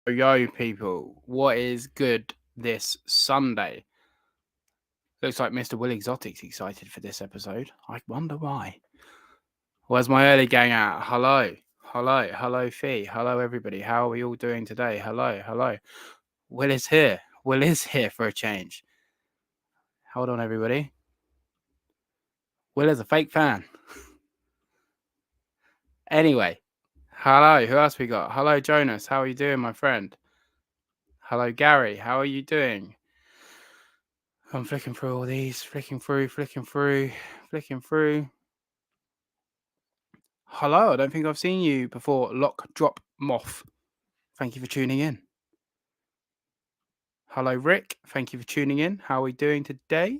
Yo, people, what is good this Sunday? Looks like Mr. Will Exotic's excited for this episode. I wonder why. Where's my early gang at? Hello, Fee. Hello, everybody. How are we all doing today? Hello. Will is here. Will is here for a change. Hold on, everybody. Will is a fake fan. Anyway, hello. Who else we got? Hello, Jonas. How are you doing, my friend? Hello, Gary. How are you doing? I'm flicking through all these, flicking through. Hello, I don't think I've seen you before. Lock Drop Moth. Thank you for tuning in. Hello, Rick. Thank you for tuning in. How are we doing today?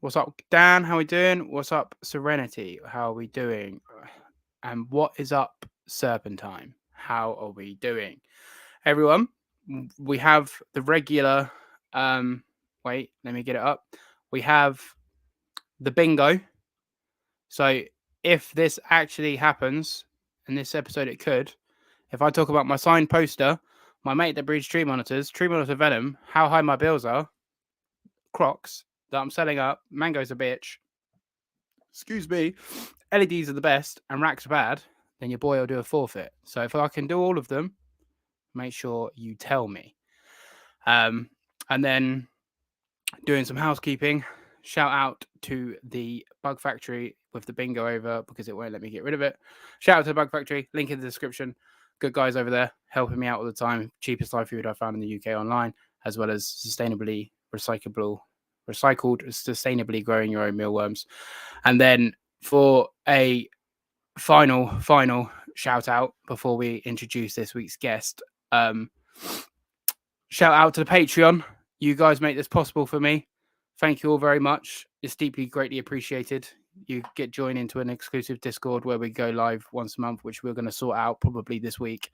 What's up, Dan? How are we doing? What's up, Serenity? How are we doing? And what is up, Serpentine? How are we doing? Everyone, we have the regular wait, let me get it up. We have the bingo. So if this actually happens in this episode, it could. If I talk about my signed poster, my mate that breeds tree monitors venom, how high my bills are, Crocs that I'm selling up, mango's a bitch, excuse me, LEDs are the best, and racks are bad, then your boy will do a forfeit. So if I can do all of them, make sure you tell me. And then doing some housekeeping, shout out to the Bug Factory with the bingo over because it won't let me get rid of it. Shout out to the Bug Factory, link in the description. Good guys over there helping me out all the time. Cheapest live food I found in the UK online, as well as sustainably recycled, sustainably growing your own mealworms. And then for a final shout out before we introduce this week's guest, shout out to the Patreon. You guys make this possible for me. Thank you all very much. It's deeply, greatly appreciated. You get joined into an exclusive Discord where we go live once a month, which we're going to sort out probably this week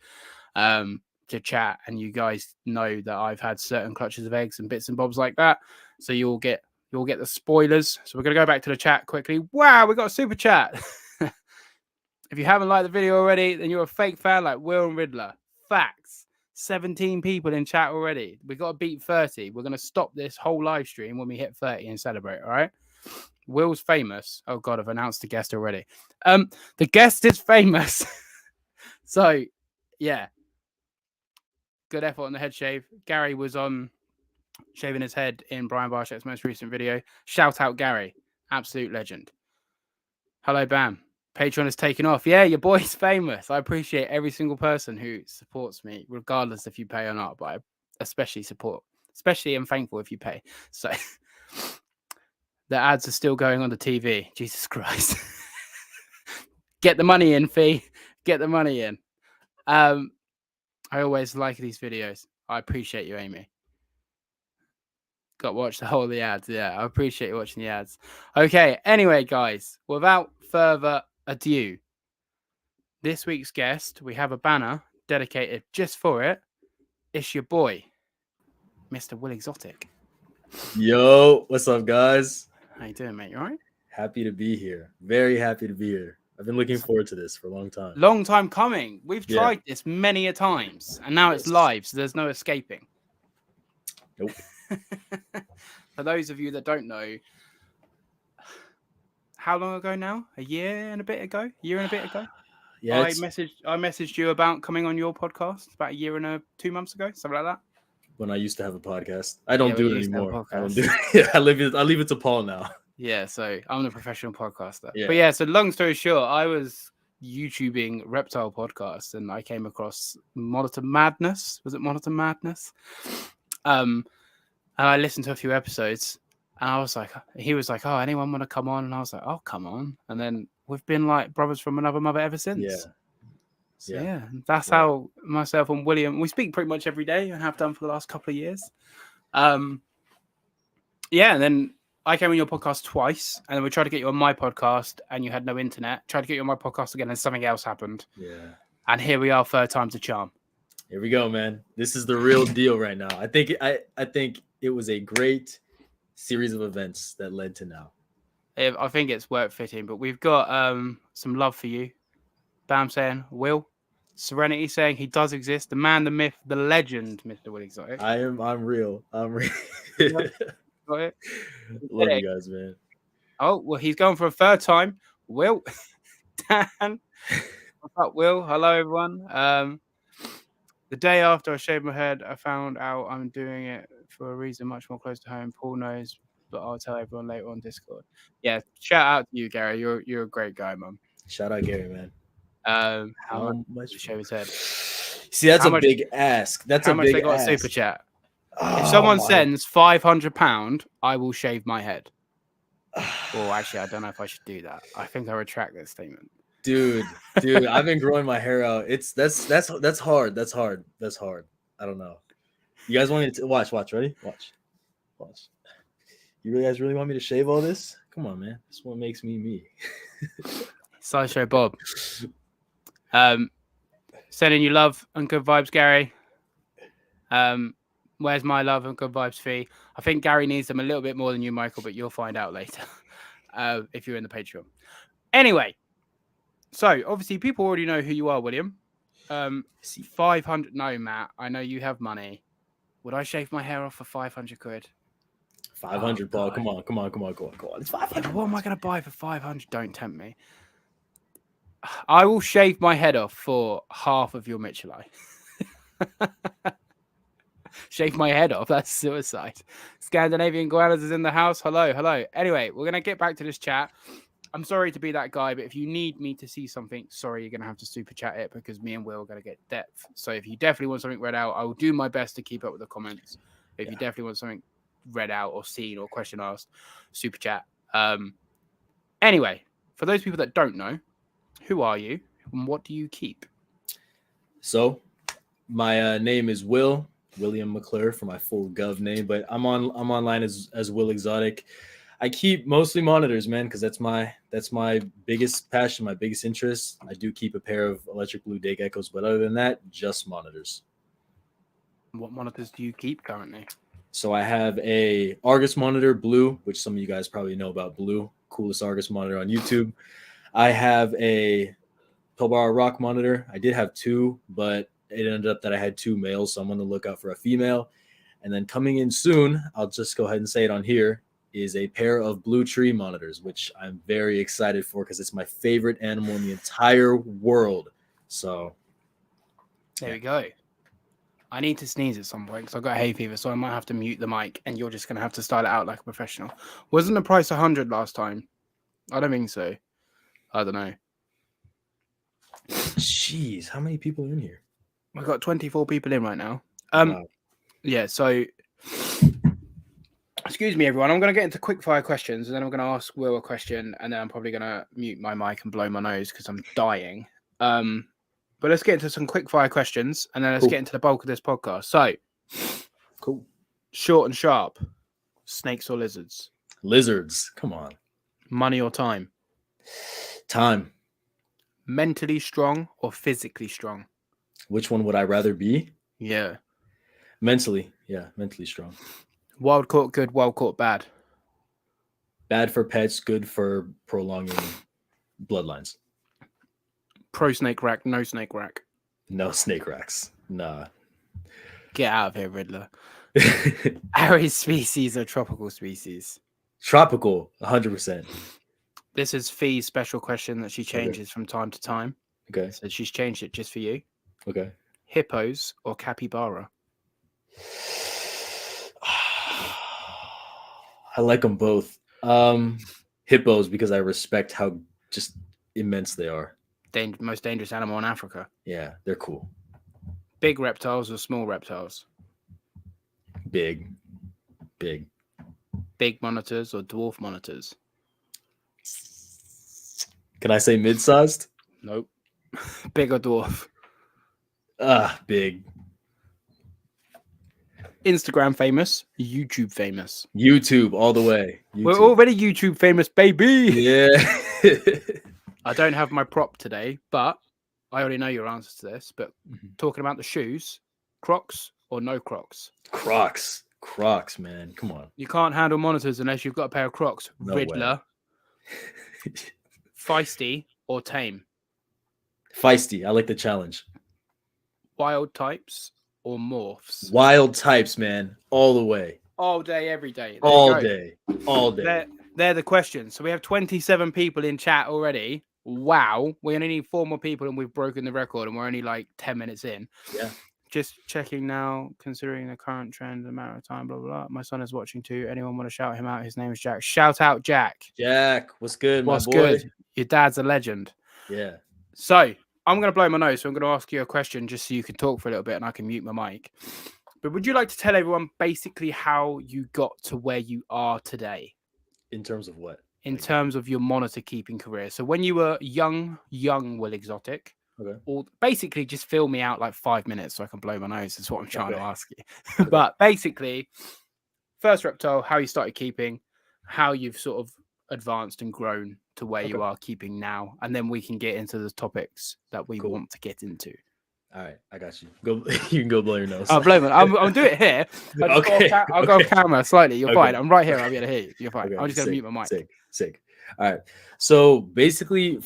to chat. And you guys know that I've had certain clutches of eggs and bits and bobs like that. So you'll get the spoilers. So we're going to go back to the chat quickly. Wow, we got a super chat. If you haven't liked the video already, then you're a fake fan like Will and Riddler. Facts. 17 people in chat already. We got to beat 30. We're going to stop this whole live stream when we hit 30 and celebrate, all right? Will's famous. Oh, God, I've announced the guest already. The guest is famous. So, yeah. Good effort on the head shave. Gary was on shaving his head in Brian Barshak's most recent video. Shout out, Gary. Absolute legend. Hello, Bam. Patreon has taken off. Yeah, your boy's famous. I appreciate every single person who supports me, regardless if you pay or not. But I especially am thankful if you pay. So the ads are still going on the TV. Jesus Christ. Get the money in, Fee. Get the money in. I always like these videos. I appreciate you, Amy. Got to watch the whole of the ads. Yeah, I appreciate you watching the ads. Okay, anyway, guys, without further ado, this week's guest, we have a banner dedicated just for it. It's your boy, Mr. Will Exotic. Yo, what's up, guys? How you doing, mate? You all right? Happy to be here. Very happy to be here. I've been looking forward to this for a long time. Long time coming. We've tried this many a times, and now it's live, so there's no escaping. Nope. For those of you that don't know, how long ago now? A year and a bit ago? Yeah, I messaged you about coming on your podcast about a year and 2 months ago, something like that. When I used to have a podcast. I don't do it anymore. I don't do it. I leave it to Paul now. Yeah, so I'm the professional podcaster. Yeah. But yeah, so long story short, I was YouTubing reptile podcasts and I came across Monitor Madness. Was it Monitor Madness? And I listened to a few episodes and he was like, oh, anyone want to come on? And I was like, oh, come on. And then we've been like brothers from another mother ever since. Yeah. So yeah, that's how myself and William, we speak pretty much every day and have done for the last couple of years. And then I came on your podcast twice, and then we tried to get you on my podcast, and you had no internet. Tried to get you on my podcast again, and something else happened. Yeah. And here we are, third time's a charm. Here we go, man. This is the real deal right now. I think it was a great series of events that led to now. I think it's work fitting, but we've got some love for you. Bam saying, Will, Serenity saying he does exist. The man, the myth, the legend, Mr. Will Exotic. I'm real. I'm real. Got it? Love you guys, man. Oh, well, he's going for a third time. Will. Dan. What's up, Will? Hello, everyone. The day after I shaved my head, I found out I'm doing it for a reason much more close to home. Paul knows, but I'll tell everyone later on Discord. Yeah, shout out to you, Gary. You're a great guy, man. Shout out Gary, man. How much to shave his head? See, that's a big ask. That's how a much big they got ask. a super chat. Oh, if someone sends £500, I will shave my head. Well, actually, I don't know if I should do that. I think I retract that statement. Dude, I've been growing my hair out. That's hard. That's hard. I don't know. You guys want me to watch? Ready? Watch. You guys really want me to shave all this? Come on, man. This is what makes me me. Sideshow Bob. Sending you love and good vibes, Gary. Where's my love and good vibes fee? I think Gary needs them a little bit more than you, Michael, but you'll find out later if you're in the Patreon. Anyway, so obviously people already know who you are, William. 500. No, Matt, I know you have money. Would I shave my hair off for 500 quid? 500, Paul. Come on. It's 500. What am I going to buy for 500? Don't tempt me. I will shave my head off for half of your Michelai. Shave my head off. That's suicide. Scandinavian Goannas is in the house. Hello. Anyway, we're going to get back to this chat. I'm sorry to be that guy, but if you need me to see something, sorry, you're going to have to super chat it because me and Will are going to get depth. So if you definitely want something read out, I will do my best to keep up with the comments. If you definitely want something read out or seen or question asked, super chat. Anyway, for those people that don't know, who are you and what do you keep? So my name is William McClure for my full gov name, but I'm online as Will Exotic. I keep mostly monitors, man, because that's my biggest passion, my biggest interest. I do keep a pair of electric blue day geckos, but other than that, just monitors. What monitors do you keep currently? So I have a Argus monitor, blue, which some of you guys probably know about blue, coolest Argus monitor on YouTube. I have a Pilbara Rock monitor. I did have two, but it ended up that I had two males, so I'm on the lookout for a female. And then coming in soon, I'll just go ahead and say it on here, is a pair of blue tree monitors, which I'm very excited for because it's my favorite animal in the entire world. So there we go. I need to sneeze at some point because I've got hay fever, so I might have to mute the mic and you're just going to have to style it out like a professional. Wasn't the price 100 last time? I don't think so. I don't know. Jeez, how many people are in here? We've got 24 people in right now. Wow. Yeah, so excuse me, everyone. I'm going to get into quick fire questions and then I'm going to ask Will a question and then I'm probably going to mute my mic and blow my nose because I'm dying. But let's get into some quick fire questions and then let's get into the bulk of this podcast. So, cool. Short and sharp. Snakes or lizards? Lizards. Come on. Money or time? Time. Mentally strong or physically strong? Which one would I rather be? Yeah. Mentally. Yeah, mentally strong. Wild caught good, wild caught bad? Bad for pets, good for prolonging bloodlines. Pro snake rack, no snake rack? No snake racks. Nah. Get out of here, Riddler. Arid species or tropical species? Tropical, 100%. This is Fee's special question that she changes from time to time. Okay. So she's changed it just for you. Okay. Hippos or capybara? I like them both. Hippos because I respect how just immense they are. Most dangerous animal in Africa. Yeah, they're cool. Big reptiles or small reptiles? Big. Big monitors or dwarf monitors? Can I say mid-sized? Nope. Big or dwarf? Big. Instagram famous, YouTube famous? YouTube all the way. YouTube. We're already YouTube famous, baby. Yeah. I don't have my prop today, but I already know your answer to this. But talking about the shoes, Crocs or no Crocs? Crocs, man. Come on. You can't handle monitors unless you've got a pair of Crocs. No Riddler. Feisty or tame? Feisty. I like the challenge. Wild types or morphs? Wild types, man, all the way, All day, every day. There you all go. day, all day. They're the questions. So we have 27 people in chat already. Wow. We only need 4 more people and we've broken the record and we're only like 10 minutes in. Yeah. Just checking now, considering the current trend, the amount of time, blah, blah, blah. My son is watching too. Anyone want to shout him out? His name is Jack. Shout out Jack. Jack, what's good, my What's boy? good? Your dad's a legend. Yeah. So I'm going to blow my nose. So I'm going to ask you a question just so you can talk for a little bit and I can mute my mic. But would you like to tell everyone basically how you got to where you are today? In terms of what? In terms of your monitor keeping career. So when you were young Will Exotic, Okay. or basically just fill me out like 5 minutes so I can blow my nose. That's what I'm trying to ask you. Okay. But basically, first reptile, how you started keeping, how you've sort of advanced and grown to where you are keeping now, and then we can get into the topics that we want to get into. All right, I got you. Go, you can go blow your nose. I'll blow it. I'll do it here. I'll go off camera slightly. You're fine. I'm right here. I'll be able to hear you. You're fine. I'm just gonna mute my mic. Sick. All right. So basically,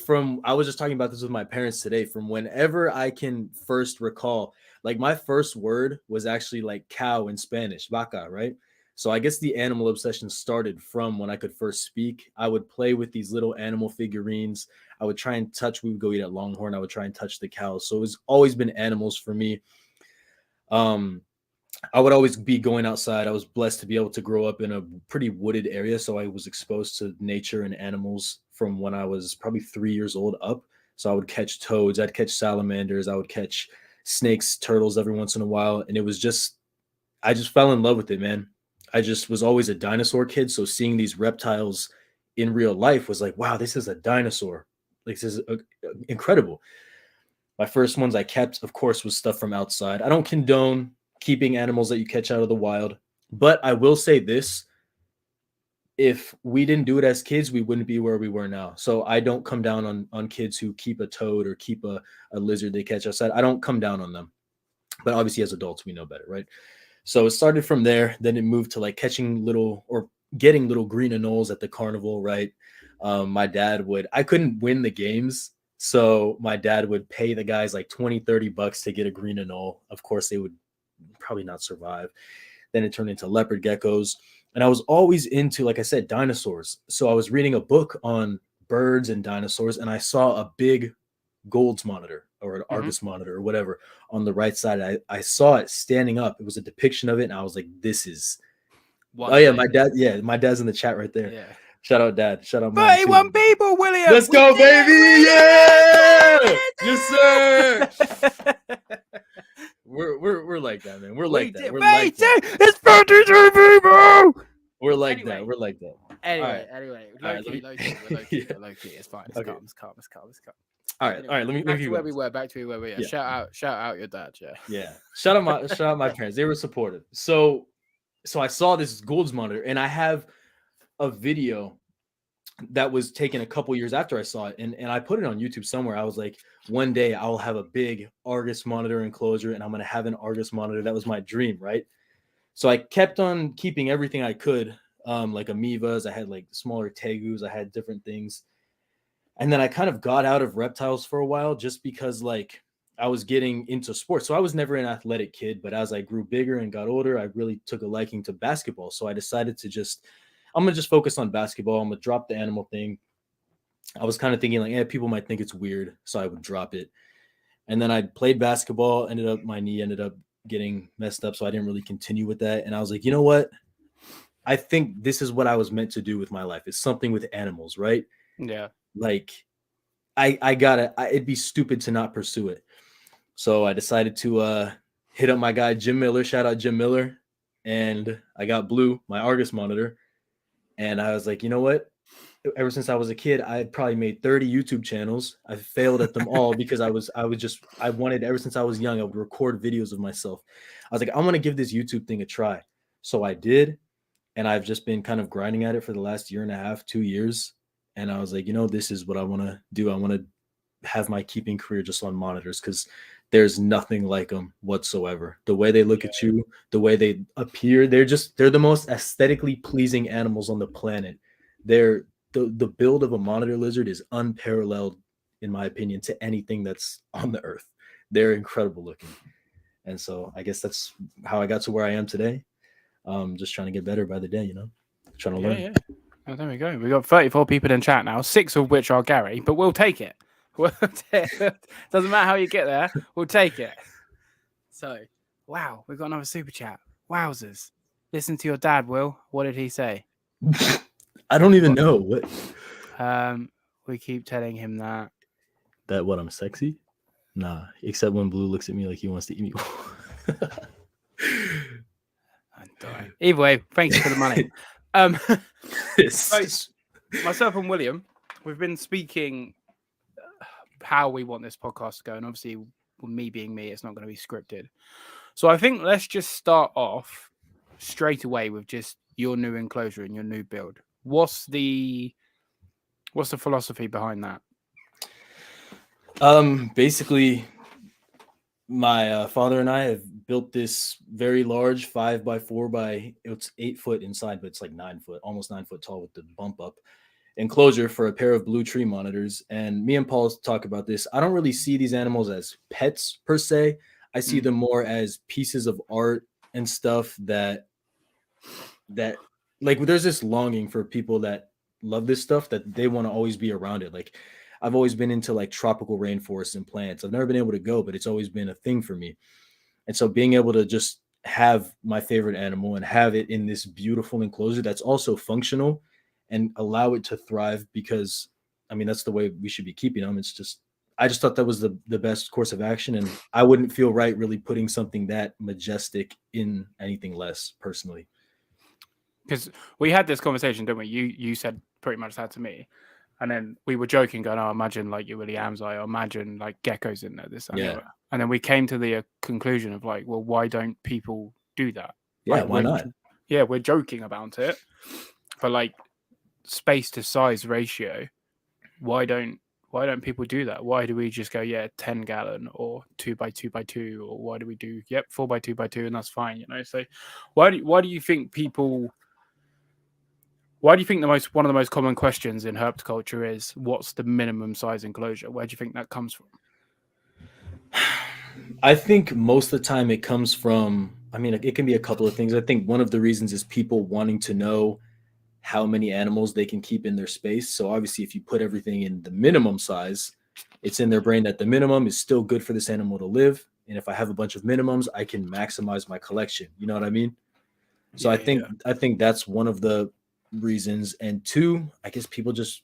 I was just talking about this with my parents today. From whenever I can first recall, like my first word was actually like cow in Spanish, vaca, right? So I guess the animal obsession started from when I could first speak. I would play with these little animal figurines. I would try and touch. We would go eat at Longhorn. I would try and touch the cows. So it's always been animals for me. I would always be going outside. I was blessed to be able to grow up in a pretty wooded area. So I was exposed to nature and animals from when I was probably 3 years old up. So I would catch toads. I'd catch salamanders. I would catch snakes, turtles every once in a while. And it was just, I just fell in love with it, man. I just was always a dinosaur kid. So seeing these reptiles in real life was like, wow, this is a dinosaur. Like, this is incredible. My first ones I kept, of course, was stuff from outside. I don't condone keeping animals that you catch out of the wild, but I will say this: if we didn't do it as kids, we wouldn't be where we were now. So I don't come down on kids who keep a toad or keep a lizard they catch outside. I don't come down on them, but obviously as adults we know better, right? So it started from there. Then it moved to like catching little or getting little green anoles at the carnival, right? My dad I couldn't win the games, so my dad would pay the guys like $20-$30 to get a green anole. Of course they would probably not survive. Then it turned into leopard geckos. And I was always into, like I said, dinosaurs. So I was reading a book on birds and dinosaurs, and I saw a big Gold's monitor or an Argus monitor or whatever on the right side. I saw it standing up. It was a depiction of it, and I was like, this is my dad. Yeah, my dad's in the chat right there. Yeah. Shout out, Dad. Shout out, Mom. 31 people, William. Let's go, baby. Yeah. Yes, sir. We're like that, man. We're like that. It's 33 people. We're like that. We're like that. Anyway. Low key. It's fine. It's calm. All right. Let me back to where we were. Yeah. Shout out your dad. Yeah. Shout out my parents. They were supportive. So I saw this Gold's monitor, and I have a video that was taken a couple years after I saw it, and I put it on YouTube somewhere. I was like, one day I'll have a big Argus monitor enclosure, and I'm gonna have an Argus monitor. That was my dream, right? So I kept on keeping everything I could, like amoebas. I had like smaller tegus. I had different things, and then I kind of got out of reptiles for a while, just because like I was getting into sports. So I was never an athletic kid, but as I grew bigger and got older, I really took a liking to basketball. So I decided to I'm going to just focus on basketball. I'm going to drop the animal thing. I was kind of thinking like, people might think it's weird. So I would drop it. And then I played basketball, my knee ended up getting messed up. So I didn't really continue with that. And I was like, you know what? I think this is what I was meant to do with my life. It's something with animals, right? Yeah. Like it'd be stupid to not pursue it. So I decided to hit up my guy, Jim Miller. Shout out Jim Miller. And I got Blue, my Argus monitor. And I was like, you know what? Ever since I was a kid, I had probably made 30 YouTube channels. I failed at them all because I wanted, ever since I was young, I would record videos of myself. I was like, I'm going to give this YouTube thing a try. So I did. And I've just been kind of grinding at it for the last 1.5, 2 years. And I was like, this is what I want to do. I want to have my keeping career just on monitors, because there's nothing like them whatsoever. The way they look at you, the way they appear, they're the most aesthetically pleasing animals on the planet. The build of a monitor lizard is unparalleled, in my opinion, to anything that's on the earth. They're incredible looking. And so I guess that's how I got to where I am today. Just trying to get better by the day, trying to learn. Yeah. Oh, there we go. We got 34 people in chat now, 6 of which are Gary, but we'll take it. Doesn't matter how you get there, we'll take it. So, wow, we've got another super chat. Wowzers. Listen to your dad, Will. What did he say? I don't even know what. We keep telling him that. That what, I'm sexy? Nah, except when Blue looks at me like he wants to eat me. I'm dying. Either way, thank you for the money. So, myself and William, we've been speaking how we want this podcast to go, and obviously, me being me, it's not going to be scripted. So I think let's just start off straight away with just your new enclosure and your new build. What's the philosophy behind that? Basically, my father and I have built this very large 5x4 by, it's 8 foot inside, but it's like 9 foot, almost 9 foot tall with the bump up enclosure for a pair of blue tree monitors. And me and Paul talk about this. I don't really see these animals as pets per se. I see them more as pieces of art and stuff that like, there's this longing for people that love this stuff that they want to always be around it. Like, I've always been into like tropical rainforests and plants. I've never been able to go, but it's always been a thing for me. And so being able to just have my favorite animal and have it in this beautiful enclosure that's also functional and allow it to thrive, because I mean, that's the way we should be keeping them. It's just, I just thought that was the best course of action. And I wouldn't feel right really putting something that majestic in anything less, personally. Because we had this conversation, didn't we? You said pretty much that to me. And then we were joking, going, "Oh, imagine like your Willy Amsai, or imagine like geckos in there." And then we came to the conclusion of like, well, why don't people do that? Yeah, like, why not? Yeah, we're joking about it, but like space to size ratio, why don't people do that? Why do we just go 10 gallon or 2x2x2, or why do we do 4x2x2 and that's fine, So why do you think people? Why do you think one of the most common questions in herpetoculture is what's the minimum size enclosure? Where do you think that comes from? I think most of the time it comes from, I mean, it can be a couple of things. I think one of the reasons is people wanting to know how many animals they can keep in their space. So obviously, if you put everything in the minimum size, it's in their brain that the minimum is still good for this animal to live. And if I have a bunch of minimums, I can maximize my collection. You know what I mean? So I think that's one of the reasons. And two, I guess people just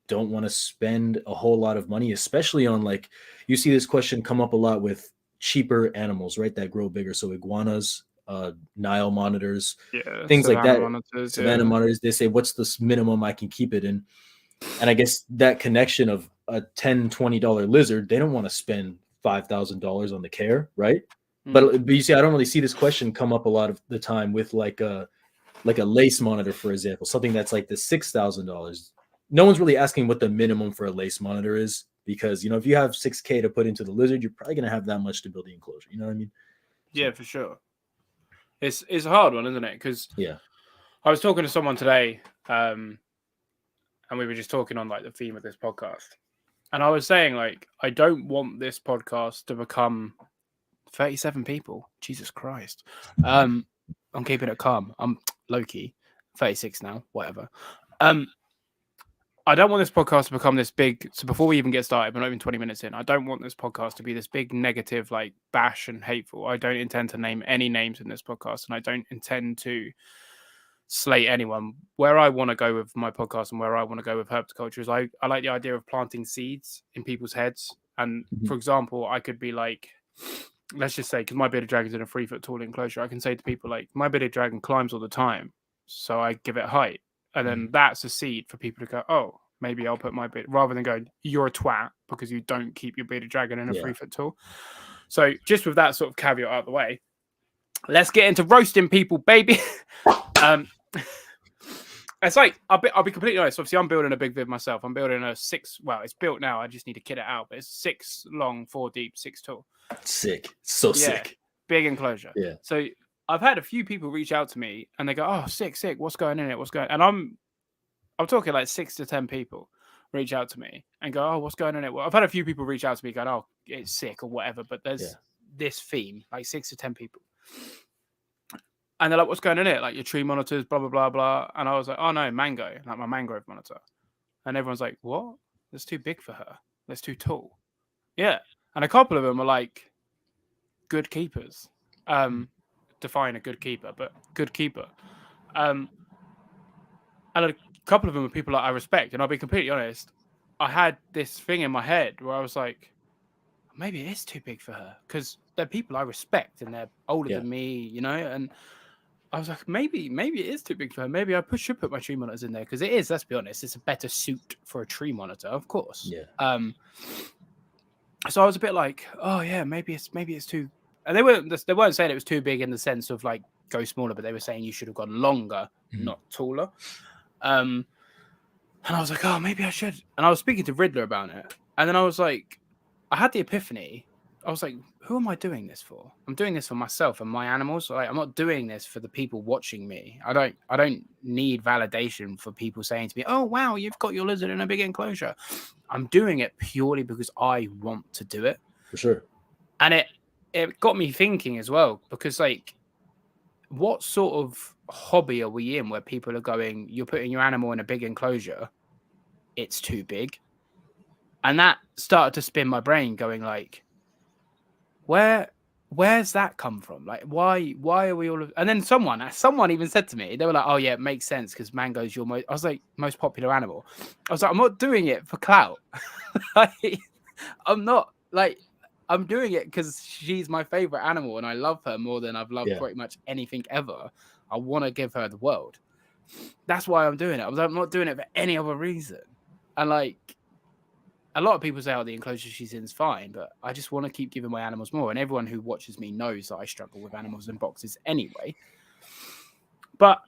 don't want to spend a whole lot of money, especially on, like, you see this question come up a lot with cheaper animals, right? That grow bigger. So iguanas, Nile monitors, things like that. Savannah monitors, they say, what's the minimum I can keep it in? And I guess that connection of a $10, $20 lizard, they don't want to spend $5,000 on the care, right? But you see, I don't really see this question come up a lot of the time with like a lace monitor, for example, something that's like the $6,000. No one's really asking what the minimum for a lace monitor is, because, if you have $6K to put into the lizard, you're probably going to have that much to build the enclosure. You know what I mean? Yeah, for sure. It's a hard one, isn't it? Because I was talking to someone today, and we were just talking on like the theme of this podcast. And I was saying, like, I don't want this podcast to become 37 people. Jesus Christ. I'm keeping it calm. I'm low-key 36 now, whatever. I don't want this podcast to become this big. So before we even get started, we're not even 20 minutes in, I don't want this podcast to be this big negative, like, bash and hateful. I don't intend to name any names in this podcast, and I don't intend to slate anyone. Where I want to go with my podcast and where I want to go with herpetoculture is I like the idea of planting seeds in people's heads. And for example, I could be like, let's just say, because my bearded dragon's in a 3 foot tall enclosure, I can say to people like, my bearded dragon climbs all the time, so I give it height. And then that's a seed for people to go, oh, maybe I'll put my beard, rather than going, you're a twat because you don't keep your bearded dragon in a 3 foot tall. So just with that sort of caveat out of the way, let's get into roasting people, baby. It's like, I'll be completely honest. Obviously, I'm building a big vid myself. I'm building a 6. Well, it's built now. I just need to kit it out. But it's 6 long, 4 deep, 6 tall. Sick. Sick. Big enclosure. Yeah. So I've had a few people reach out to me and they go, "Oh, sick. What's going in it? What's going?" And I'm talking like 6 to 10 people reach out to me and go, "Oh, what's going in it?" Well, I've had a few people reach out to me going, "Oh, it's sick," or whatever. But there's this theme, like 6 to 10 people. And they're like, what's going on here? Like your tree monitors, blah, blah, blah, blah. And I was like, oh no, mango, like my mangrove monitor. And everyone's like, what? That's too big for her. That's too tall. Yeah. And a couple of them are like good keepers. Define a good keeper, but good keeper. And a couple of them are people that I respect. And I'll be completely honest, I had this thing in my head where I was like, maybe it is too big for her because they're people I respect and they're older than me, you know. And I was like, maybe it is too big for her. Maybe I should put my tree monitors in there because it is. Let's be honest, it's a better suit for a tree monitor, of course. Yeah. So I was a bit like, oh yeah, maybe it's too. And they weren't saying it was too big in the sense of like go smaller, but they were saying you should have gone longer, not taller. And I was like, oh, maybe I should. And I was speaking to Riddler about it, and then I was like, I had the epiphany. I was like, who am I doing this for? I'm doing this for myself and my animals. Like, I'm not doing this for the people watching me. I don't need validation for people saying to me, oh, wow, you've got your lizard in a big enclosure. I'm doing it purely because I want to do it. For sure. And it got me thinking as well, because like, what sort of hobby are we in where people are going, you're putting your animal in a big enclosure, it's too big. And that started to spin my brain going like, where's that come from? Like, why are we all? And then someone even said to me, they were like, oh yeah, it makes sense because mango's your I was like, most popular animal. I was like, I'm not doing it for clout. I'm not like, I'm doing it because she's my favorite animal and I love her more than I've loved pretty much anything ever. I want to give her the world. That's why I'm doing it. I'm not doing it for any other reason. And like, a lot of people say, oh, the enclosure she's in is fine, but I just want to keep giving my animals more. And everyone who watches me knows that I struggle with animals in boxes anyway. But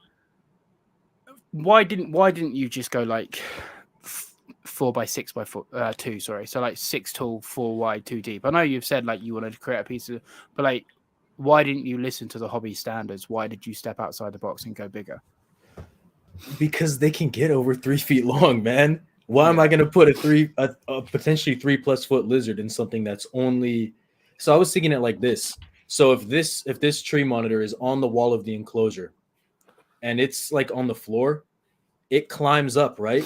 why didn't you just go like 4 by 6 by 2? Sorry, so like 6 tall, 4 wide, 2 deep. I know you've said like you wanted to create a piece of, but like, why didn't you listen to the hobby standards? Why did you step outside the box and go bigger? Because they can get over 3 feet long, man. Why am I going to put a potentially 3+ foot lizard in something that's only? So I was thinking it like this. So if this tree monitor is on the wall of the enclosure, and it's like on the floor, it climbs up, right?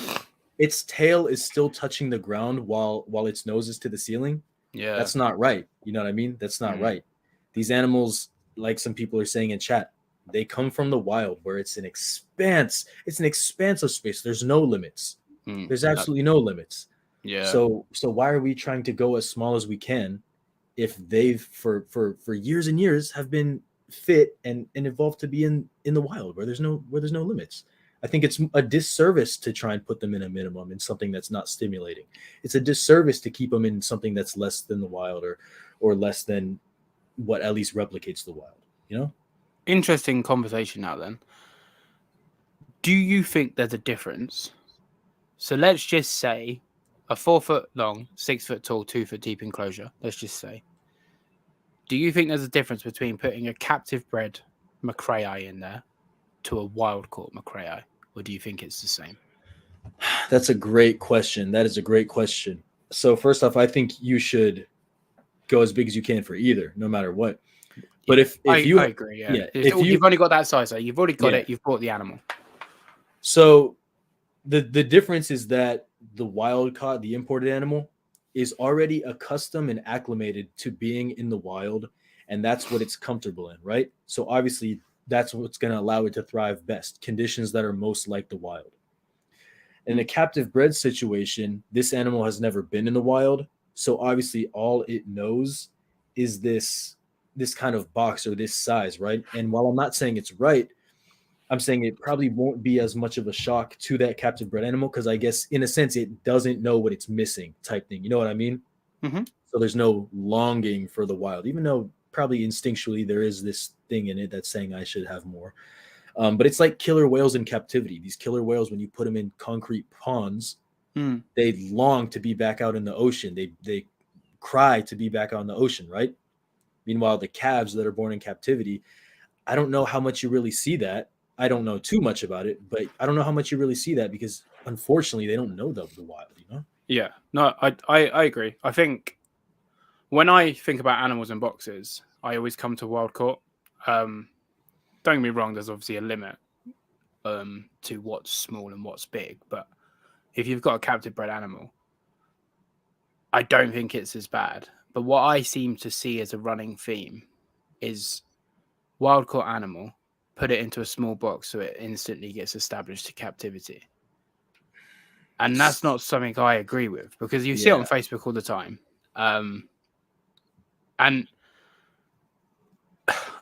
Its tail is still touching the ground while its nose is to the ceiling. Yeah, that's not right. You know what I mean? That's not right. These animals, like some people are saying in chat, they come from the wild where it's an expanse. It's an expanse of space. There's no limits. There's absolutely no limits. Yeah. So why are we trying to go as small as we can if they've for years and years have been fit and evolved to be in the wild where there's no limits? I think it's a disservice to try and put them in a minimum in something that's not stimulating. It's a disservice to keep them in something that's less than the wild or less than what at least replicates the wild, you know? Interesting conversation now then. Do you think there's a difference? So let's just say a 4 foot long, 6 foot tall, 2 foot deep enclosure. Let's just say. Do you think there's a difference between putting a captive bred Macrae in there to a wild caught Macrae? Or do you think it's the same? That's a great question. That is a great question. So first off, I think you should go as big as you can for either, no matter what. But if I you agree, yeah. If you've only got that size, you've already got it, you've bought the animal. So the difference is that the wild caught, the imported animal, is already accustomed and acclimated to being in the wild, and that's what it's comfortable in, right? So obviously that's what's going to allow it to thrive best, conditions that are most like the wild. In a captive bred situation, this animal has never been in the wild, so obviously all it knows is this kind of box or this size, right? And while I'm not saying it's right, I'm saying it probably won't be as much of a shock to that captive bred animal because I guess in a sense it doesn't know what it's missing type thing. You know what I mean? Mm-hmm. So there's no longing for the wild, even though probably instinctually there is this thing in it that's saying I should have more. But it's like killer whales in captivity. These killer whales, when you put them in concrete ponds, they long to be back out in the ocean. They cry to be back out in the ocean, right? Meanwhile, the calves that are born in captivity, I don't know how much you really see that. I don't know too much about it, but I don't know how much you really see that because unfortunately they don't know the wild, you know? Yeah, no, I agree. I think When I think about animals in boxes, I always come to wild caught. Don't get me wrong, there's obviously a limit to what's small and what's big, but if you've got a captive bred animal, I don't think it's as bad. But what I seem to see as a running theme is wild caught animal, put it into a small box so it instantly gets established to captivity. And that's not something I agree with, because you see it on Facebook all the time. And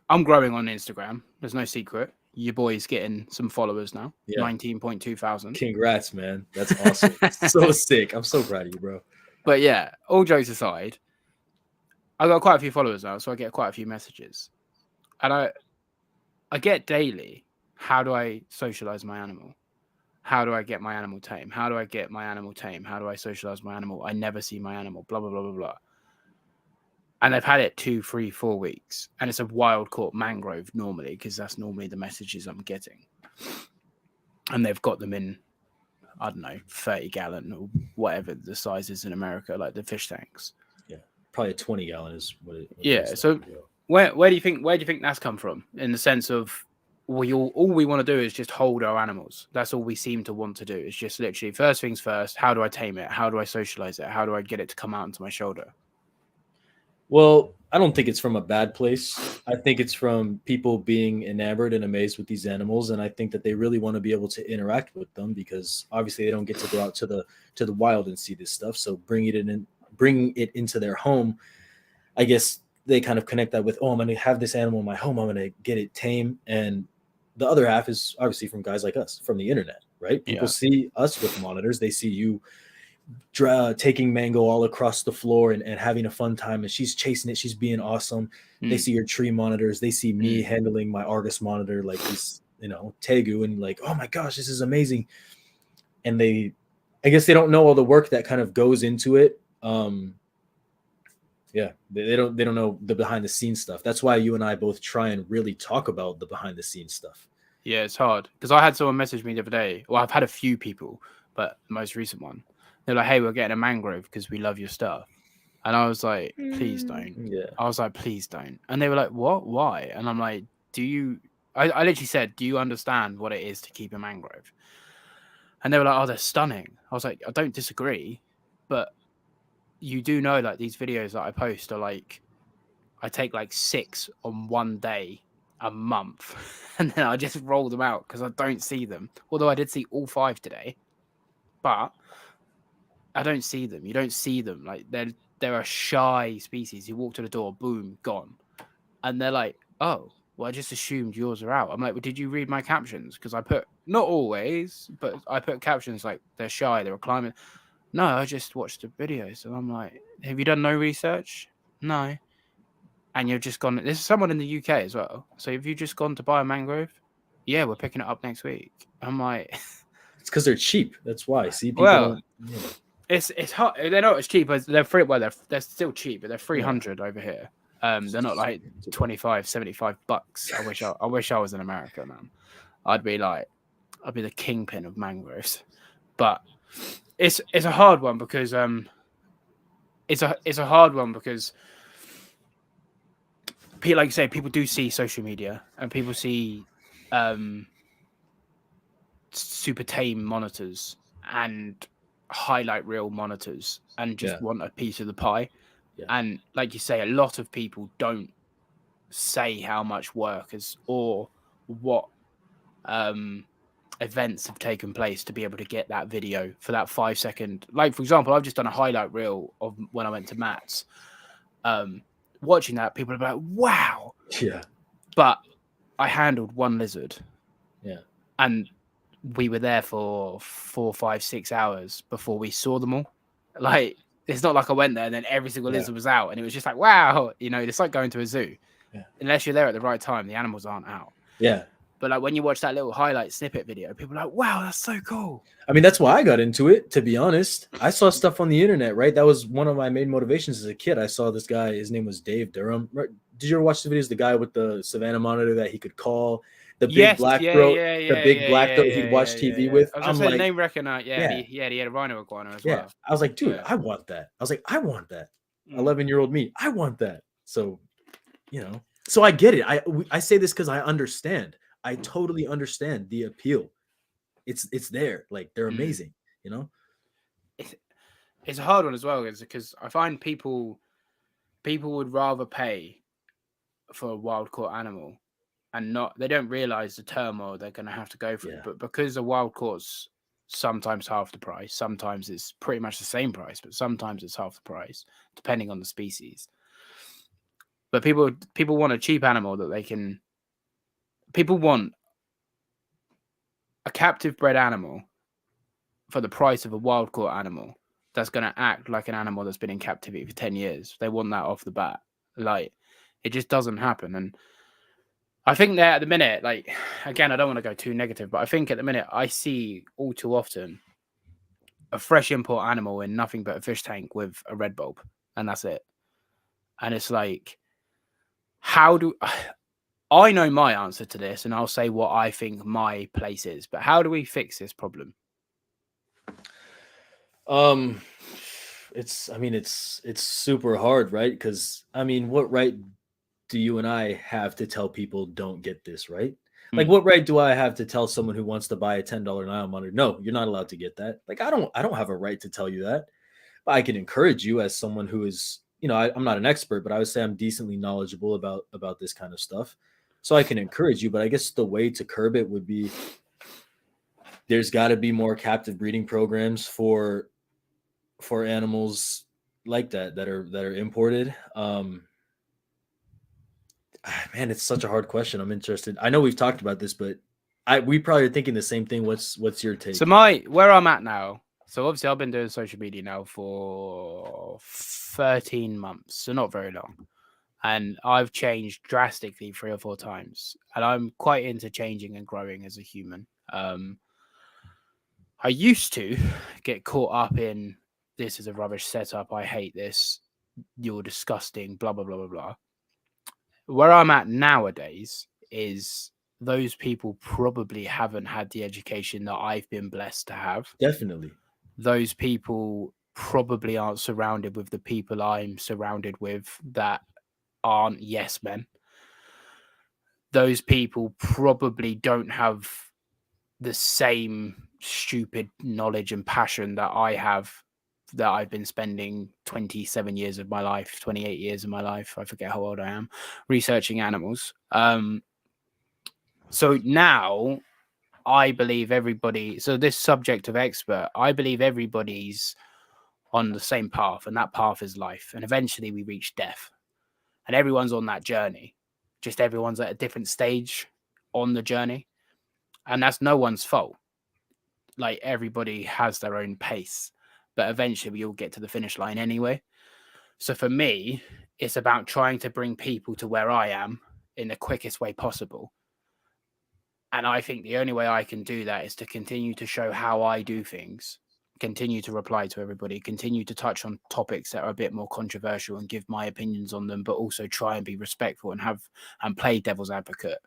I'm growing on Instagram. There's no secret. Your boy's getting some followers now. 19.2 thousand. Congrats, man. That's awesome. So sick. I'm so proud of you, bro. But yeah, all jokes aside, I got quite a few followers now, so I get quite a few messages. And I get daily, how do I socialize my animal? How do I get my animal tame? How do I get my animal tame? How do I socialize my animal? I never see my animal, blah, blah, blah, blah, blah. And I've had it 2, 3, 4 weeks. And it's a wild caught mangrove normally, because that's normally the messages I'm getting. And they've got them in, I don't know, 30 gallon or whatever the size is in America, like the fish tanks. Yeah, probably a 20 gallon is what it is. So where do you think that's come from? In the sense of, all we want to do is just hold our animals. That's all we seem to want to do. It's just literally first things first. How do I tame it? How do I socialize it? How do I get it to come out into my shoulder? Well, I don't think it's from a bad place. I think it's from people being enamored and amazed with these animals, and I think that they really want to be able to interact with them, because obviously they don't get to go out to the wild and see this stuff. So bringing it into their home, I guess they kind of connect that with, oh, I'm going to have this animal in my home. I'm going to get it tame. And the other half is obviously from guys like us, from the internet, right? People see us with monitors. They see you taking Mango all across the floor and having a fun time, and she's chasing it. She's being awesome. They see your tree monitors. They see me handling my Argus monitor like this, Tegu, and like, oh my gosh, this is amazing. And I guess they don't know all the work that kind of goes into it. They don't know the behind the scenes stuff. That's why you and I both try and really talk about the behind the scenes stuff. Yeah, it's hard, because I had someone message me the other day. Well, I've had a few people, but the most recent one, they're like, hey, we're getting a mangrove because we love your stuff. And I was like, please don't. Yeah. I was like, please don't. And they were like, what? Why? And I'm like, I literally said, do you understand what it is to keep a mangrove? And they were like, oh, they're stunning. I was like, I don't disagree, but you do know, like, these videos that I post are like, I take like 6 on one day a month, and then I just roll them out because I don't see them. Although I did see all 5 today, but I don't see them. You don't see them. Like, they're a shy species. You walk to the door, boom, gone. And they're like, oh, well, I just assumed yours are out. I'm like, well, did you read my captions? Because I put, not always, but I put captions like, they're shy, they're climbing. No, I just watched the videos. And I'm like, have you done no research? No. And you've just gone, there's someone in the UK as well. So have you just gone to buy a mangrove? Yeah, we're picking it up next week. I'm like, it's because they're cheap. That's why. See, people don't. Yeah. It's hot. They're not as cheap as they're free. Well, they're still cheap, but they're 300 over here. They're not like 25, 75 bucks. I wish I was in America, man. I'd be the kingpin of mangroves. But it's a hard one because it's a hard one because people, like you say, people do see social media and people see super tame monitors and highlight reel monitors and just want a piece of the pie. And like you say, a lot of people don't say how much work or what events have taken place to be able to get that video for that 5 second. Like, for example, I've just done a highlight reel of when I went to Matt's. Watching that, people are like, wow. Yeah. But I handled one lizard. Yeah. And we were there for 4, 5, 6 hours before we saw them all. Like, it's not like I went there and then every single lizard was out and it was just like, wow, it's like going to a zoo. Yeah. Unless you're there at the right time, the animals aren't out. Yeah. But like when you watch that little highlight snippet video, people are like, wow, that's so cool. I mean, that's why I got into it, to be honest. I saw stuff on the internet, right? That was one of my main motivations as a kid. I saw this guy, his name was Dave Durham. Right? Did you ever watch the videos? The guy with the Savannah monitor that he could call, the big black throat, the big black throat he'd watch TV with. I was going to say, name recognize. Yeah, he had a rhino iguana as well. I was like, dude, I want that. I was like, I want that. 11-year-old me. I want that. So, so I get it. I say this because I understand. I totally understand the appeal. It's there. Like, they're amazing, It's a hard one as well, because I find people would rather pay for a wild caught animal and they don't realize the turmoil they're going to have to go through. Yeah. But because the wild caught's sometimes half the price, sometimes it's pretty much the same price, but sometimes it's half the price, depending on the species. But people want a cheap animal that they can. People want a captive bred animal for the price of a wild caught animal that's going to act like an animal that's been in captivity for 10 years. They want that off the bat. Like, it just doesn't happen. And I think that at the minute, like, again, I don't want to go too negative, but I think at the minute I see all too often a fresh import animal in nothing but a fish tank with a red bulb, and that's it. And it's like, how do I know my answer to this, and I'll say what I think my place is, but how do we fix this problem? It's super hard, right? Because what right do you and I have to tell people don't get this, right? Like, what right do I have to tell someone who wants to buy a $10 Nile monitor, no, you're not allowed to get that? Like, I don't have a right to tell you that. But I can encourage you as someone who is, I'm not an expert, but I would say I'm decently knowledgeable about this kind of stuff. So I can encourage you, but I guess the way to curb it would be, there's got to be more captive breeding programs for animals like that are imported. Man, it's such a hard question. I'm interested. I know we've talked about this, but we probably are thinking the same thing. What's your take? So where I'm at now. So obviously I've been doing social media now for 13 months, so not very long. And I've changed drastically 3 or 4 times. And I'm quite into changing and growing as a human. I used to get caught up in, this is a rubbish setup, I hate this, you're disgusting, blah, blah, blah, blah, blah. Where I'm at nowadays is those people probably haven't had the education that I've been blessed to have. Definitely. Those people probably aren't surrounded with the people I'm surrounded with that aren't yes men. Those people probably don't have the same stupid knowledge and passion that I have, that I've been spending 27 years of my life, 28 years of my life, I forget how old I am, researching animals. So now I believe everybody, so this subject of expert, I believe everybody's on the same path, and that path is life. And eventually we reach death. And everyone's on that journey. Just everyone's at a different stage on the journey. And that's no one's fault. Like, everybody has their own pace, but eventually we all get to the finish line anyway. So for me, it's about trying to bring people to where I am in the quickest way possible. And I think the only way I can do that is to continue to show how I do things, continue to reply to everybody, continue to touch on topics that are a bit more controversial and give my opinions on them, but also try and be respectful and play devil's advocate,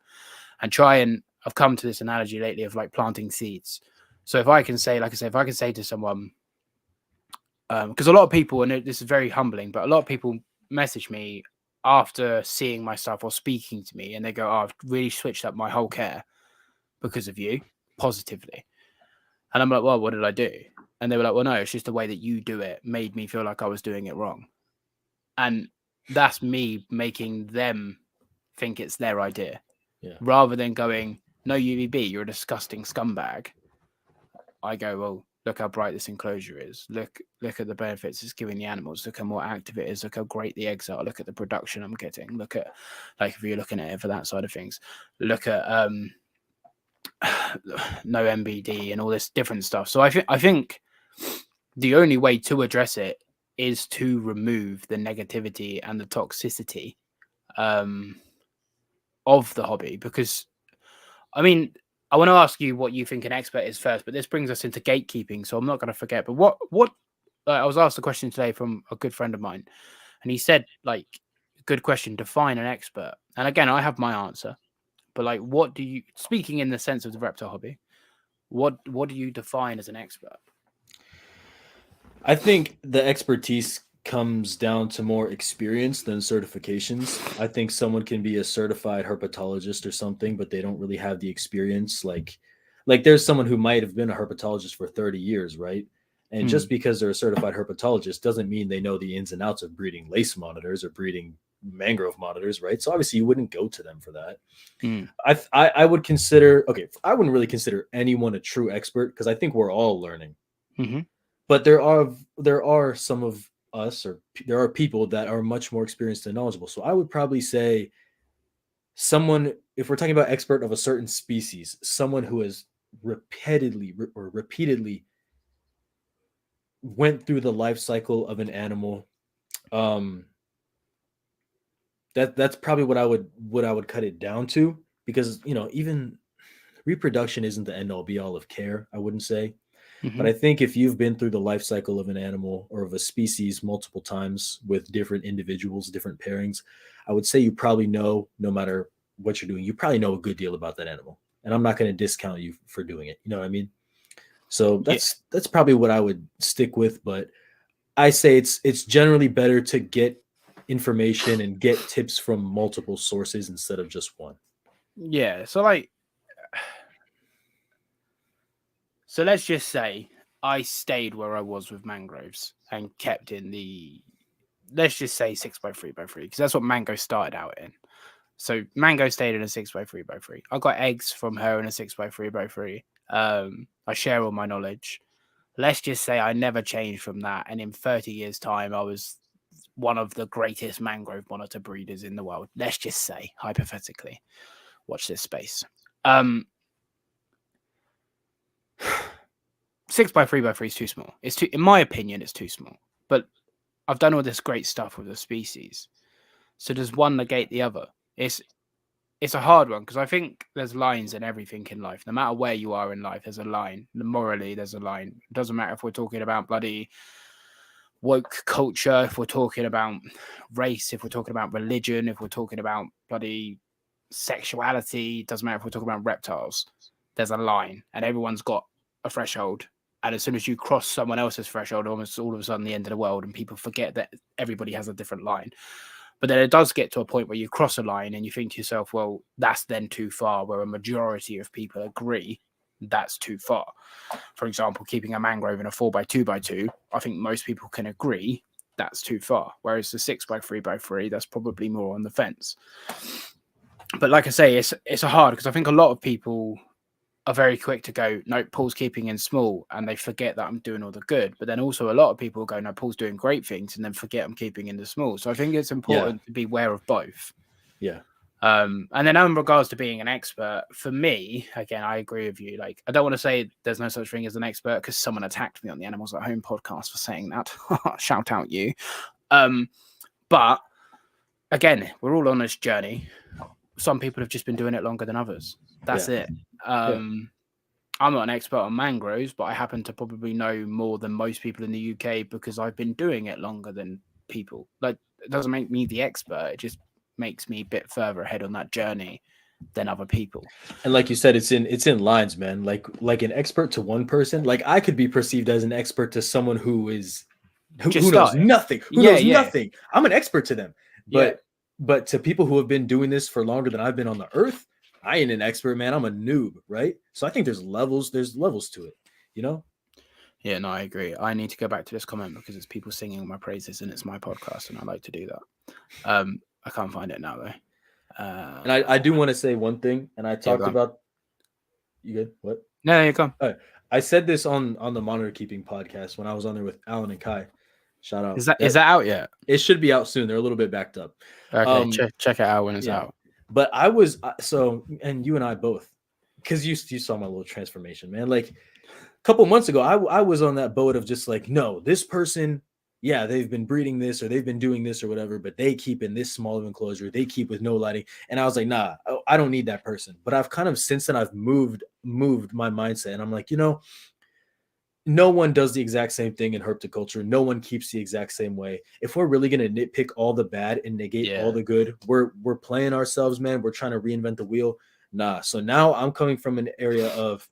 and try and, I've come to this analogy lately of like planting seeds. So if I can say, like I say, if I can say to someone, because a lot of people, and this is very humbling, but a lot of people message me after seeing my stuff or speaking to me, and they go, oh, I've really switched up my whole care because of you, positively. And I'm like, well, what did I do? And they were like, well, no, it's just the way that you do it made me feel like I was doing it wrong. And that's me making them think it's their idea. Yeah. Rather than going, no, UVB, you're a disgusting scumbag. I go, well, look how bright this enclosure is. Look at the benefits it's giving the animals. Look how more active it is. Look how great the eggs are. Look at the production I'm getting. Look at, like, if you're looking at it for that side of things, look at no MBD and all this different stuff. So I think the only way to address it is to remove the negativity and the toxicity of the hobby. Because, I mean, I want to ask you what you think an expert is first, but this brings us into gatekeeping, so I'm not going to forget. But what I was asked a question today from a good friend of mine, and he said, like, good question, define an expert. And again, I have my answer, but like, what do you, speaking in the sense of the reptile hobby, what do you define as an expert? I think the expertise comes down to more experience than certifications. I think someone can be a certified herpetologist or something, but they don't really have the experience. Like there's someone who might have been a herpetologist for 30 years, right? And just because they're a certified herpetologist doesn't mean they know the ins and outs of breeding lace monitors or breeding mangrove monitors, right? So obviously you wouldn't go to them for that. I would consider, okay, I wouldn't really consider anyone a true expert because I think we're all learning. Mm-hmm. But there are some of us, or there are people that are much more experienced and knowledgeable. So I would probably say someone, if we're talking about expert of a certain species, someone who has repeatedly went through the life cycle of an animal. That's probably what I would cut it down to, because even reproduction isn't the end all be all of care, I wouldn't say. Mm-hmm. But I think if you've been through the life cycle of an animal or of a species multiple times with different individuals, different pairings, I would say you probably know, no matter what you're doing, you probably know a good deal about that animal. And I'm not going to discount you for doing it. You know what I mean? So Yeah. that's probably what I would stick with. But I say it's generally better to get information and get tips from multiple sources instead of just one. Yeah. So let's just say I stayed where I was with mangroves and kept in the, let's just say 6x3x3, because that's what Mango started out in. So Mango stayed in a 6x3x3. I got eggs from her in a 6x3x3. I share all my knowledge. Let's just say I never changed from that, and in 30 years' time, I was one of the greatest mangrove monitor breeders in the world. Let's just say, hypothetically, watch this space. 6x3x3 is too small. It's too, in my opinion, it's too small. But I've done all this great stuff with the species. So does one negate the other? It's a hard one, because I think there's lines in everything in life. No matter where you are in life, there's a line. Morally, there's a line. It doesn't matter if we're talking about bloody woke culture, if we're talking about race, if we're talking about religion, if we're talking about bloody sexuality. It doesn't matter if we're talking about reptiles. There's a line, and everyone's got a threshold. And as soon as you cross someone else's threshold, almost all of a sudden the end of the world, and people forget that everybody has a different line. But then it does get to a point where you cross a line and you think to yourself, well, that's then too far, where a majority of people agree that's too far. For example, keeping a mangrove in a 4x2x2, I think most people can agree that's too far. Whereas the 6x3x3, that's probably more on the fence. But like I say, it's a hard, because I think a lot of people are very quick to go, no, Paul's keeping in small, and they forget that I'm doing all the good. But then also a lot of people go, no, Paul's doing great things, and then forget I'm keeping in the small. So I think it's important to be aware of both. Yeah. And then in regards to being an expert, for me, again, I agree with you. Like, I don't want to say there's no such thing as an expert, because someone attacked me on the Animals at Home podcast for saying that. Shout out you. But again, we're all on this journey. Some people have just been doing it longer than others. That's it. I'm not an expert on mangroves, but I happen to probably know more than most people in the UK because I've been doing it longer than people. Like, it doesn't make me the expert. It just makes me a bit further ahead on that journey than other people. And like you said, it's in lines, man. Like an expert to one person, like I could be perceived as an expert to someone who knows nothing. Who knows nothing. I'm an expert to them. But to people who have been doing this for longer than I've been on the earth, I ain't an expert, man. I'm a noob, right? So I think there's levels to it, you know? Yeah, no, I agree. I need to go back to this comment because it's people singing my praises and it's my podcast, and I like to do that. I can't find it now though. And I do want to say one thing, and I talked about. You good? What? No, you come. I said this on the Monitor Keeping podcast when I was on there with Alan and Kai. Shout out. Is that out yet? It should be out soon. They're a little bit backed up. Okay, check it out when it's out. But I was and you and I both, because you saw my little transformation, man. Like a couple months ago, I was on that boat of just like, no, this person, yeah, they've been breeding this or they've been doing this or whatever, but they keep in this small of enclosure, they keep with no lighting, and I was like, nah, I don't need that person. But I've kind of since then I've moved my mindset, and I'm like, no one does the exact same thing in herpetoculture. No one keeps the exact same way. If we're really going to nitpick all the bad and negate all the good, we're playing ourselves, man. We're trying to reinvent the wheel. Nah. So now I'm coming from an area of,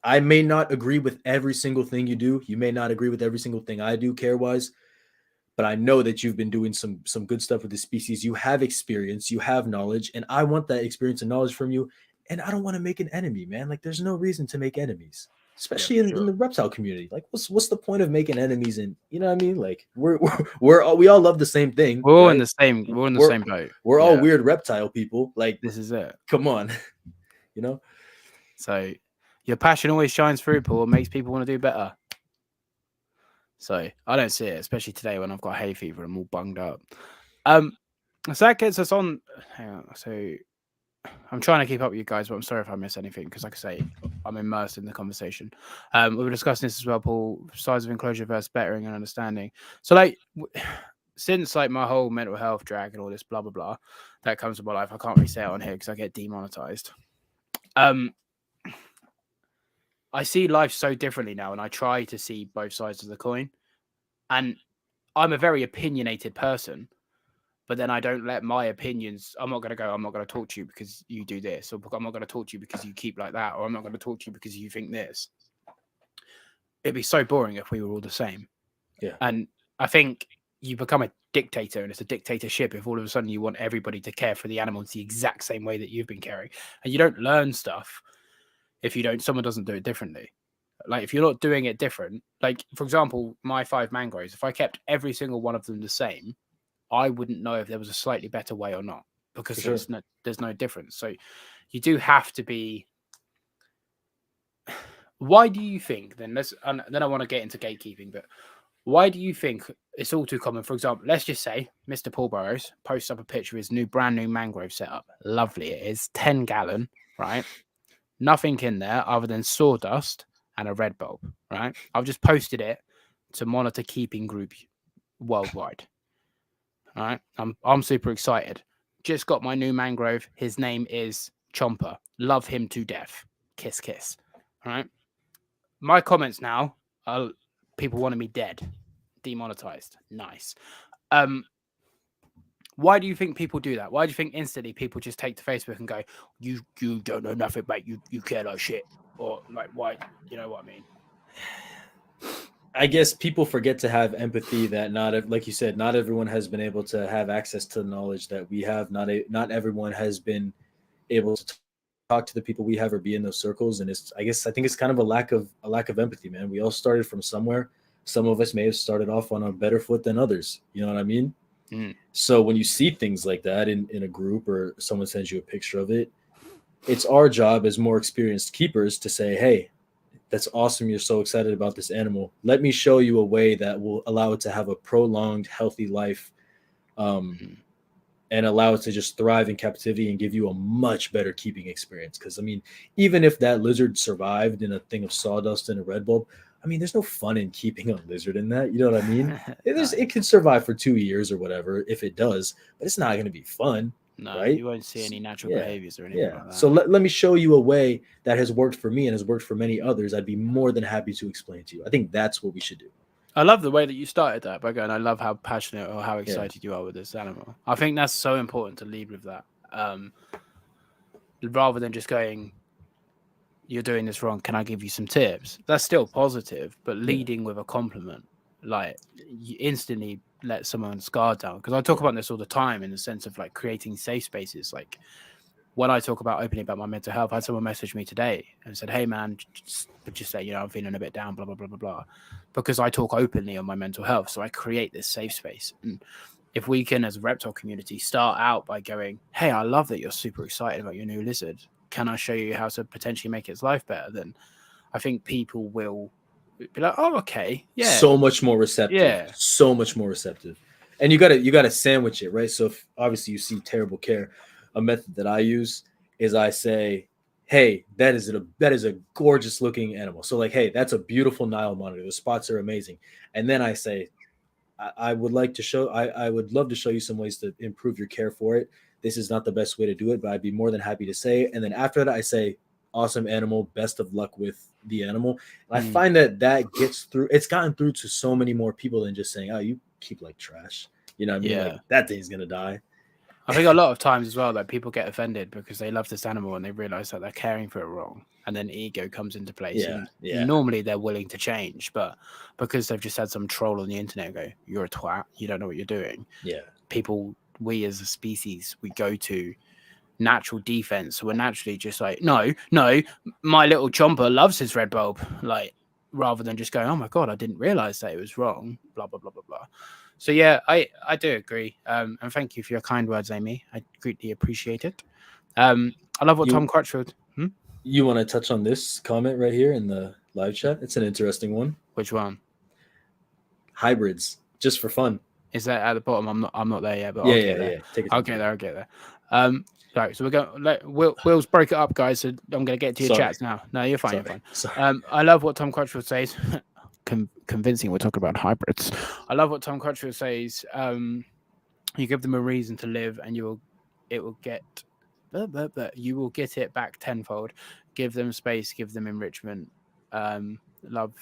I may not agree with every single thing you do. You may not agree with every single thing I do care-wise. but I know that you've been doing some good stuff with the species. You have experience, you have knowledge, and I want that experience and knowledge from you. And I don't want to make an enemy, man. Like, there's no reason to make enemies, Yeah, especially for in sure. the reptile community. Like, what's the point of making enemies? And you know what I mean? Like, we all love the same thing, We're all in right? the same. We're in the We're same boat. we're all Yeah, weird reptile people. Like, this is it. come on, you know? So your passion always shines through, Paul. Makes people want to do better. So I don't see it, especially today when I've got hay fever and I'm all bunged up. So that gets us on. Hang on. So I'm trying to keep up with you guys, but I'm sorry if I miss anything because, like I say, I'm immersed in the conversation. We were discussing this as well, Paul. Size of enclosure versus bettering and understanding. So, like, since like my whole mental health drag and all this blah blah blah that comes to my life, I can't really say it on here because I get demonetized. I see life so differently now, and I try to see both sides of the coin. And I'm a very opinionated person, but then I don't let my opinions. I'm not going to talk to you because you do this, or I'm not going to talk to you because you keep like that, or I'm not going to talk to you because you think this. It'd be so boring if we were all the same. Yeah. And I think you become a dictator, and it's a dictatorship if all of a sudden you want everybody to care for the animals the exact same way that you've been caring. And you don't learn stuff if someone doesn't do it differently. Like, if you're not doing it different, like, for example, my 5 mangroves, if I kept every single one of them the same, I wouldn't know if there was a slightly better way or not, because there's no difference. So you do have to be. Why do you think then? Then I want to get into gatekeeping, but why do you think it's all too common? For example, let's just say Mr. Paul Burrows posts up a picture of his brand new mangrove setup. Lovely it is, 10 gallon, right? Nothing in there other than sawdust and a red bulb, right? I've just posted it to monitor keeping group worldwide. All right, I'm super excited. Just got my new mangrove. His name is Chomper. Love him to death. Kiss, kiss. All right. My comments now are people wanting me dead, demonetized. Nice. Why do you think people do that? Why do you think instantly people just take to Facebook and go, "You don't know nothing, mate. You care like shit," or like, why? You know what I mean? I guess people forget to have empathy that like you said, not everyone has been able to have access to the knowledge that we have. Not everyone has been able to talk to the people we have or be in those circles. And I think it's kind of a lack of empathy, man. We all started from somewhere. Some of us may have started off on a better foot than others. You know what I mean? Mm. So when you see things like that in a group or someone sends you a picture of it, it's our job as more experienced keepers to say, hey, that's awesome. You're so excited about this animal. Let me show you a way that will allow it to have a prolonged, healthy life, and allow it to just thrive in captivity and give you a much better keeping experience. Because, I mean, even if that lizard survived in a thing of sawdust and a red bulb, I mean, there's no fun in keeping a lizard in that. You know what I mean? It could survive for 2 years or whatever if it does, but it's not going to be fun. No, right? you won't see any natural Yeah, behaviors or anything like that. So let me show you a way that has worked for me and has worked for many others. I'd be more than happy to explain to you. I think that's what we should do. I love the way that you started that by going, I love how passionate or how excited you are with this animal. I think that's so important to lead with that. Rather than just going, you're doing this wrong, can I give you some tips? That's still positive, but leading with a compliment, like, you instantly let someone's guard down. Because I talk about this all the time in the sense of like creating safe spaces. Like, when I talk about openly about my mental health, I had someone message me today and said, "Hey man, just say, I'm feeling a bit down, blah, blah, blah, blah, blah." Because I talk openly on my mental health. So I create this safe space. And if we can, as a reptile community, start out by going, "Hey, I love that you're super excited about your new lizard. Can I show you how to potentially make its life better?" Then I think people will be like, "Oh, okay. Yeah." So much more receptive. Yeah. So much more receptive. And you gotta sandwich it, right? So if obviously you see terrible care, a method that I use is I say, hey, that is a gorgeous looking animal. So like, hey, that's a beautiful Nile monitor. The spots are amazing. And then I say, I would love to show you some ways to improve your care for it. This is not the best way to do it, but I'd be more than happy to say. And then after that, I say, awesome animal, best of luck with the animal. And I find that gets through. It's gotten through to so many more people than just saying, oh, you keep like trash. You know what I mean? Yeah. Like, that thing's gonna die. I think a lot of times as well that people get offended because they love this animal and they realize that they're caring for it wrong, and then ego comes into place. Yeah, And yeah, normally they're willing to change, but because they've just had some troll on the internet go, "You're a twat. You don't know what you're doing." yeah, People, we as a species, we go to natural defense. So we're naturally just like, no, my little chomper loves his red bulb, like rather than just going, oh my god, I didn't realize that it was wrong, blah blah blah blah blah. So yeah, I do agree, and thank you for your kind words, Amy. I greatly appreciate it. I love what you Tom Crutchfield. you want to touch on this comment right here in the live chat? It's an interesting one. Which one Hybrids, just for fun. is that at the bottom? I'm not there yet, but Yeah, I'll yeah, get there. yeah. Take it. I'll get there. I'll get there. Right, so we're going. Will's broke it up, guys. So I'm going to get to your Sorry. chats now. No, you're fine. Sorry. You're fine. Sorry. I love what Tom Crutchfield says. Convincing. We're talking about hybrids. I love what Tom Crutchfield says. You give them a reason to live, and you will get it back tenfold. Give them space. Give them enrichment. Love.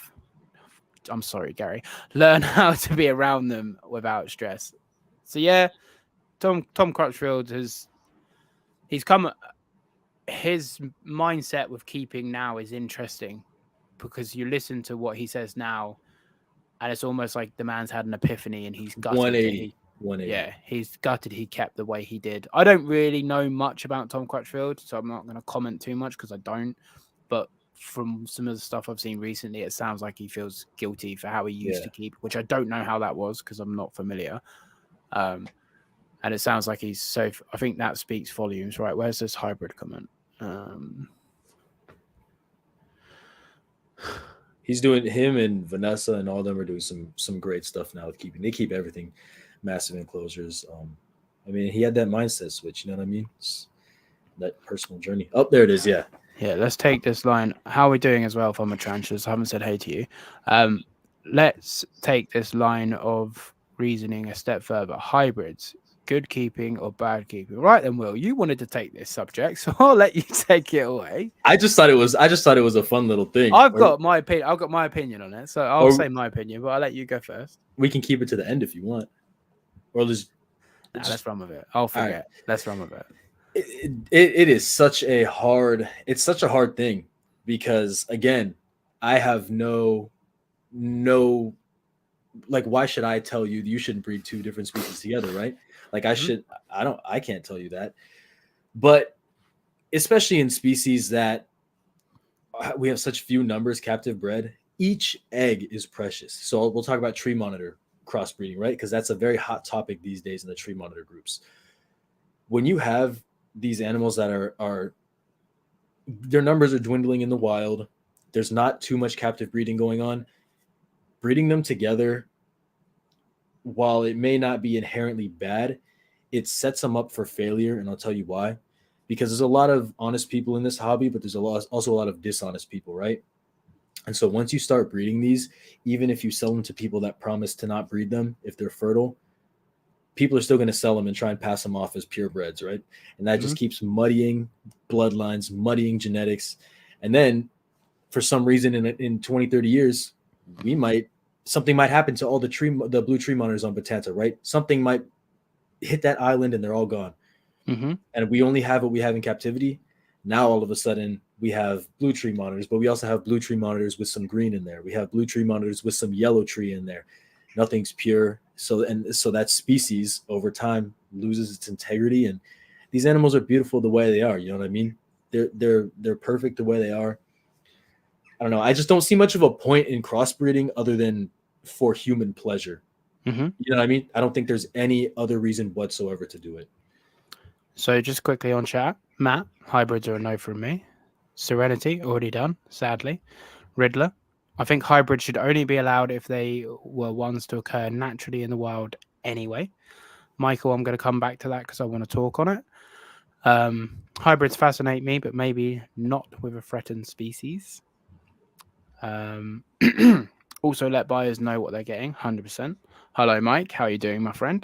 I'm sorry, Gary. Learn how to be around them without stress. So yeah, Tom Crutchfield he's come. His mindset with keeping now is interesting because you listen to what he says now, and it's almost like the man's had an epiphany and he's gutted. 180. Yeah, he's gutted he kept the way he did. I don't really know much about Tom Crutchfield, so I'm not going to comment too much because I don't. But from some of the stuff I've seen recently, it sounds like he feels guilty for how he used to keep, which I don't know how that was because I'm not familiar. And it sounds like he's so. I think that speaks volumes, right? Where's this hybrid comment? He's doing, him and Vanessa and all of them are doing some great stuff now with keeping. They keep everything massive enclosures. I mean, he had that mindset switch. You know what I mean? It's that personal journey. Oh, there it is. Yeah. Yeah, let's take this line. How are we doing as well, Farmer Tranches? I haven't said hey to you. Let's take this line of reasoning a step further. Hybrids, good keeping or bad keeping? Right then, Will, you wanted to take this subject, so I'll let you take it away. I just thought it was a fun little thing. I've got my opinion on it, so I'll say my opinion, but I'll let you go first. We can keep it to the end if you want, or let's run with it. I'll forget. Right. Let's run with it. It is such a hard thing because, again, I have no like, why should I tell you you shouldn't breed two different species together, right? Like, I can't tell you that. But especially in species that we have such few numbers captive bred, each egg is precious. So we'll talk about tree monitor crossbreeding, right? Because that's a very hot topic these days in the tree monitor groups. When you have these animals that are their numbers are dwindling in the wild, there's not too much captive breeding going on. Breeding them together, while it may not be inherently bad, it sets them up for failure, and I'll tell you why. Because there's a lot of honest people in this hobby, but there's also a lot of dishonest people, right? And so once you start breeding these, even if you sell them to people that promise to not breed them if they're fertile, people are still going to sell them and try and pass them off as purebreds, right? And that just keeps muddying bloodlines, muddying genetics. And then for some reason in 20, 30 years, something might happen to all the blue tree monitors on Batanta, right? Something might hit that island and they're all gone. And we only have what we have in captivity. Now all of a sudden we have blue tree monitors, but we also have blue tree monitors with some green in there. We have blue tree monitors with some yellow tree in there. Nothing's pure. So that species over time loses its integrity. And these animals are beautiful the way they are. You know what I mean? They're perfect the way they are. I don't know. I just don't see much of a point in crossbreeding other than for human pleasure. You know what I mean? I don't think there's any other reason whatsoever to do it. So just quickly on chat, Matt, hybrids are a no from me. Serenity, already done, sadly. Riddler, I think hybrids should only be allowed if they were ones to occur naturally in the wild anyway. Michael, I'm going to come back to that because I want to talk on it. Hybrids fascinate me, but maybe not with a threatened species. Also, let buyers know what they're getting, 100%. Hello, Mike. How are you doing, my friend?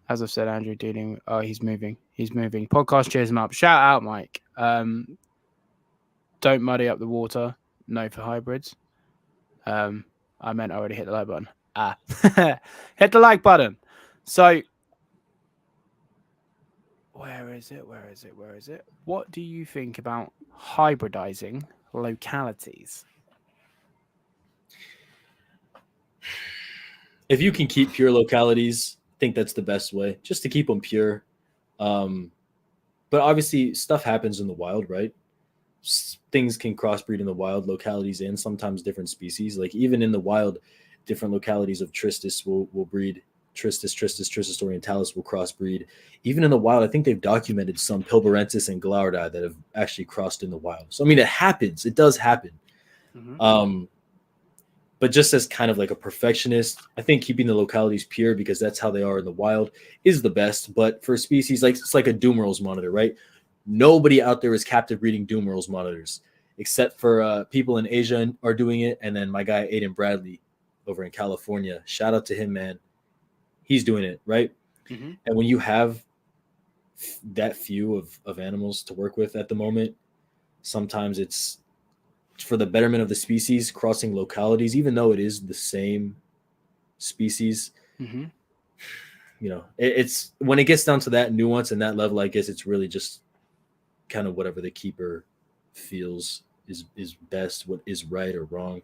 As I've said, Andrew, he's moving. Podcast cheers him up. Shout out, Mike. Don't muddy up the water. No for hybrids. I meant I already hit the like button. Hit the like button. So Where is it? Where is it? Where is it? What do you think about hybridizing localities? If you can keep pure localities, I think that's the best way, just to keep them pure. But obviously, stuff happens in the wild, right? Things can crossbreed in the wild, localities and sometimes different species. Like even in the wild, different localities of Tristis will breed. Tristis orientalis will crossbreed. Even in the wild, I think they've documented some Pilbarensis and Glauardi that have actually crossed in the wild. So I mean, it happens. It does happen. Mm-hmm. But just as kind of like a perfectionist, I think keeping the localities pure because that's how they are in the wild is the best. But for species like it's like a Dumerals monitor, right? Nobody out there is captive breeding Dumerals monitors except for people in Asia are doing it. And then my guy Aiden Bradley over in California, shout out to him, man. He's doing it, right? Mm-hmm. And when you have that few of animals to work with at the moment, sometimes it's for the betterment of the species, crossing localities, even though it is the same species. Mm-hmm. You know, it's when it gets down to that nuance and that level, I guess it's really just kind of whatever the keeper feels is best, what is right or wrong.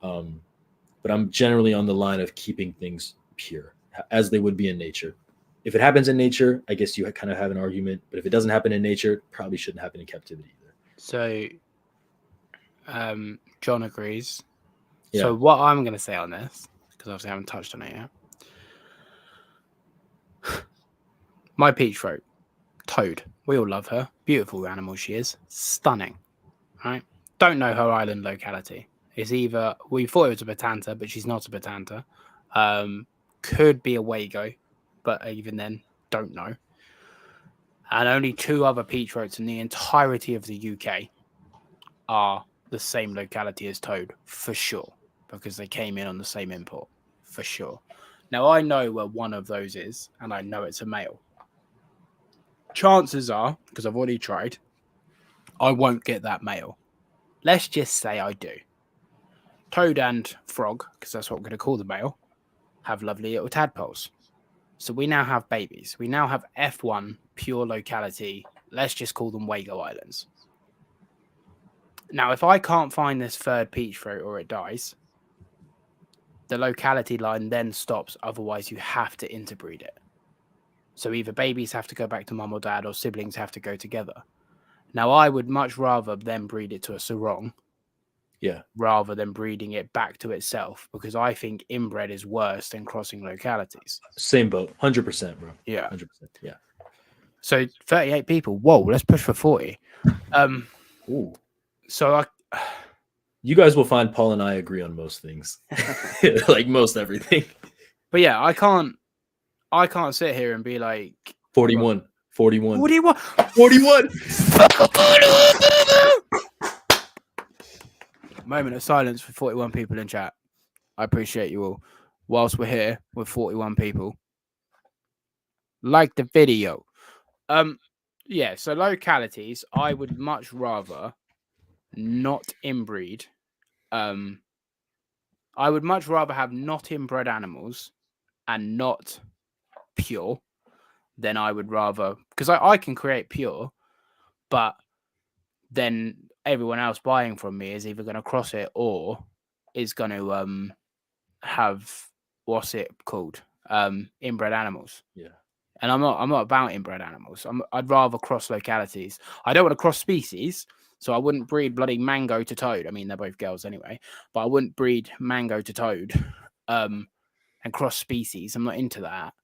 But I'm generally on the line of keeping things pure as they would be in nature. If it happens in nature, I guess you kind of have an argument. But if it doesn't happen in nature, it probably shouldn't happen in captivity either. So, John agrees. Yeah. So, what I'm going to say on this, because obviously I haven't touched on it yet, my peach throat, Toad. We all love her. Beautiful animal she is. Stunning. Right? Don't know her island locality. It's either we thought it was a Batanta, but she's not a Batanta. Could be a Wago, but even then, don't know. And only 2 other peach throats in the entirety of the UK are the same locality as Toad, for sure, because they came in on the same import, for sure. Now, I know where one of those is, and I know it's a male. Chances are, because I've already tried, I won't get that male. Let's just say I do. Toad and Frog, because that's what we're going to call the male, have lovely little tadpoles. So we now have babies. We now have F1 pure locality. Let's just call them Wago Islands. Now, if I can't find this third peach throat or it dies, the locality line then stops. Otherwise, you have to interbreed it. So either babies have to go back to mum or dad or siblings have to go together. Now, I would much rather them breed it to a sarong rather than breeding it back to itself, because I think inbred is worse than crossing localities. Same boat. 100%, bro. Yeah. 100%. Yeah. So 38 people. Whoa, let's push for 40. Ooh. So you guys will find Paul and I agree on most things. Like most everything. But yeah, I can't sit here and be like 41. 41. 41. 41. Moment of silence for 41 people in chat. I appreciate you all. Whilst we're here with 41 people, like the video. Yeah, so localities, I would much rather not inbreed. I would much rather have not inbred animals and not pure than I would rather, because I can create pure, but then everyone else buying from me is either going to cross it or is going to have, what's it called, inbred animals. Yeah. And I'm not about inbred animals. I'd rather cross localities. I don't want to cross species, so I wouldn't breed bloody mango to toad. I mean, they're both girls anyway, but I wouldn't breed mango to toad and cross species. I'm not into that.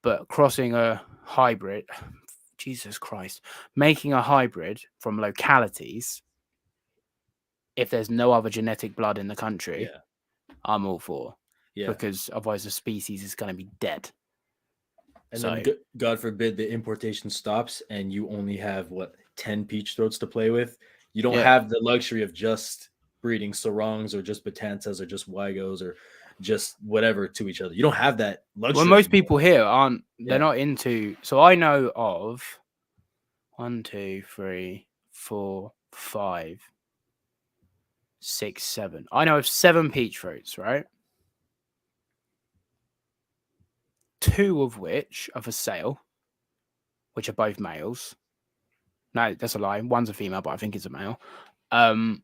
But crossing a hybrid, Jesus Christ, making a hybrid from localities, if there's no other genetic blood in the country, I'm all for. Yeah. Because otherwise the species is going to be dead. And then, God forbid, the importation stops and you only have, 10 peach throats to play with? You don't have the luxury of just breeding sarongs or just batantas or just wygos or just whatever to each other. You don't have that luxury. Well, most people here aren't, they're not into, so I know of 1, 2, 3, 4, 5, 6, 7. I know of 7 peach throats, right? 2 of which are for sale, which are both males. No, that's a lie. One's a female, but I think it's a male. And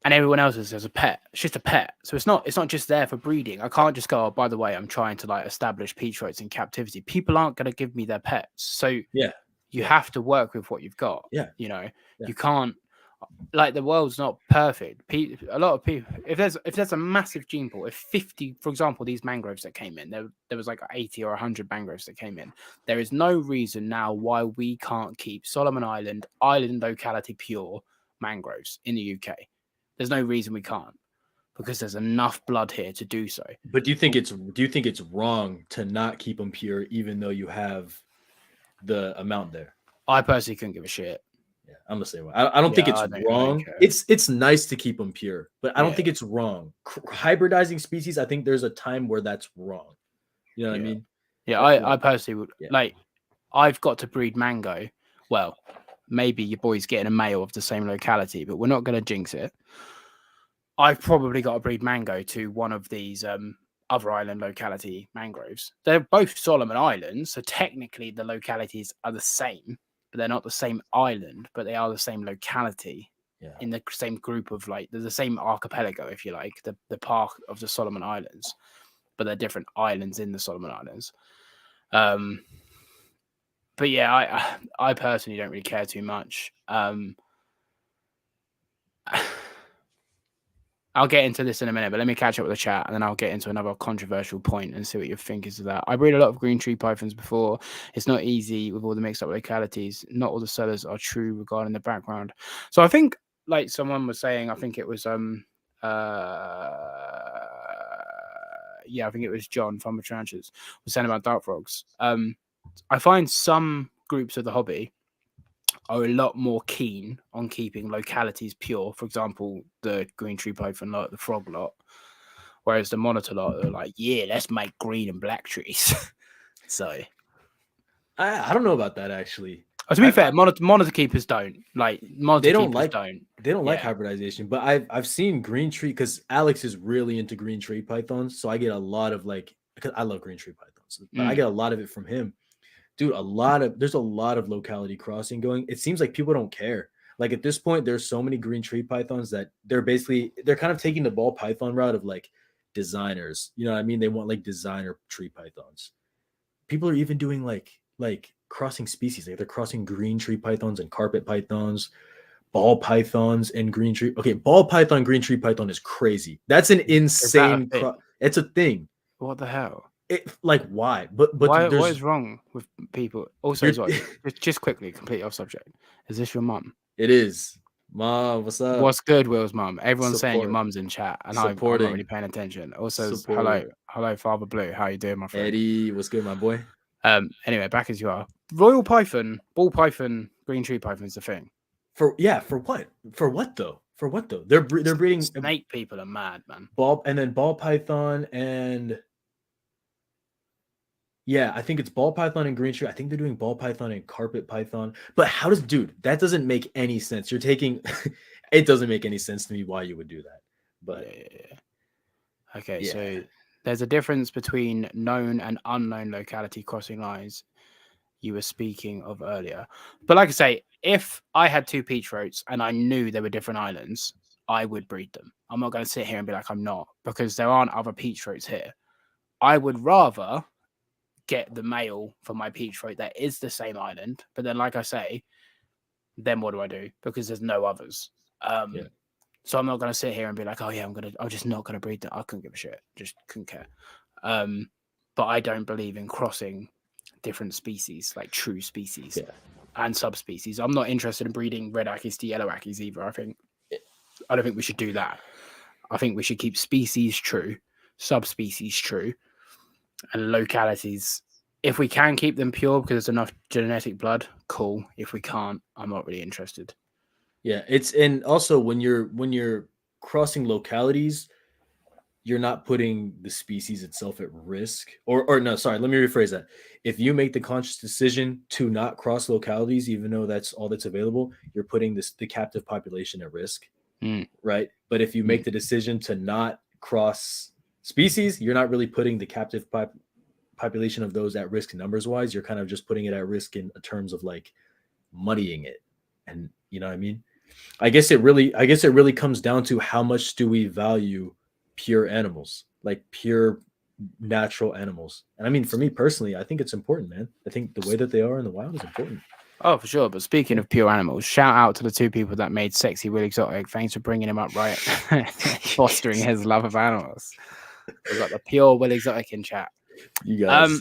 everyone else is as a pet. It's just a pet. So it's not just there for breeding. I can't just go, oh, by the way, I'm trying to like establish Petroids in captivity. People aren't going to give me their pets. So Yeah. you have to work with what you've got. Yeah. You know, Yeah. you can't, like, the world's not perfect. A lot of people, if there's a massive gene pool, if 50, for example, these mangroves that came in, there was like 80 or 100 mangroves that came in. There is no reason now why we can't keep Solomon Island locality pure mangroves in the UK. There's no reason we can't, because there's enough blood here to do so. But do you think it's wrong to not keep them pure, even though you have the amount there? I personally couldn't give a shit. Yeah, I'm the same way. I don't think it's wrong. It's nice to keep them pure, but I don't think it's wrong. Hybridizing species, I think there's a time where that's wrong. You know what I mean? Yeah, I personally would like. I've got to breed mango. Well, maybe your boy's getting a male of the same locality, but we're not going to jinx it. I've probably got to breed mango to one of these other island locality mangroves. They're both Solomon Islands, so technically the localities are the same, but they're not the same island, but they are the same locality in the same group of, like, they're the same archipelago, if you like, the park of the Solomon Islands, but they're different islands in the Solomon Islands. But yeah, I personally don't really care too much. I'll get into this in a minute, but let me catch up with the chat, and then I'll get into another controversial point and see what you think is of that. I breed a lot of green tree pythons before. It's not easy with all the mixed up localities. Not all the sellers are true regarding the background. So I think, like someone was saying, I think it was I think it was John from the Trenches was saying about dart frogs. I find some groups of the hobby are a lot more keen on keeping localities pure. For example, the green tree python lot, the frog lot, whereas the monitor lot are like, yeah, let's make green and black trees. So I don't know about that, actually. To be fair, monitor keepers don't like. They don't like hybridization, but I've seen green tree, because Alex is really into green tree pythons, so I get a lot of, like, because I love green tree pythons, but I get a lot of it from him. Dude, there's a lot of locality crossing going. It seems like people don't care. Like, at this point, there's so many green tree pythons that they're kind of taking the ball python route of, like, designers. You know what I mean? They want, like, designer tree pythons. People are even doing like crossing species. Like, they're crossing green tree pythons and carpet pythons, ball pythons and green tree. Okay, ball python, green tree python is crazy. That's an insane. It's a thing. What the hell? Like, why? But what is wrong with people? Also, just quickly, completely off subject. Is this your mum? It is. Mom, what's up? What's good, Will's mum? Everyone's saying your mum's in chat, and I'm not really paying attention. Also, hello, Father Blue. How you doing, my friend? Eddie, what's good, my boy? Anyway, back as you are. Royal python, ball python, green tree python is the thing. For what? For what though? They're breeding. Snake people are mad, man. Ball python and. Yeah, I think it's ball python and green tree. I think they're doing ball python and carpet python. But that doesn't make any sense. You're taking, it doesn't make any sense to me why you would do that. But okay, so there's a difference between known and unknown locality crossing lines you were speaking of earlier. But like I say, if I had two peach throats and I knew there were different islands, I would breed them. I'm not going to sit here and be like I'm not, because there aren't other peach throats here. I would rather get the male for my peach throat that is the same island, but then, like I say, then what do I do? Because there's no others. So I'm not going to sit here and be like, oh yeah, I'm just not going to breed them. I couldn't give a shit. Just couldn't care. But I don't believe in crossing different species, like true species and subspecies. I'm not interested in breeding red ackies to yellow ackies either. I don't think we should do that. I think we should keep species true, subspecies true, and localities. If we can keep them pure because there's enough genetic blood, cool. If we can't, I'm not really interested. Yeah, and also when you're crossing localities, you're not putting the species itself at risk. Or no, sorry, let me rephrase that. If you make the conscious decision to not cross localities, even though that's all that's available, you're putting the captive population at risk, right? But if you make the decision to not cross species, you're not really putting the captive population of those at risk numbers wise, you're kind of just putting it at risk in terms of like muddying it. And you know what I mean? I guess it really comes down to how much do we value pure animals, like pure natural animals. And I mean, for me personally, I think it's important, man. I think the way that they are in the wild is important. Oh, for sure. But speaking of pure animals, shout out to the two people that made Sexy Will Exotic. Thanks for bringing him up right, fostering his love of animals. We've got the pure Will Exotic in chat. You guys.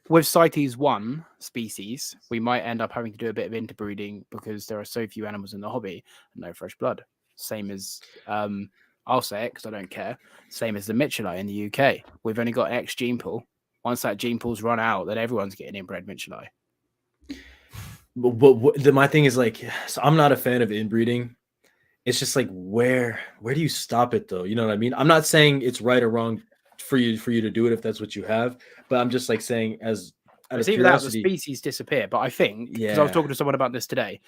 With CITES 1 species, we might end up having to do a bit of interbreeding because there are so few animals in the hobby and no fresh blood. Same as, I'll say it because I don't care, same as the Mitchellite in the UK. We've only got X gene pool. Once that gene pool's run out, then everyone's getting inbred Mitchellite. But my thing is like, so I'm not a fan of inbreeding. It's just like, where do you stop it though? You know what I mean? I'm not saying it's right or wrong for you to do it if that's what you have, but I'm just like saying as it's either that or the species disappear. But I think, because I was talking to someone about this today,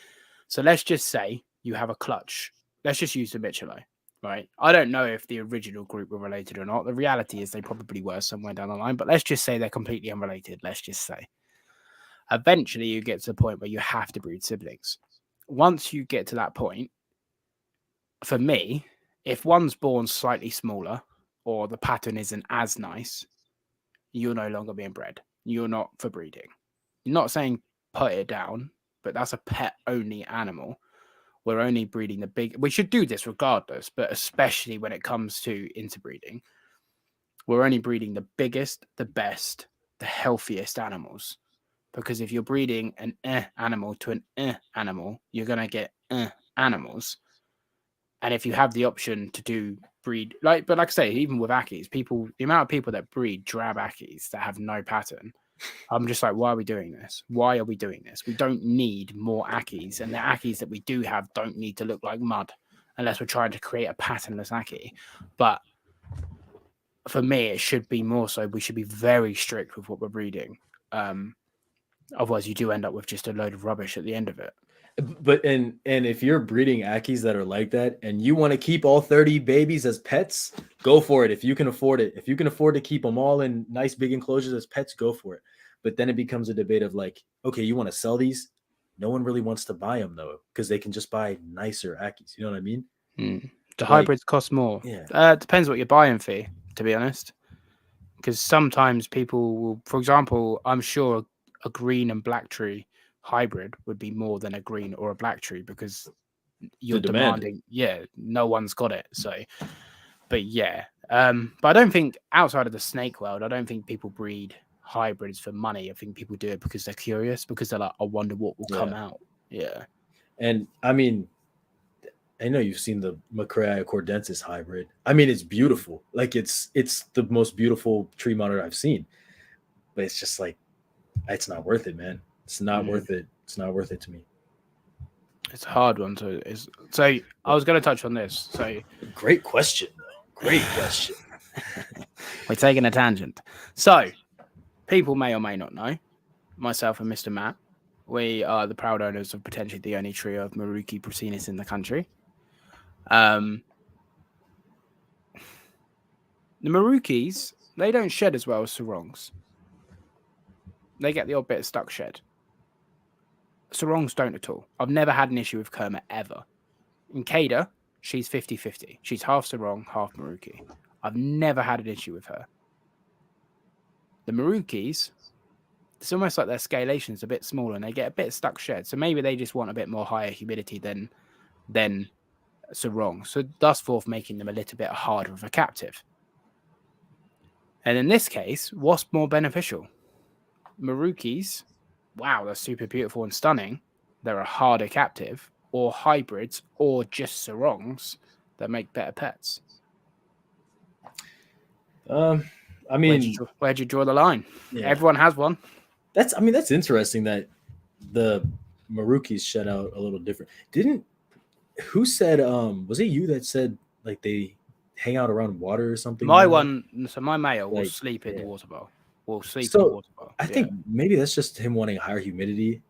so let's just say you have a clutch. Let's just use the Mitchellite, right? I don't know if the original group were related or not. The reality is they probably were somewhere down the line, but let's just say they're completely unrelated. Let's just say. Eventually, you get to the point where you have to breed siblings. Once you get to that point, for me, if one's born slightly smaller or the pattern isn't as nice, you're no longer being bred. You're not for breeding. You're not saying put it down, but that's a pet-only animal. We're only breeding the big. We should do this regardless, but especially when it comes to interbreeding, we're only breeding the biggest, the best, the healthiest animals. Because if you're breeding an animal to an animal, you're going to get animals. And if you have the option to do breed, but like I say, even with Ackies, the amount of people that breed drab Ackies that have no pattern, I'm just like, why are we doing this? Why are we doing this? We don't need more Ackies. And the Ackies that we do have don't need to look like mud unless we're trying to create a patternless Ackie. But for me, it should be more so. We should be very strict with what we're breeding. Otherwise, you do end up with just a load of rubbish at the end of it. But and if you're breeding Ackies that are like that and you want to keep all 30 babies as pets, go for it. If you can afford it, if you can afford to keep them all in nice big enclosures as pets, go for it. But then it becomes a debate of like, okay, you want to sell these? No one really wants to buy them though, because they can just buy nicer Ackies. You know what I mean? The hybrids cost more. Yeah. Depends what you're buying for, to be honest. Because sometimes people will, for example, I'm sure a green and black tree hybrid would be more than a green or a black tree because you're demanding. Yeah, no one's got it. So, but yeah, but I don't think outside of the snake world, I don't think people breed hybrids for money. I think people do it because they're curious, because they're like, I wonder what will come out. Yeah. And I mean, I know you've seen the Macraea cordensis hybrid. I mean, it's beautiful. Like it's the most beautiful tree monitor I've seen. But it's just like, it's not worth it, man. It's not worth it. It's not worth it to me. It's a hard one to. So I was going to touch on this. So great question, though. Great question. We're taking a tangent. So people may or may not know, myself and Mr. Matt, we are the proud owners of potentially the only trio of Maruki Prasinus in the country. The Marukis, they don't shed as well as Sarongs. They get the odd bit of stuck shed. Sarongs don't at all. I've never had an issue with Kermit ever. In Kada, she's 50-50. She's half Sarong, half Maruki. I've never had an issue with her. The Marukis, it's almost like their scalation's a bit smaller and they get a bit stuck shed. So maybe they just want a bit more higher humidity than Sarong. So thus forth making them a little bit harder of a captive. And in this case, what's more beneficial? Marukis, wow, they're super beautiful and stunning. They're a harder captive, or hybrids, or just Sarongs that make better pets. I mean, where'd you draw the line? Yeah. Everyone has one. That's interesting that the Marukis shed out a little different. Who said, was it you that said like they hang out around water or something? My male will sleep in the water bowl. Will sleep in the water bowl. I think maybe that's just him wanting higher humidity.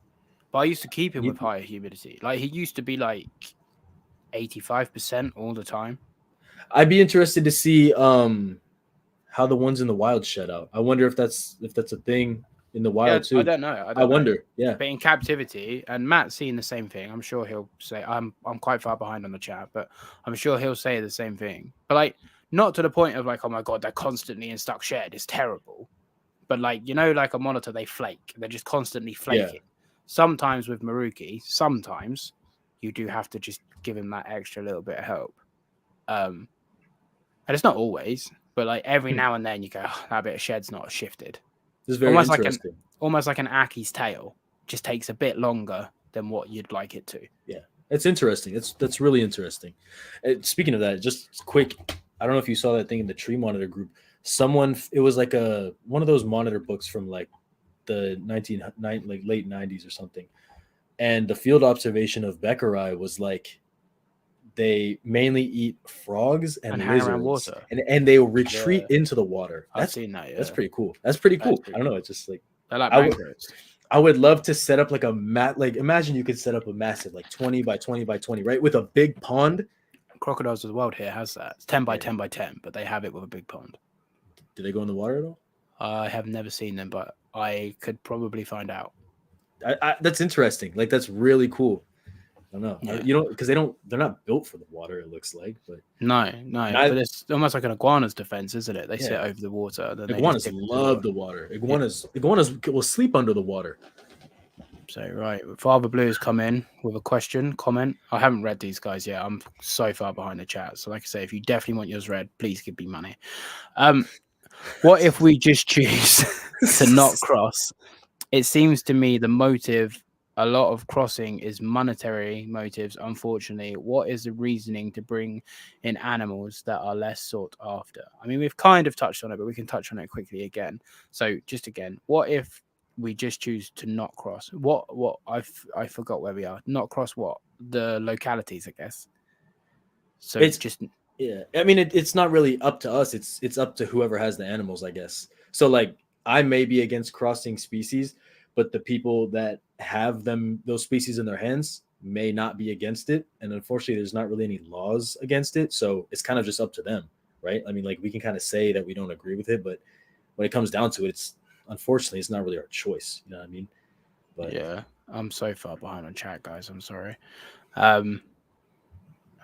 But I used to keep him with higher humidity. Like he used to be like 85% all the time. I'd be interested to see how the ones in the wild shed out. I wonder if that's a thing in the Yeah, wild I too. don't know. I I don't know. wonder. Yeah. But in captivity, and Matt's seeing the same thing. I'm sure he'll say I'm quite far behind on the chat, but I'm sure he'll say the same thing. But like, not to the point of like, oh my god, they're constantly in stuck shed. It's terrible. But like, you know, like a monitor, they flake. They're just constantly flaking. Sometimes with Maruki, sometimes you do have to just give him that extra little bit of help. And it's not always, but like every now and then you go, oh, that bit of shed's not shifted. This is very interesting. Almost like an Aki's tail. Just takes a bit longer than what you'd like it to. Yeah, it's interesting. That's really interesting. Speaking of that, just quick, I don't know if you saw that thing in the tree monitor group. It was like one of those monitor books from like the late 90s or something, and the field observation of Beckerai was like they mainly eat frogs and hang around lizards, water, and they will retreat into the water. I've seen that. Yeah. That's pretty cool. That's pretty cool. I don't know. It's just like they're like mangroves. I would love to set up like a like imagine you could set up a massive like 20 by 20 by 20, right? With a big pond. Crocodiles of the World here has that. It's 10 by 10 by 10, but they have it with a big pond. Do they go in the water at all? I have never seen them, but I could probably find out. That's interesting. Like that's really cool. I don't know. Yeah. You know, because they're not built for the water, it looks like. But no. But it's almost like an iguana's defense, isn't it? They sit over the water. Then iguanas love the water. Iguanas will sleep under the water. So right, Father Blue's come in with a comment. I haven't read these guys yet. I'm so far behind the chat. So like I say, if you definitely want yours read, please give me money. What if we just choose to not cross? It seems to me the motive, a lot of crossing is monetary motives, unfortunately. What is the reasoning to bring in animals that are less sought after? I mean, we've kind of touched on it, but we can touch on it quickly again. So just again, what if we just choose to not cross? I forgot where we are. Not cross what? The localities, I guess. So it's just... Yeah. I mean, it's not really up to us. It's up to whoever has the animals, I guess. So like I may be against crossing species, but the people that have those species in their hands may not be against it. And unfortunately, there's not really any laws against it. So it's kind of just up to them, right? I mean, like we can kind of say that we don't agree with it, but when it comes down to it, unfortunately, it's not really our choice. You know what I mean? But yeah, I'm so far behind on chat, guys. I'm sorry.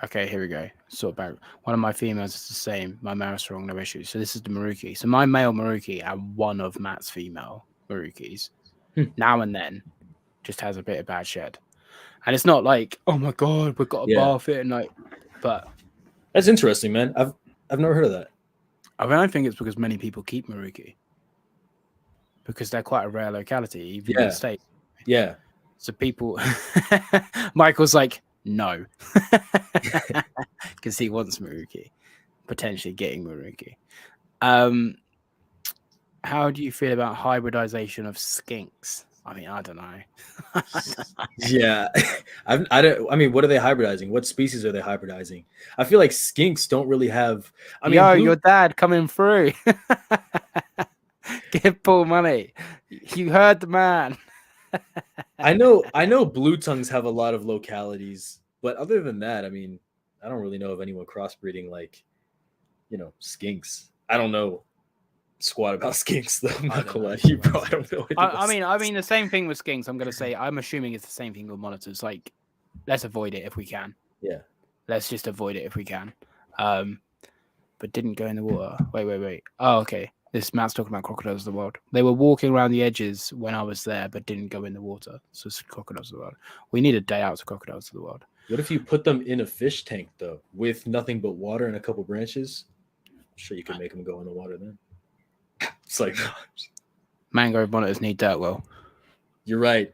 Okay, here we go. Sort back. One of my females is the same. My male's wrong, no issues. So this is the Maruki. So my male Maruki and one of Matt's female Marukis now and then just has a bit of bad shed. And it's not like, oh my god, we've got a bath it and like, but that's interesting, man. I've never heard of that. I mean, I think it's because many people keep Maruki because they're quite a rare locality, even in the States. Yeah. So people, Michael's like, no, because he wants Maruki, potentially getting Maruki. How do you feel about hybridization of skinks? I mean, I don't know. Yeah, I don't. I mean, what are they hybridizing? What species are they hybridizing? I feel like skinks don't really have. I mean, your dad coming through. Give Paul money. You heard the man. I know blue tongues have a lot of localities, but other than that, I mean, I don't really know of anyone crossbreeding like, skinks. I don't know squat about skinks though. I'm not gonna lie to you, bro. I don't know. I mean, the same thing with skinks. I'm gonna say, I'm assuming it's the same thing with monitors. Like, let's avoid it if we can. Yeah. Let's just avoid it if we can. But didn't go in the water. Wait. Oh, okay. This Matt's talking about crocodiles of the world. They were walking around the edges when I was there, but didn't go in the water. So it's crocodiles of the world. We need a day out to crocodiles of the world. What if you put them in a fish tank though, with nothing but water and a couple branches? I'm sure you could make them go in the water then. It's like mangrove monitors need dirt. Well, you're right.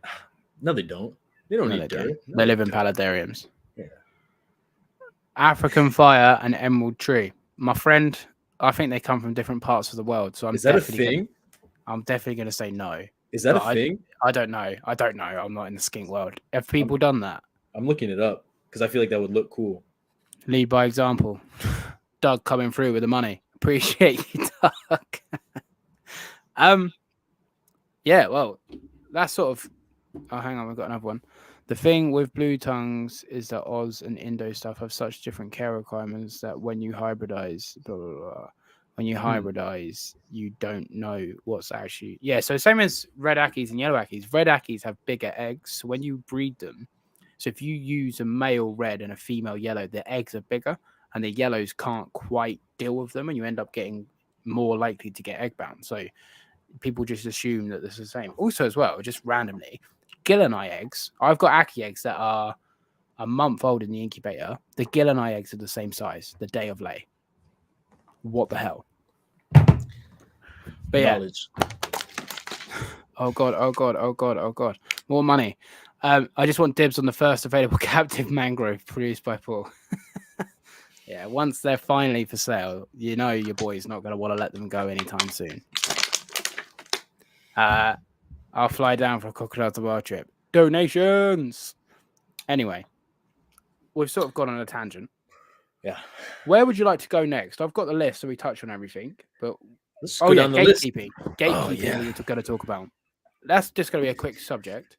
No, they don't. They don't need dirt. They live in paludariums. Yeah. African fire and emerald tree. My friend, I think they come from different parts of the world. So is that a thing? I'm definitely going to say no. Is that a thing? I don't know. I'm not in the skink world. Have people done that? I'm looking it up because I feel like that would look cool. Lead by example. Doug coming through with the money. Appreciate you, Doug. Yeah, well, that's sort of... Oh, hang on, we've got another one. The thing with blue tongues is that Oz and Indo stuff have such different care requirements that when you hybridize, blah, blah, blah, when you hybridize, you don't know what's actually So same as red Ackies and yellow Ackies. Red Ackies have bigger eggs. So when you breed them, so if you use a male red and a female yellow, the eggs are bigger, and the yellows can't quite deal with them, and you end up getting more likely to get egg bound. So people just assume that this is the same. Also, as well, just randomly, gill and eye eggs. I've got Ackie eggs that are a month old in the incubator. The gill and eye eggs are the same size the day of lay. What the hell? But Knowledge. Oh god. More money. I just want dibs on the first available captive mangrove produced by Paul. Yeah, once they're finally for sale, you know your boy's not going to want to let them go anytime soon. I'll fly down for a crocodile to bar trip. Donations! Anyway, we've sort of gone on a tangent. Yeah. Where would you like to go next? I've got the list, so we touch on everything. But let's go down the gatekeeping. list. Gatekeeping we're going to talk about. That's just going to be a quick subject.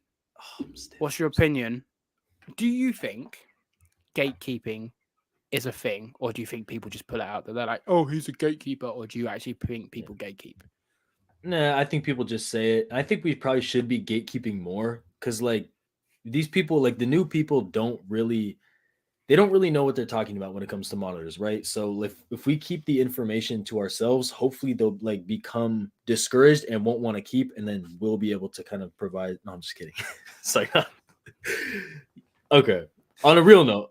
What's your opinion? Do you think gatekeeping is a thing, or do you think people just pull it out that they're like, oh, he's a gatekeeper, or do you actually think people gatekeep? Nah, I think people just say it. I think we probably should be gatekeeping more because, like, these people, like the new people, don't really know what they're talking about when it comes to monitors, right? So if we keep the information to ourselves, hopefully they'll like become discouraged and won't want to keep, and then we'll be able to kind of provide. No, I'm just kidding. It's like, okay. On a real note,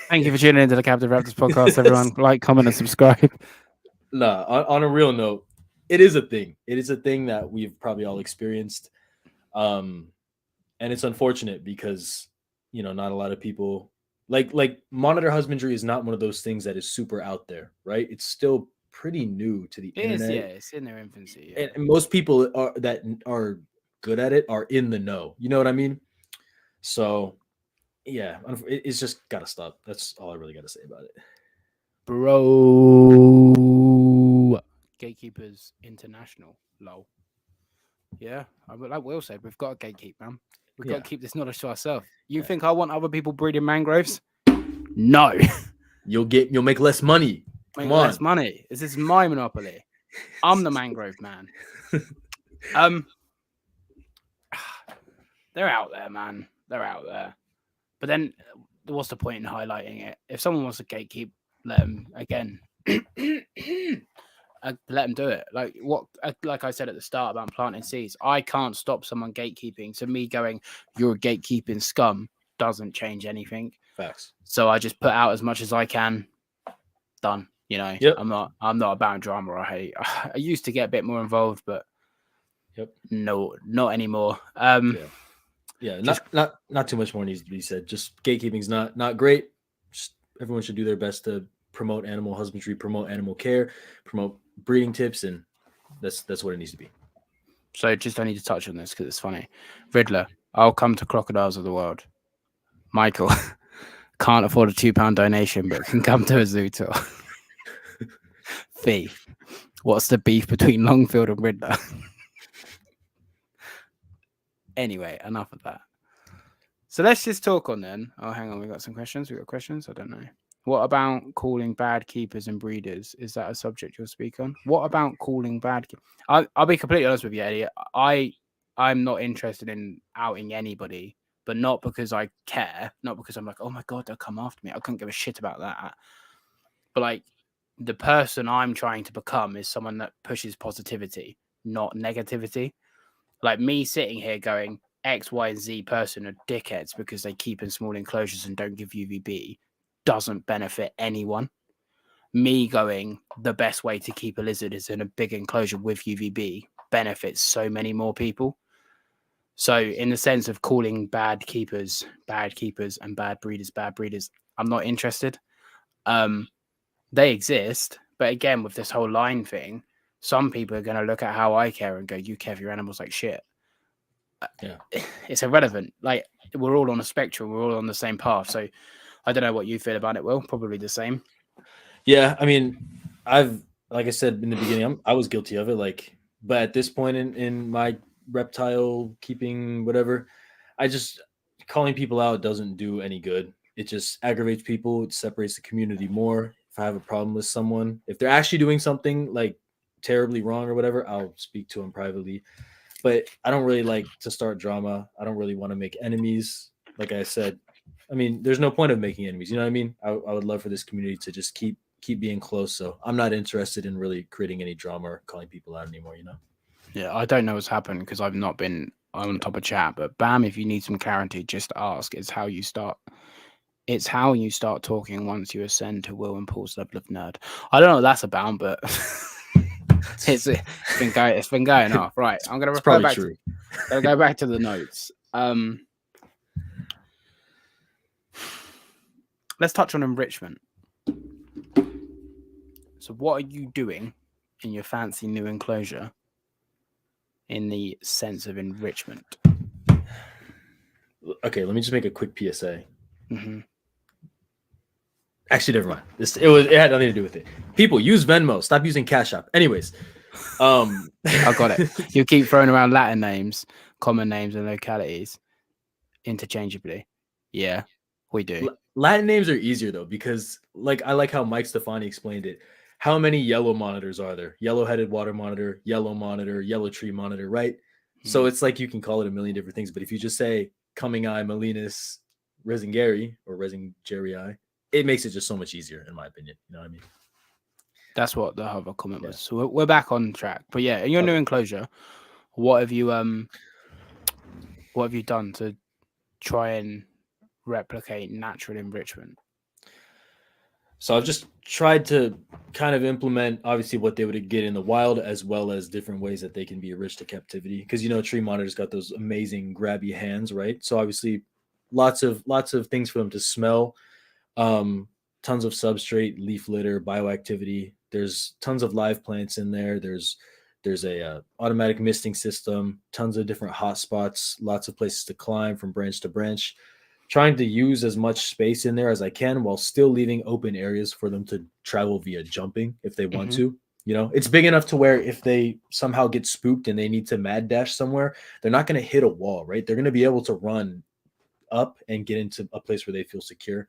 thank you for tuning into the Captive Raptors podcast, everyone. Like, comment, and subscribe. Nah, on a real note, it is a thing. It is a thing that we've probably all experienced. And it's unfortunate because, you know, not a lot of people like monitor husbandry is not one of those things that is super out there, right? It's still pretty new to the internet. It's in their infancy. Yeah. And most people that are good at it are in the know. You know what I mean? So, yeah, it's just got to stop. That's all I really got to say about it. Bro. Gatekeepers International. Lol. Yeah, like Will said, we've got to gatekeep, man. We've got to keep this knowledge to ourselves. You think I want other people breeding mangroves? No. You'll make less money. Make less money. This is my monopoly. I'm the mangrove man. They're out there, man. They're out there. But then, what's the point in highlighting it? If someone wants to gatekeep, let them again. Let them do it. Like I said at the start about planting seeds, I can't stop someone gatekeeping. So me going, you're a gatekeeping scum, doesn't change anything. Facts. So I just put out as much as I can. Done. You know, yep. I'm not about drama. I used to get a bit more involved, but no, not anymore. Not too much more needs to be said. Just gatekeeping's not great. Just everyone should do their best to promote animal husbandry, promote animal care, promote breeding tips, and that's what it needs to be. So just I need to touch on this because it's funny. Riddler, I'll come to Crocodiles of the World. Michael can't afford a £2 donation, but can come to a zoo tour. Fee, what's the beef between Longfield and Riddler? Anyway, enough of that. So let's just talk on then. Oh, hang on, we got some questions. We got questions. I don't know. What about calling bad keepers and breeders? Is that a subject you'll speak on? What about calling bad? I'll be completely honest with you, Eddie. I'm not interested in outing anybody, but not because I care, not because I'm like, oh my God, they'll come after me. I couldn't give a shit about that. But like the person I'm trying to become is someone that pushes positivity, not negativity. Like me sitting here going, X, Y, and Z person are dickheads because they keep in small enclosures and don't give UVB doesn't benefit anyone. Me going, the best way to keep a lizard is in a big enclosure with UVB benefits so many more people. So in the sense of calling bad keepers, and bad breeders, I'm not interested. They exist, but again, with this whole line thing, some people are going to look at how I care and go, you care for your animals like shit. Yeah, it's irrelevant. Like we're all on a spectrum, we're all on the same path. So I don't know what you feel about it, Will. Probably the same. Yeah, I mean, like I said in the beginning, I was guilty of it. Like, but at this point in my reptile keeping, whatever, I just calling people out doesn't do any good. It just aggravates people. It separates the community more. if I have a problem with someone, if they're actually doing something like terribly wrong or whatever, I'll speak to them privately. But I don't really like to start drama. I don't really want to make enemies. Like I said, I mean, there's no point of making enemies. You know what I mean? I would love for this community to just keep being close. So I'm not interested in really creating any drama or calling people out anymore. You know? Yeah, I don't know what's happened because I've not been on top of chat. But Bam, if you need some clarity, just ask. It's how you start. It's how you start talking once you ascend to Will and Paul's level of nerd. I don't know what that's about, but it's been going off. Right, I'm gonna refer back true. I'll go back to the notes. Let's touch on enrichment. So, what are you doing in your fancy new enclosure in the sense of enrichment? Okay, let me just make a quick PSA. Mm-hmm. Actually, never mind. It had nothing to do with it. People, use Venmo. Stop using Cash App. Anyways, I got it. You keep throwing around Latin names, common names, and localities interchangeably. Yeah, we do. Latin names are easier though, because I like how Mike Stefani explained it. How many yellow monitors are there? Yellow-headed water monitor, yellow tree monitor, right? So it's like you can call it a million different things. But if you just say Coming Eye, Molinas, Resingeri or Resingeri, it makes it just so much easier, in my opinion. You know what I mean? That's what the other comment was. So we're back on track. But yeah, in your new enclosure, what have you done to try and replicate natural enrichment? So I've just tried to kind of implement obviously what they would get in the wild, as well as different ways that they can be enriched to captivity. Because tree monitors got those amazing grabby hands, right? So obviously lots of things for them to smell. Tons of substrate, leaf litter, bioactivity. There's tons of live plants in there. There's a automatic misting system, tons of different hot spots, lots of places to climb from branch to branch. Trying to use as much space in there as I can while still leaving open areas for them to travel via jumping if they want to. It's big enough to where if they somehow get spooked and they need to mad dash somewhere, they're not going to hit a wall, right? They're going to be able to run up and get into a place where they feel secure.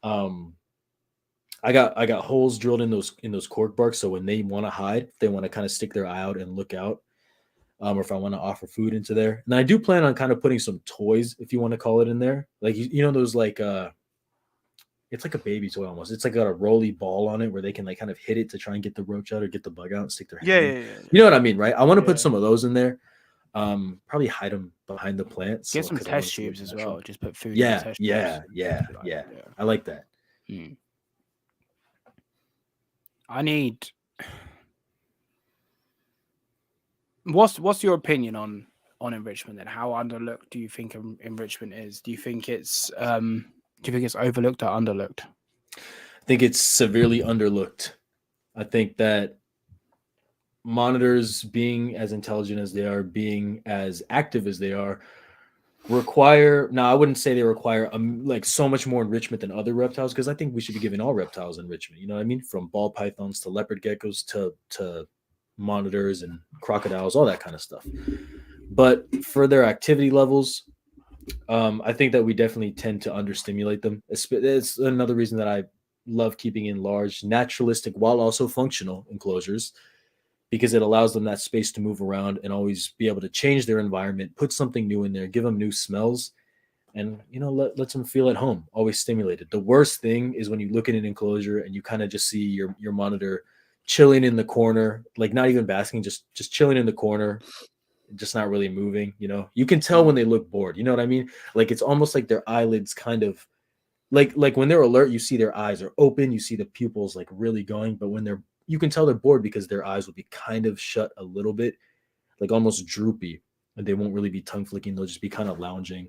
I got holes drilled in those cork barks, so when they want to hide, if they want to kind of stick their eye out and look out, or if I want to offer food into there. And I do plan on kind of putting some toys, if you want to call it, in there. Like those it's like a baby toy almost. It's like got a roly ball on it where they can kind of hit it to try and get the roach out or get the bug out and stick their hand in. Yeah. You know what I mean, right? I want to put some of those in there. Probably hide them behind the plants. Get some test tubes as well. Just put food in the test tubes. Yeah. I like that. What's your opinion on enrichment then? How underlooked do you think enrichment is? Do you think it's overlooked or underlooked? I think it's severely underlooked. I think that monitors, being as intelligent as they are, being as active as they are, require, now I wouldn't say they require so much more enrichment than other reptiles, because I think we should be giving all reptiles enrichment. You know what I mean? From ball pythons to leopard geckos to monitors and crocodiles, all that kind of stuff. But for their activity levels, I think that we definitely tend to understimulate them. It's another reason that I love keeping in large, naturalistic, while also functional enclosures, because it allows them that space to move around and always be able to change their environment, put something new in there, give them new smells, and let them feel at home, always stimulated. The worst thing is when you look at an enclosure and you kind of just see your monitor chilling in the corner, like not even basking, just chilling in the corner, just not really moving. You can tell when they look bored. You know what I mean? Like it's almost like their eyelids kind of like when they're alert, you see their eyes are open, you see the pupils like really going, but when you can tell they're bored because their eyes will be kind of shut a little bit, like almost droopy, and they won't really be tongue flicking. They'll just be kind of lounging.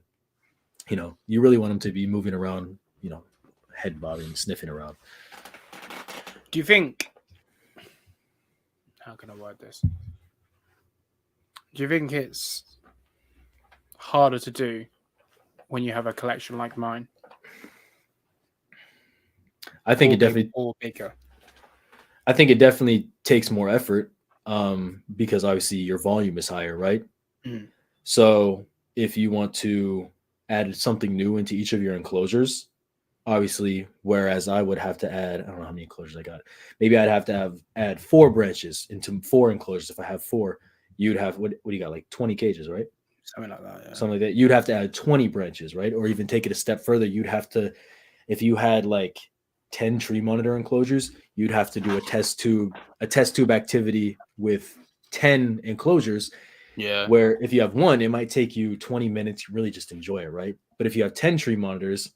You really want them to be moving around, head bobbing, sniffing around. Do you think, how can I word this? Do you think it's harder to do when you have a collection like mine? I think it definitely, or bigger. I think it definitely takes more effort, because obviously your volume is higher, right? Mm. So if you want to add something new into each of your enclosures, obviously, whereas I would have to add, I don't know how many enclosures I got. Maybe I'd have to add 4 branches into 4 enclosures. If I have 4, you'd have, what do you got? Like 20 cages, right? Something like that. Yeah. Something like that. You'd have to add 20 branches, right? Or even take it a step further. You'd have to, if you had like 10 tree monitor enclosures, you'd have to do a test tube activity with 10 enclosures. Yeah. Where if you have 1, it might take you 20 minutes. You really just enjoy it, right? But if you have 10 tree monitors,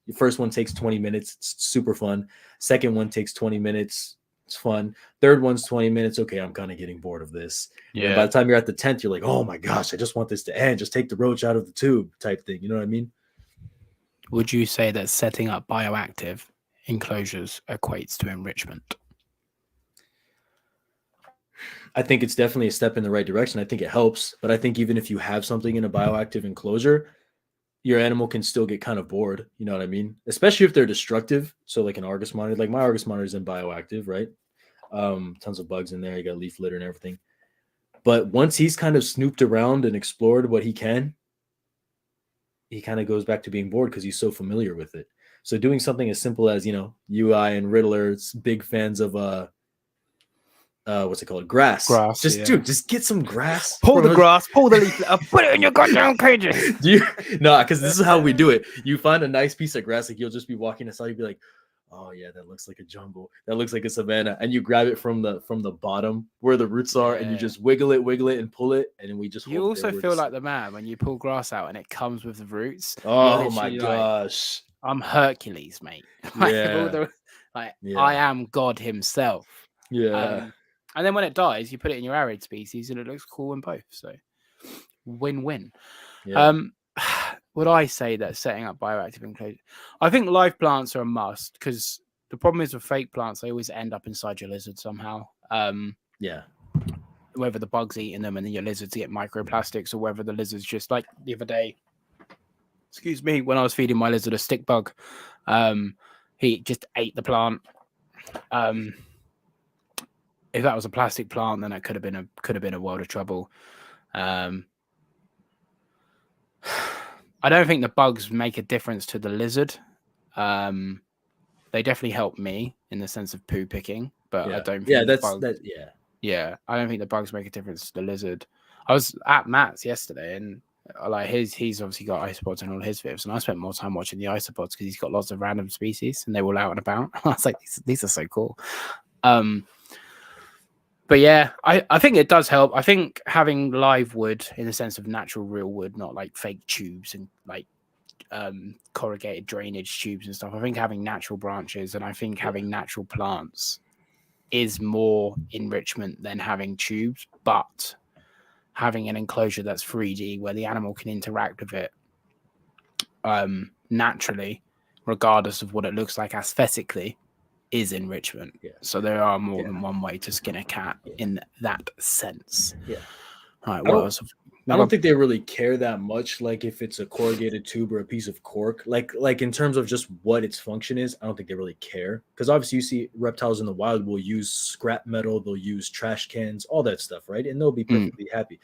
the first one takes 20 minutes. It's super fun. Second one takes 20 minutes. It's fun. Third one's 20 minutes. Okay, I'm kind of getting bored of this. And then by the time you're at the 10th, you're like, oh my gosh, I just want this to end. Just take the roach out of the tube type thing. You know what I mean? Would you say that setting up bioactive enclosures equates to enrichment? I think it's definitely a step in the right direction. I think it helps. But I think even if you have something in a bioactive enclosure, your animal can still get kind of bored. You know what I mean? Especially if they're destructive. So like an Argus monitor, like my Argus monitor is in bioactive, right? Tons of bugs in there. You got leaf litter and everything. But once he's kind of snooped around and explored what he can, he kind of goes back to being bored because he's so familiar with it. So doing something as simple as, UI and Riddler's big fans of what's it called? Grass. Dude, just get some grass. Pull the grass, pull the leaf, put it in your goddamn cages. Because this is how we do it. You find a nice piece of grass, like you'll just be walking aside, you'll be like, oh yeah, that looks like a jungle. That looks like a savanna. And you grab it from the bottom where the roots are, and you just wiggle it, and pull it, and then we just. You also feel like the man when you pull grass out and it comes with the roots. Oh my gosh! I'm Hercules, mate. I am God himself. Yeah. And then when it dies, you put it in your arid species, and it looks cool in both. So, win-win. Yeah. Would I say that setting up bioactive enclosure? I think live plants are a must because the problem is with fake plants, they always end up inside your lizard somehow. Yeah. Whether the bug's eating them and then your lizards get microplastics, or whether the lizard's just like the other day. Excuse me, when I was feeding my lizard a stick bug, he just ate the plant. If that was a plastic plant, then it could have been a world of trouble. I don't think the bugs make a difference to the lizard. They definitely help me in the sense of poo picking, but I don't think I don't think the bugs make a difference to the lizard. I was at Matt's yesterday, and like he's obviously got isopods in all his vivs, and I spent more time watching the isopods because he's got lots of random species and they were out and about. I was like, these are so cool. But yeah, I think it does help. I think having live wood in the sense of natural real wood, not like fake tubes and like corrugated drainage tubes and stuff. I think having natural branches and I think having natural plants is more enrichment than having tubes, but having an enclosure that's 3D where the animal can interact with it naturally, regardless of what it looks like aesthetically, is enrichment. So there are more than one way to skin a cat in that sense. All right, what else? I don't think they really care that much, like if it's a corrugated tube or a piece of cork, like in terms of just what its function is. I don't think they really care, because obviously you see reptiles in the wild will use scrap metal, they'll use trash cans, all that stuff, right? And they'll be perfectly happy.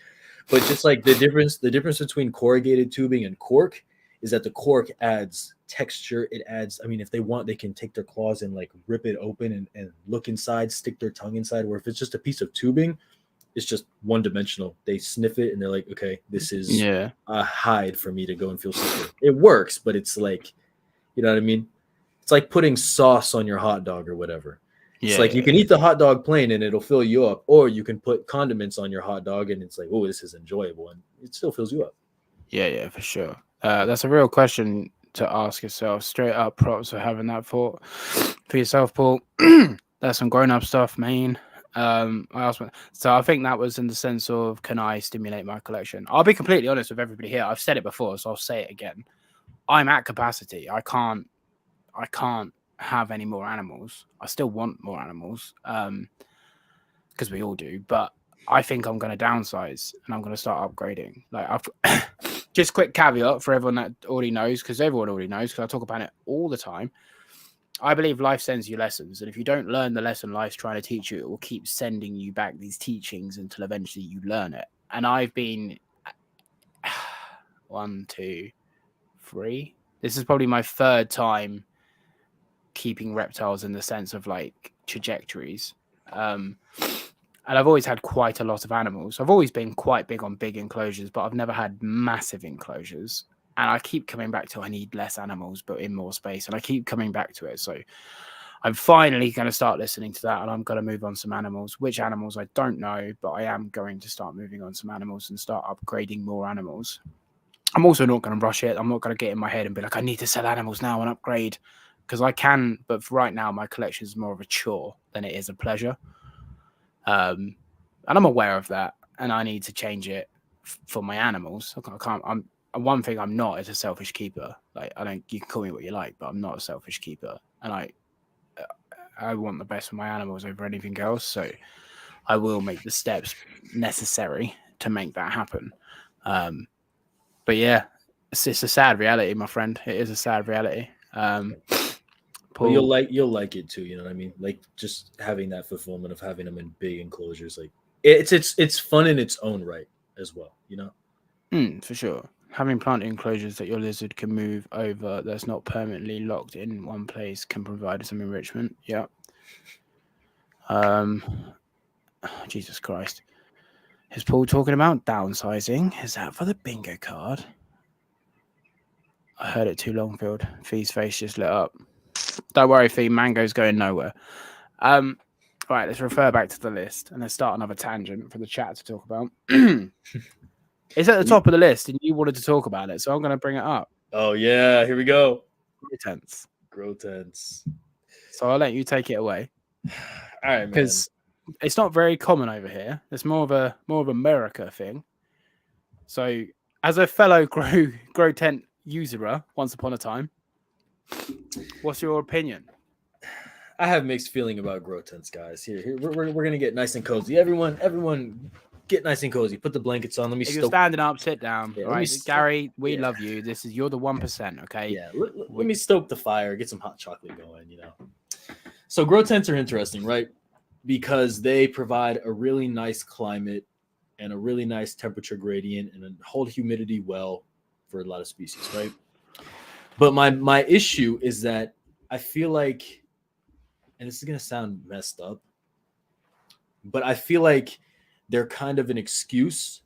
But just like the difference between corrugated tubing and cork is that the cork adds texture. It adds, I mean, if they want, they can take their claws and like rip it open and look inside, stick their tongue inside. Where if it's just a piece of tubing, it's just one dimensional. They sniff it and they're like, okay, this is a hide for me to go and feel secure. It works, but it's like, you know what I mean? It's like putting sauce on your hot dog or whatever. It's like you can eat the hot dog plain and it'll fill you up, or you can put condiments on your hot dog and it's like, oh, this is enjoyable, and it still fills you up. Yeah, for sure. That's a real question to ask yourself. Straight up props for having that thought for yourself, Paul. That's some grown-up stuff, man. So I think that was in the sense of, can I stimulate my collection? I'll be completely honest with everybody here. I've said it before, so I'll say it again. I'm at capacity. I can't have any more animals. I still want more animals, because we all do, but I think I'm going to downsize and I'm going to start upgrading. Like, I've just quick caveat for everyone that already knows, because everyone already knows, because I talk about it all the time. I believe life sends you lessons, and if you don't learn the lesson life's trying to teach you, it will keep sending you back these teachings until eventually you learn it. And I've been 1, 2, 3. This is probably my third time keeping reptiles in the sense of like trajectories. And I've always had quite a lot of animals. I've always been quite big on big enclosures, but I've never had massive enclosures. And I keep coming back to I need less animals, but in more space. And I keep coming back to it. So I'm finally going to start listening to that, and I'm going to move on some animals. Which animals, I don't know, but I am going to start moving on some animals and start upgrading more animals. I'm also not going to rush it. I'm not going to get in my head and be like, I need to sell animals now and upgrade, because I can. But for right now, my collection is more of a chore than it is a pleasure. And I'm aware of that, and I need to change it for my animals. I can't. One thing I'm not is a selfish keeper. Like, I don't. You can call me what you like, but I'm not a selfish keeper, and I want the best for my animals over anything else. So I will make the steps necessary to make that happen. But yeah, it's a sad reality, my friend. It is a sad reality. But you'll like it too, you know what I mean? Like just having that fulfillment of having them in big enclosures, like it's fun in its own right as well, you know? For sure. Having planted enclosures that your lizard can move over that's not permanently locked in one place can provide some enrichment. Yeah. Jesus Christ. Is Paul talking about downsizing? Is that for the bingo card? I heard it too long, Field. Fee's face just lit up. Don't worry, Fee. Mango's going nowhere. Right, let's refer back to the list and let's start another tangent for the chat to talk about. It's at the top of the list, and you wanted to talk about it, so I'm going to bring it up. Oh yeah, here we go. Grotens. So I'll let you take it away. All right, man. Because it's not very common over here. It's more of America thing. So, as a fellow grow tent user, once upon a time, what's your opinion? I have mixed feeling about grow tents, guys. Here, we're gonna get nice and cozy. Everyone, get nice and cozy. Put the blankets on. Let me. If you're standing up, sit down. Yeah, all right, Gary, we love you. You're the 1%. Okay. Yeah. Let me stoke the fire. Get some hot chocolate going. You know. So grow tents are interesting, right? Because they provide a really nice climate and a really nice temperature gradient and hold humidity well for a lot of species, right? But my issue is that I feel like, and this is going to sound messed up, but I feel like they're kind of an excuse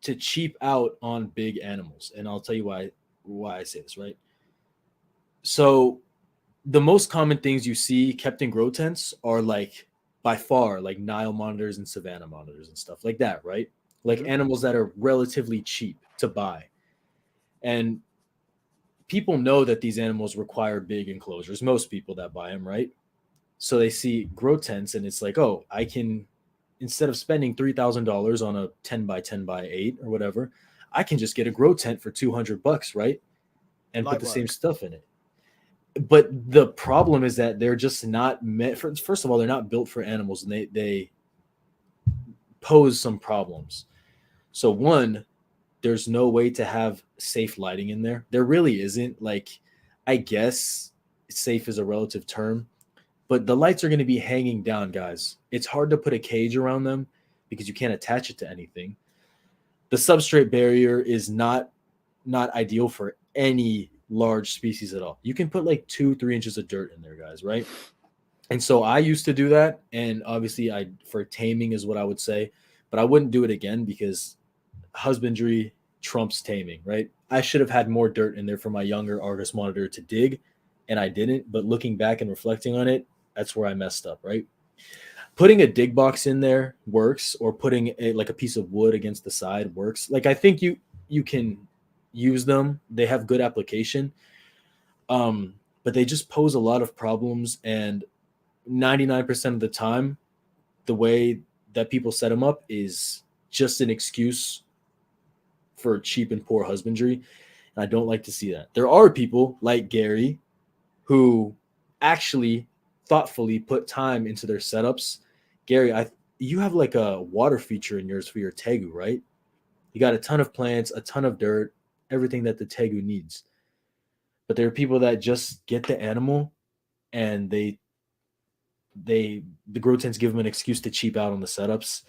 to cheap out on big animals. And I'll tell you why I say this, right? So the most common things you see kept in grow tents are like by far like Nile monitors and Savannah monitors and stuff like that, right? Like animals that are relatively cheap to buy. And people know that these animals require big enclosures, most people that buy them, right? So they see grow tents and it's like, oh, I can, instead of spending $3,000 on a 10 by 10 by 8 or whatever, I can just get a grow tent for $200, right? And put the same stuff in it. But the problem is that they're just not meant for, first of all, they're not built for animals, and they pose some problems. So one, there's no way to have safe lighting in there. There really isn't. Like, I guess safe is a relative term, but the lights are going to be hanging down, guys. It's hard to put a cage around them because you can't attach it to anything. The substrate barrier is not ideal for any large species at all. You can put like 2-3 inches of dirt in there, guys, right? And so I used to do that, and obviously for taming is what I would say, but I wouldn't do it again because husbandry trumps taming, right? I should have had more dirt in there for my younger Argus monitor to dig, and I didn't. But looking back and reflecting on it, that's where I messed up, right? Putting a dig box in there works, or putting like a piece of wood against the side works. Like, I think you can use them. They have good application, but they just pose a lot of problems. And 99% of the time, the way that people set them up is just an excuse for cheap and poor husbandry. And I don't like to see that. There are people like Gary who actually thoughtfully put time into their setups. Gary, you have like a water feature in yours for your tegu, right? You got a ton of plants, a ton of dirt, everything that the tegu needs. But there are people that just get the animal and the grow tents give them an excuse to cheap out on the setups.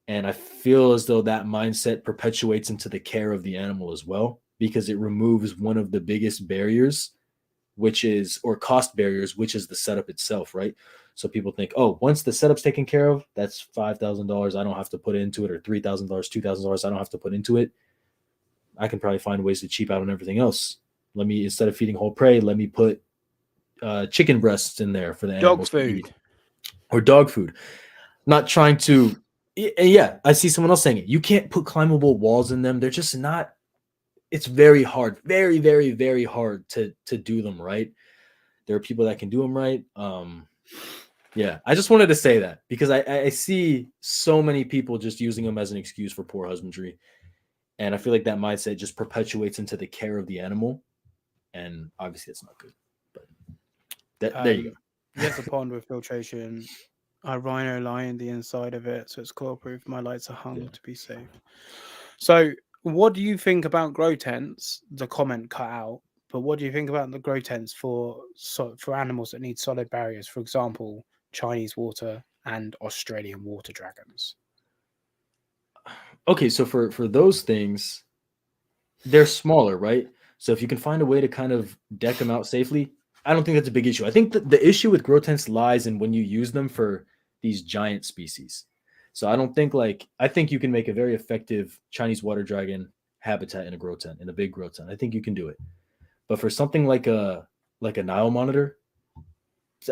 And I feel as though that mindset perpetuates into the care of the animal as well, because it removes one of the biggest barriers or cost barriers, which is the setup itself, right? So people think, oh, once the setup's taken care of, that's $5,000 I don't have to put into it, or $3,000, $2,000 I don't have to put into it. I can probably find ways to cheap out on everything else. Let me, instead of feeding whole prey, let me put chicken breasts in there for the animals Dog to eat. food. Or dog food. Not trying to, yeah, I see someone else saying it. You can't put climbable walls in them. They're just not, it's very hard, very, very, very hard to do them right. There are people that can do them right. Yeah, I just wanted to say that because I see so many people just using them as an excuse for poor husbandry. And I feel like that mindset just perpetuates into the care of the animal. And obviously it's not good. But there you go. Yes, a pond with filtration. I rhino line the inside of it, so it's core proof. My lights are hung to be safe. So, what do you think about grow tents? The comment cut out, but what do you think about the grow tents for animals that need solid barriers? For example, Chinese water and Australian water dragons. Okay, so for those things, they're smaller, right? So if you can find a way to kind of deck them out safely, I don't think that's a big issue. I think the issue with grow tents lies in when you use them for these giant species. So I think you can make a very effective Chinese water dragon habitat in a grow tent, in a big grow tent. I think you can do it. But for something like a Nile monitor,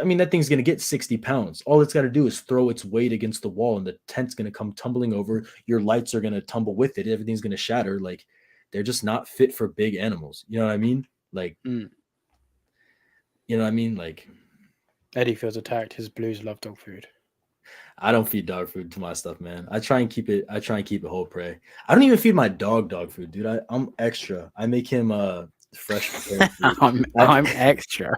I mean, that thing's going to get 60 pounds. All it's got to do is throw its weight against the wall and the tent's going to come tumbling over. Your lights are going to tumble with it. Everything's going to shatter. Like, they're just not fit for big animals. You know what I mean? Like, you know what I mean? Like, Eddie feels attacked. His blues love dog food. I don't feed dog food to my stuff, man. I try and keep it whole prey. I don't even feed my dog food, dude. I'm extra. I make him fresh. I'm extra.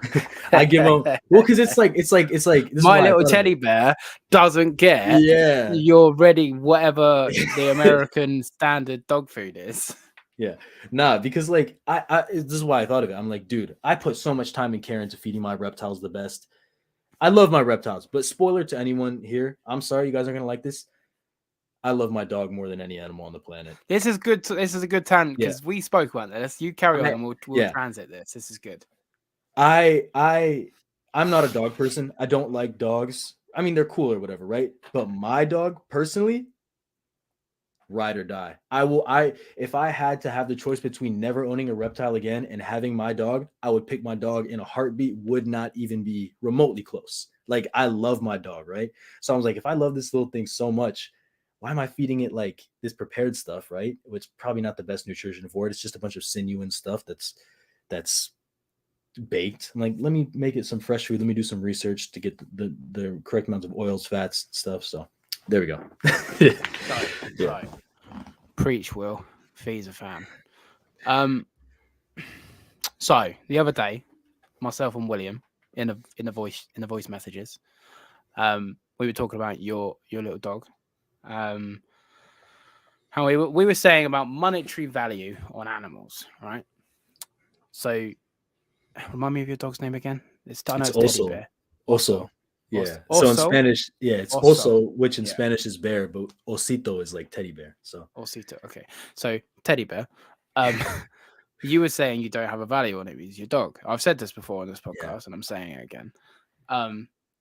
I give him because it's like this my little teddy bear doesn't get your ready whatever the American standard dog food is. Yeah, nah, because like this is why I thought of it. I'm like, dude, I put so much time and care into feeding my reptiles the best. I love my reptiles, but spoiler to anyone here, I'm sorry, you guys aren't gonna like this. I love my dog more than any animal on the planet. This is good. This is a good tangent because we spoke about this. You carry on and we'll transit this. This is good. I'm not a dog person. I don't like dogs. I mean, they're cool or whatever, right? But my dog, personally, ride or die. If I had to have the choice between never owning a reptile again and having my dog, I would pick my dog in a heartbeat. Would not even be remotely close. Like, I love my dog, right? So I was like, if I love this little thing so much, why am I feeding it like this prepared stuff, right? Which probably not the best nutrition for it. It's just a bunch of sinew and stuff that's baked. I'm like, let me make it some fresh food. Let me do some research to get the correct amounts of oils, fats, stuff. So there we go. Right. Preach, Will. Fee's a fan. So the other day, myself and William in the voice messages, we were talking about your little dog. How we were saying about monetary value on animals, right? So, remind me of your dog's name again. It's Oso. Teddy Bear. Oso. Yeah. Oso? So in Spanish, it's Oso, which in Spanish is bear, but osito is like teddy bear. So Osito. Okay. So teddy bear. You were saying you don't have a value on it. It's your dog. I've said this before on this podcast, and I'm saying it again.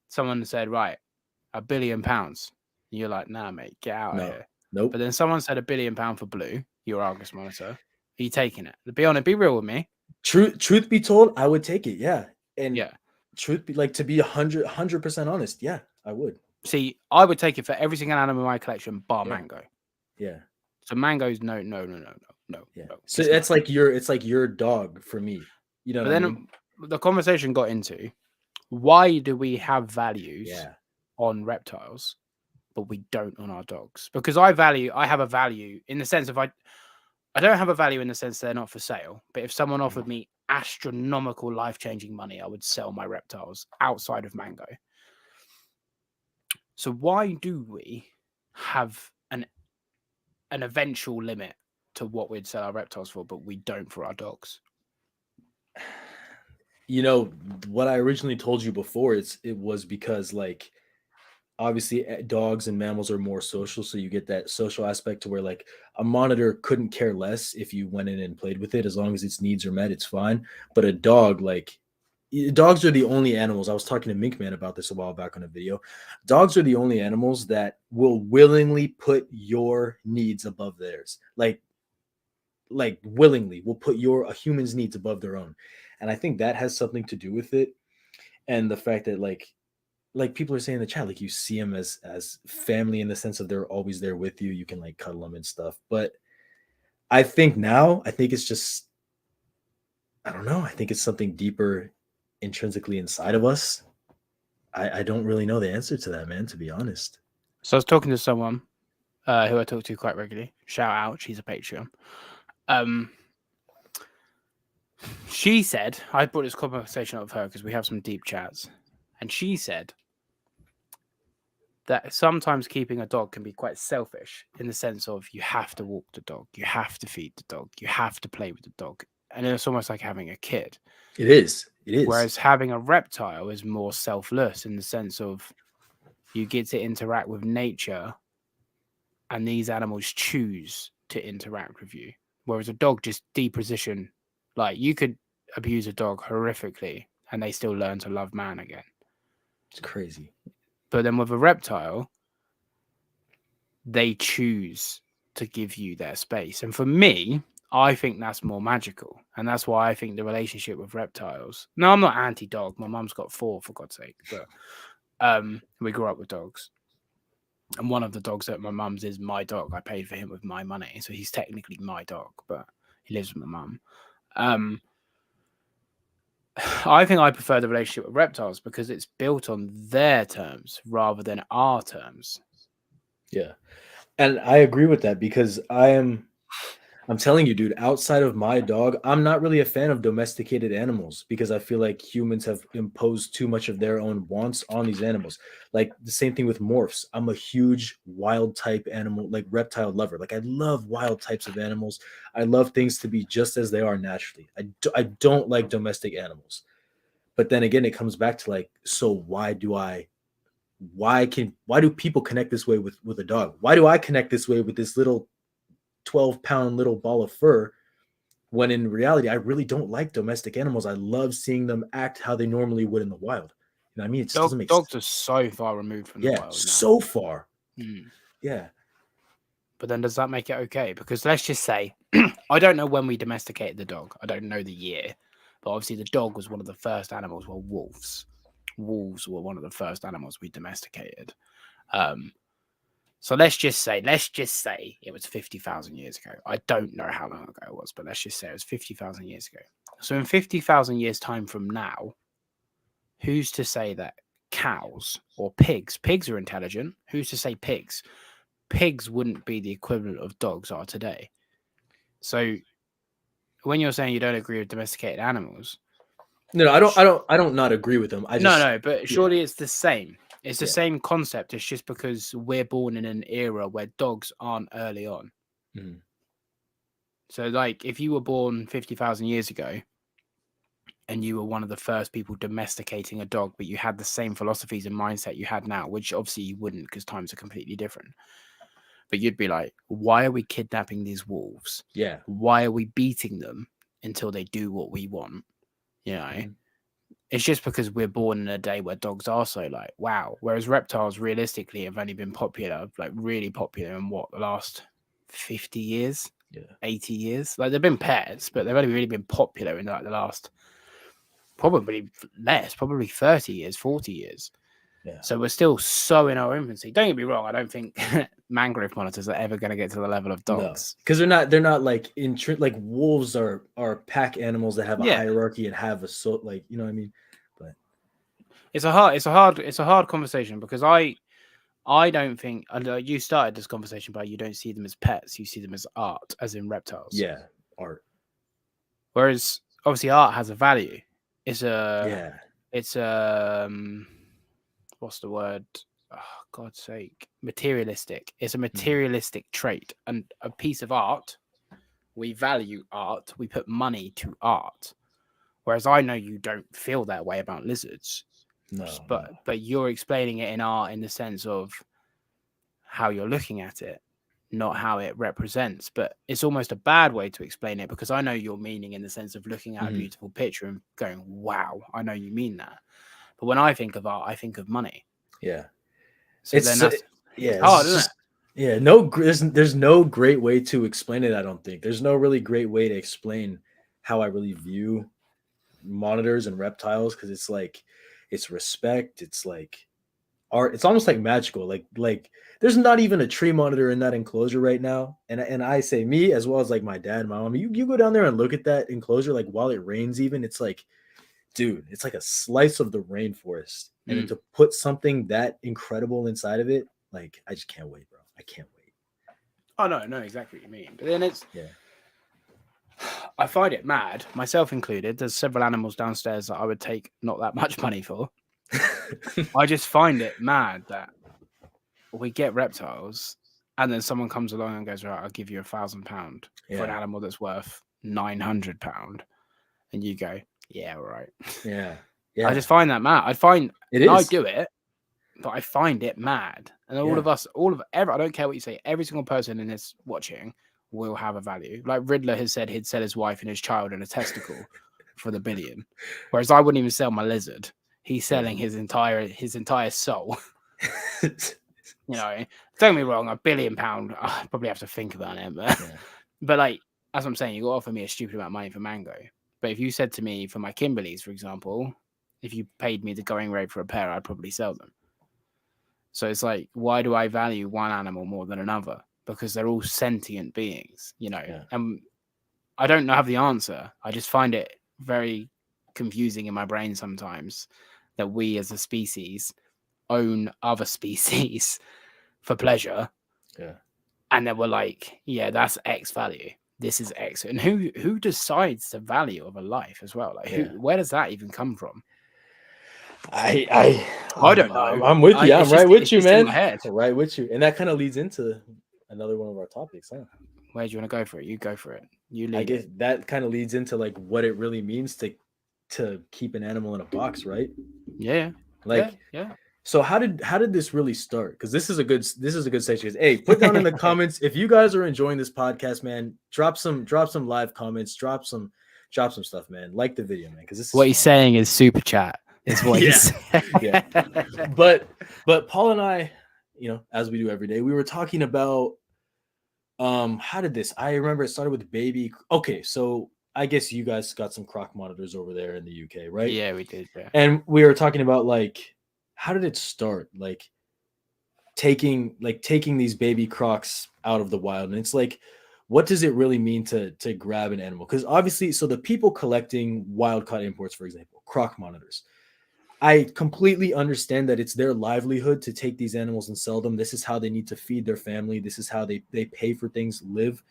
Someone said, right, £1 billion. You're like, nah, mate, get out of here. Nope. But then someone said £1 billion for Blue, your Argus monitor. Are you taking it? Be honest, be real with me. Truth be told, I would take it. Yeah. And yeah. Truth be like, to be 100% honest, yeah, I would. See, I would take it for every single animal in my collection, bar Mango. Yeah. So Mango's no. Yeah. So it's like your dog for me. You know. But then the conversation got into, why do we have values on reptiles, but we don't on our dogs? Because I have a value in the sense of I don't have a value in the sense they're not for sale. But if someone offered me astronomical, life-changing money, I would sell my reptiles outside of Mango. So why do we have an eventual limit to what we'd sell our reptiles for, but we don't for our dogs? You know, what I originally told you before, it was because, like, obviously dogs and mammals are more social, so you get that social aspect to where, like, a monitor couldn't care less if you went in and played with it. As long as its needs are met, it's fine. But a dog, like, dogs are the only animals. I was talking to Mink Man about this a while back on a video. Dogs are the only animals that will willingly put your needs above theirs. Like willingly will put a human's needs above their own. And I think that has something to do with it. And the fact that like people are saying in the chat, like you see them as family in the sense of they're always there with you. You can like cuddle them and stuff. But I think it's just, I don't know. I think it's something deeper intrinsically inside of us. I don't really know the answer to that, man, to be honest. So I was talking to someone who I talk to quite regularly. Shout out, she's a Patreon. She said, I brought this conversation up with her because we have some deep chats, and she said that sometimes keeping a dog can be quite selfish in the sense of you have to walk the dog, you have to feed the dog, you have to play with the dog, and it's almost like having a kid. It is. Whereas having a reptile is more selfless in the sense of you get to interact with nature, and these animals choose to interact with you. Whereas a dog just deposition, like you could abuse a dog horrifically and they still learn to love man again. It's crazy. But then with a reptile, they choose to give you their space. And for me, I think that's more magical. And that's why I think the relationship with reptiles. No, I'm not anti-dog. My mum's got 4, for God's sake. But we grew up with dogs. And one of the dogs at my mum's is my dog. I paid for him with my money. So he's technically my dog, but he lives with my mum. I think I prefer the relationship with reptiles because it's built on their terms rather than our terms. Yeah. And I agree with that because I'm telling you, dude, outside of my dog, I'm not really a fan of domesticated animals because I feel like humans have imposed too much of their own wants on these animals. Like the same thing with morphs. I'm a huge wild type animal, like reptile lover. Like I love wild types of animals. I love things to be just as they are naturally. I don't like domestic animals. But then again, it comes back to like, so why do people connect this way with a dog? Why do I connect this way with this little 12-pound little ball of fur when in reality I really don't like domestic animals? I love seeing them act how they normally would in the wild. You know what I mean? It just doesn't make dogs sense. are so far removed from the wild now. So far. Yeah. But then does that make it okay? Because let's just say, I don't know when we domesticated the dog. I don't know the year. But obviously the dog was one of the first animals. Well, wolves. Wolves were one of the first animals we domesticated. So let's just say it was 50,000 years ago. I don't know how long ago it was, but let's just say it was 50,000 years ago. So in 50,000 years' time from now, who's to say that cows or pigs are intelligent? Who's to say pigs wouldn't be the equivalent of dogs are today? So when you're saying you don't agree with domesticated animals, no, I don't not agree with them. But surely it's the same. It's the same concept. It's just because we're born in an era where dogs aren't early on. Mm-hmm. So, like, if you were born 50,000 years ago and you were one of the first people domesticating a dog, but you had the same philosophies and mindset you had now, which obviously you wouldn't because times are completely different. But you'd be like, why are we kidnapping these wolves? Yeah. Why are we beating them until they do what we want? You know? Mm-hmm. It's just because we're born in a day where dogs are so like, wow. Whereas reptiles realistically have only been popular, like really popular in what, the last 50 years, 80 years? Like they've been pets, but they've only really been popular in like the last probably 30 years, 40 years. Yeah. So we're still so in our infancy. Don't get me wrong. I don't think mangrove monitors are ever going to get to the level of dogs. Because they're not like like wolves are pack animals that have a hierarchy and have a like, you know what I mean? But it's a hard conversation because I don't think you started this conversation by you don't see them as pets, you see them as art, as in reptiles. Yeah, art. Whereas obviously art has a value. It's what's the word? Oh, God's sake. Materialistic. It's a materialistic trait. And a piece of art, we value art. We put money to art. Whereas I know you don't feel that way about lizards. No. But you're explaining it in art in the sense of how you're looking at it. not how it represents. But it's almost a bad way to explain it, because I know your meaning in the sense of looking at a beautiful picture and going, wow, I know you mean that. But when I think of art, I think of money. Yeah. So then it's it's hard, isn't it? Yeah, there's no great way to explain it, I don't think. There's no really great way to explain how I really view monitors and reptiles, because it's like, it's respect, it's like art, it's almost like magical. Like there's not even a tree monitor in that enclosure right now. And I say, me as well as like my dad, my mom, you go down there and look at that enclosure, like while it rains even, it's like, dude, it's like a slice of the rainforest. And then to put something that incredible inside of it, like, I just can't wait, bro. I can't wait. Oh, no, exactly what you mean. But then I find it mad, myself included. There's several animals downstairs that I would take not that much money for. I just find it mad that we get reptiles and then someone comes along and goes, right, I'll give you £1,000 for an animal that's worth £900. And you go, yeah, all right. Yeah. I just find that mad. I find I do it, but I find it mad. And all of us, I don't care what you say, every single person in this watching will have a value. Like Riddler has said he'd sell his wife and his child and a testicle for the billion. Whereas I wouldn't even sell my lizard. He's selling his entire soul. You know, don't get me wrong, £1 billion, I probably have to think about it. But like, as I'm saying, you got to offer me a stupid amount of money for mango. But if you said to me for my Kimberleys, for example, if you paid me the going rate for a pair, I'd probably sell them. So it's like, why do I value one animal more than another? Because they're all sentient beings, you know. And I don't have the answer. I just find it very confusing in my brain sometimes that we as a species own other species for pleasure. And then we're like, yeah, that's X value. This is X. And who decides the value of a life as well? Like, where does that even come from? I don't know. I'm with you. I'm right with you, man. Right with you. And that kind of leads into another one of our topics, huh? Where do you want to go for it? You go for it. I guess that kind of leads into like what it really means to keep an animal in a box, right? Yeah. Like, so how did this really start? Because this is a good section. Hey, put down in the comments if you guys are enjoying this podcast, man. Drop some live comments. Drop some stuff, man. Like the video, man. Because this is what he's saying is super chat. Is what he's But Paul and I, you know, as we do every day, we were talking about how did this? I remember it started with baby. Okay, so I guess you guys got some croc monitors over there in the UK, right? Yeah, we did. Yeah. And we were talking about like, how did it start? Like taking these baby crocs out of the wild, and it's like, what does it really mean to grab an animal? Because obviously, so the people collecting wild caught imports, for example, croc monitors, I completely understand that it's their livelihood to take these animals and sell them. This is how they need to feed their family. This is how they pay for things, live.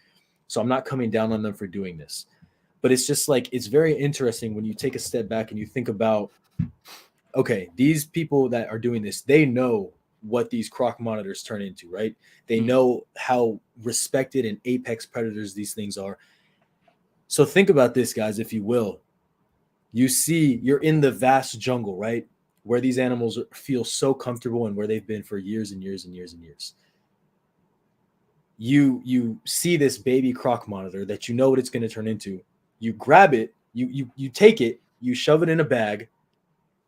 So I'm not coming down on them for doing this. But it's just like, it's very interesting when you take a step back and you think about, okay, these people that are doing this, they know what these croc monitors turn into, right? They know how respected and apex predators these things are. So think about this, guys, if you will. You're in the vast jungle, right? Where these animals feel so comfortable and where they've been for years and years and years and years. You see this baby croc monitor that you know what it's going to turn into. You grab it, you take it, you shove it in a bag,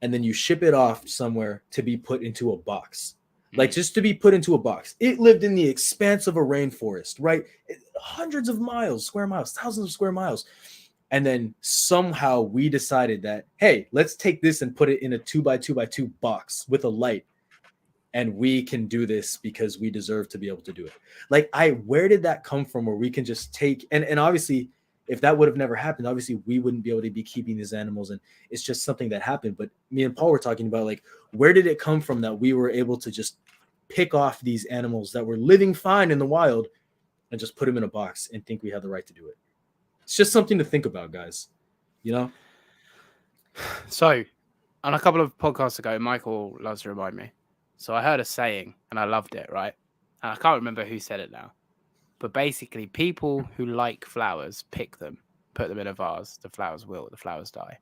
and then you ship it off somewhere to be put into a box. Like, just to be put into a box. It lived in the expanse of a rainforest, right? Hundreds of miles, square miles, thousands of square miles. And then somehow we decided that, hey, let's take this and put it in a 2x2x2 box with a light. And we can do this because we deserve to be able to do it. Like, where did that come from where we can just take, and obviously, if that would have never happened, obviously we wouldn't be able to be keeping these animals. And it's just something that happened. But me and Paul were talking about, like, where did it come from that we were able to just pick off these animals that were living fine in the wild and just put them in a box and think we have the right to do it? It's just something to think about, guys. You know? So, on a couple of podcasts ago, Michael loves to remind me. So I heard a saying and I loved it, right? And I can't remember who said it now. But basically, people who like flowers pick them, put them in a vase. The flowers die.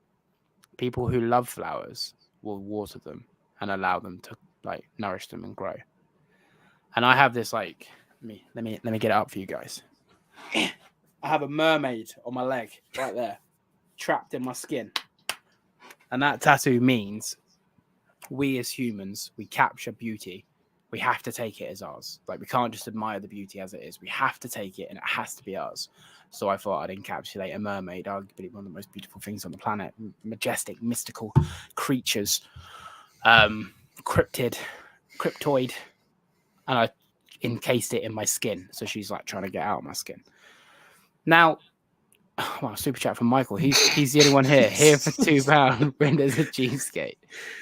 People who love flowers will water them and allow them to like nourish them and grow. And I have this like Let me get it up for you guys. I have a mermaid on my leg right there, trapped in my skin. And that tattoo means we as humans, we capture beauty. We have to take it as ours. Like, we can't just admire the beauty as it is. We have to take it, and it has to be ours. So I thought I'd encapsulate a mermaid, arguably one of the most beautiful things on the planet. Majestic, mystical creatures. Cryptoid. And I encased it in my skin. So she's like trying to get out of my skin. Now, wow, super chat from Michael. He's the only one here for £2. Brenda's a cheapskate.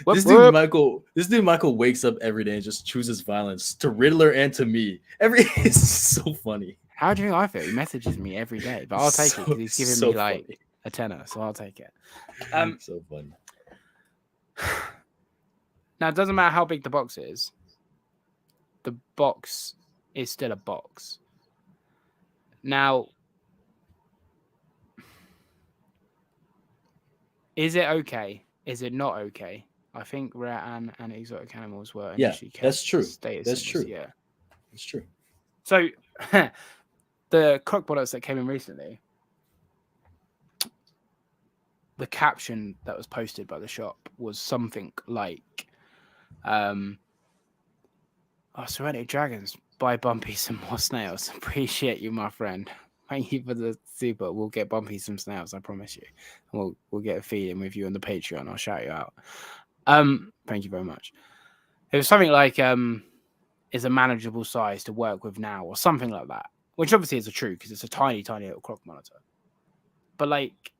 This dude Michael wakes up every day and just chooses violence to Riddler and to me. It's so funny. How do you think I feel? He messages me every day, but I'll take it because he's giving me like funny. A tenner, so I'll take it. So funny. Now, it doesn't matter how big the box is. The box is still a box. Now, is it okay? Is it not okay? I think rare and exotic animals were initially kept. That's true. That's true. Yeah, that's true. So, the croc products that came in recently, the caption that was posted by the shop was something like, Serenity Dragons, buy Bumpy some more snails. Appreciate you, my friend. Thank you for the super. We'll get Bumpy some snails, I promise you. And we'll get a feed in with you on the Patreon. I'll shout you out. Thank you very much. It was something like is a manageable size to work with now, or something like that. Which obviously is true because it's a tiny, tiny little croc monitor. But like,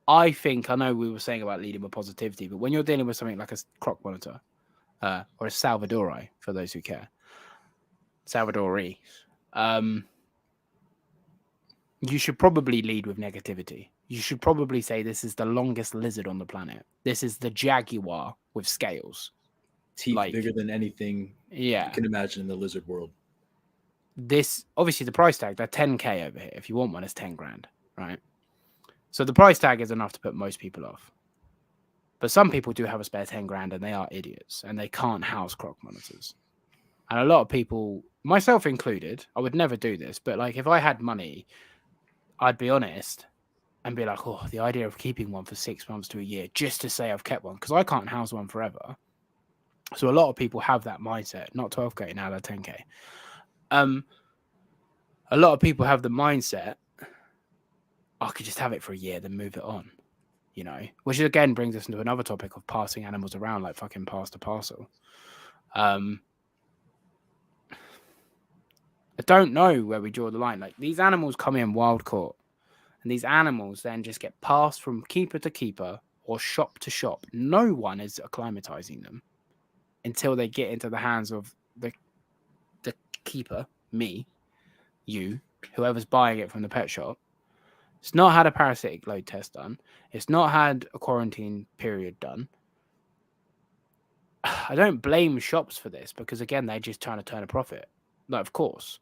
I know we were saying about leading with positivity, but when you're dealing with something like a croc monitor, or a Salvadori, for those who care, Salvadori, you should probably lead with negativity. You should probably say this is the longest lizard on the planet. This is the jaguar with scales. Teeth bigger than anything you can imagine in the lizard world. This, obviously, the price tag, they're 10K over here. If you want one, it's 10 grand, right? So the price tag is enough to put most people off. But some people do have a spare 10 grand and they are idiots and they can't house croc monitors. And a lot of people, myself included, I would never do this, but like if I had money, I'd be honest and be like, oh, the idea of keeping one for 6 months to a year just to say I've kept one, because I can't house one forever. So a lot of people have that mindset, not 12K, now they're 10K. A lot of people have the mindset, I could just have it for a year, then move it on, you know, which again brings us into another topic of passing animals around like fucking past a parcel. I don't know where we draw the line. Like, these animals come in wild caught, and these animals then just get passed from keeper to keeper or shop to shop. No one is acclimatizing them until they get into the hands of the keeper, me, you, whoever's buying it from the pet shop. It's not had a parasitic load test done. It's not had a quarantine period done. I don't blame shops for this because, again, they're just trying to turn a profit. Like, of course,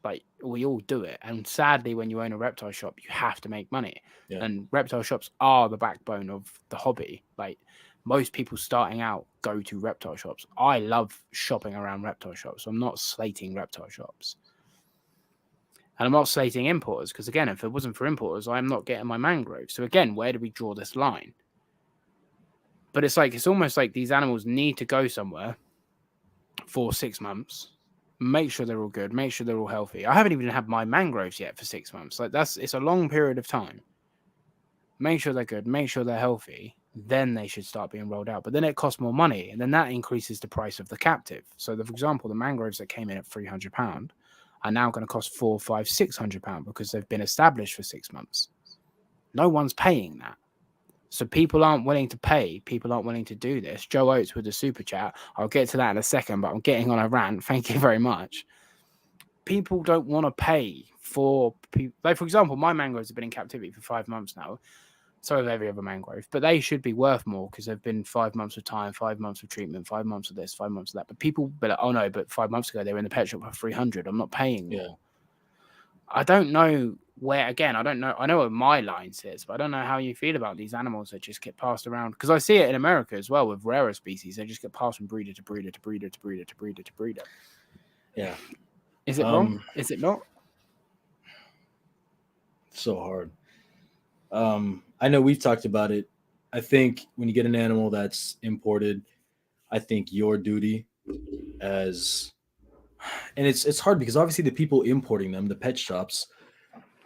like, we all do it. And sadly, when you own a reptile shop, you have to make money. Yeah. And reptile shops are the backbone of the hobby. Like, most people starting out go to reptile shops. I love shopping around reptile shops. So I'm not slating reptile shops. And I'm not slating importers because, again, if it wasn't for importers, I'm not getting my mangrove. So, again, where do we draw this line? But it's almost like these animals need to go somewhere for 6 months, make sure they're all good, make sure they're all healthy. I haven't even had my mangroves yet for 6 months. Like, it's a long period of time. Make sure they're good, make sure they're healthy, then they should start being rolled out. But then it costs more money, and then that increases the price of the captive. So, for example, the mangroves that came in at £300 are now going to cost £400, £500, £600 because they've been established for 6 months. No one's paying that. So people aren't willing to pay. People aren't willing to do this. Joe Oates with the super chat. I'll get to that in a second, but I'm getting on a rant. Thank you very much. People don't want to pay for people. Like, for example, my mangroves have been in captivity for 5 months now. So have every other mangrove. But they should be worth more because they've been 5 months of time, 5 months of treatment, 5 months of this, 5 months of that. But people be like, oh no, but 5 months ago they were in the pet shop for $300. I'm not paying more. Yeah. I don't know where, again, I don't know. I know what my line says, but I don't know how you feel about these animals that just get passed around. Because I see it in America as well with rarer species. They just get passed from breeder to breeder to breeder to breeder to breeder to breeder. Yeah. Is it wrong? Is it not? So hard. I know we've talked about it. I think when you get an animal that's imported, I think your duty as and it's hard because obviously the people importing them, the pet shops,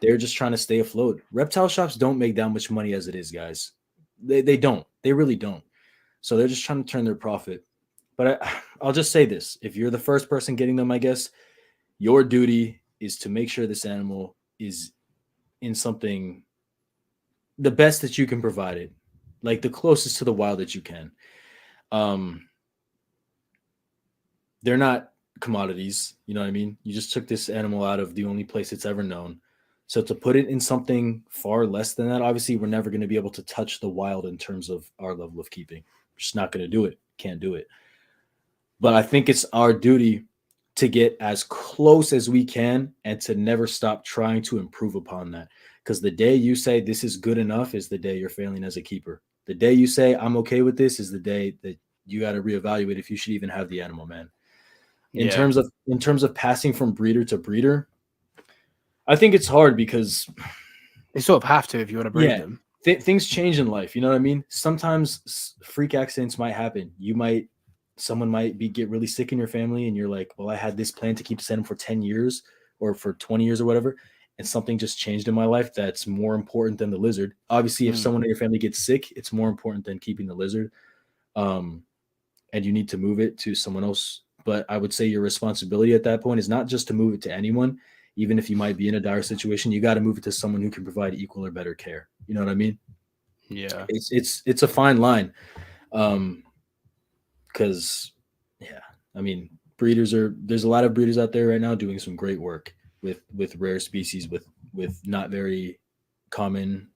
they're just trying to stay afloat. Reptile shops don't make that much money as it is, guys. They don't. They really don't. So they're just trying to turn their profit. But I'll just say this: if you're the first person getting them, I guess your duty is to make sure this animal is in something the best that you can provide it, like the closest to the wild that you can. Um, they're not commodities, you know what I mean? You just took this animal out of the only place it's ever known. So to put it in something far less than that, obviously we're never going to be able to touch the wild in terms of our level of keeping. We're just not going to do it. Can't do it. But I think it's our duty to get as close as we can and to never stop trying to improve upon that. Because the day you say this is good enough is the day you're failing as a keeper. The day you say I'm okay with this is the day that you got to reevaluate if you should even have the animal, man. In terms of passing from breeder to breeder, I think it's hard because they sort of have to if you want to breed them. Things change in life. You know what I mean? Sometimes freak accidents might happen. Someone might get really sick in your family, and you're like, well, I had this plan to keep this animal for 10 years or for 20 years or whatever, and something just changed in my life that's more important than the lizard. Obviously, if someone in your family gets sick, it's more important than keeping the lizard. And you need to move it to someone else. But I would say your responsibility at that point is not just to move it to anyone, even if you might be in a dire situation. You got to move it to someone who can provide equal or better care. You know what I mean? Yeah. It's a fine line. Because I mean, there's a lot of breeders out there right now doing some great work with rare species, with not very common,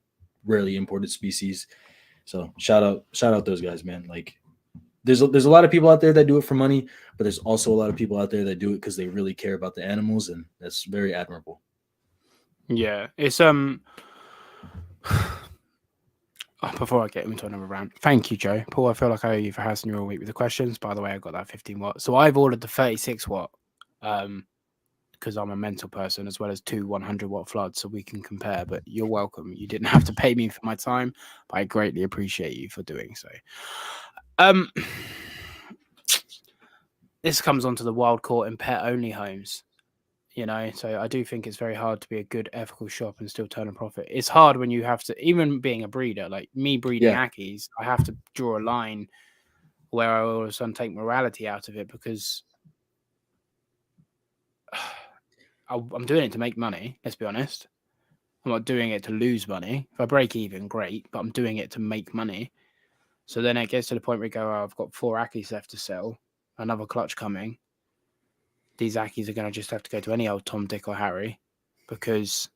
rarely imported species. So shout out those guys, man. Like there's a lot of people out there that do it for money, but there's also a lot of people out there that do it because they really care about the animals, and that's very admirable. Yeah, it's before I get into another round, thank you, Joe. Paul, I feel like I owe you for housing you all week with the questions. By the way, I got that 15 watt. So I've ordered the 36 watt because I'm a mental person, as well as 2 100 watt floods, so we can compare. But you're welcome. You didn't have to pay me for my time, but I greatly appreciate you for doing so. This comes onto the wild caught and pet only homes. You know, so I do think it's very hard to be a good ethical shop and still turn a profit. It's hard when you have to, even being a breeder, like me breeding Ackies, I have to draw a line where I all of a sudden take morality out of it because I'm doing it to make money. Let's be honest. I'm not doing it to lose money. If I break even, great, but I'm doing it to make money. So then it gets to the point where you go, oh, I've got 4 Ackies left to sell, another clutch coming. These Ackies are going to just have to go to any old Tom, Dick, or Harry because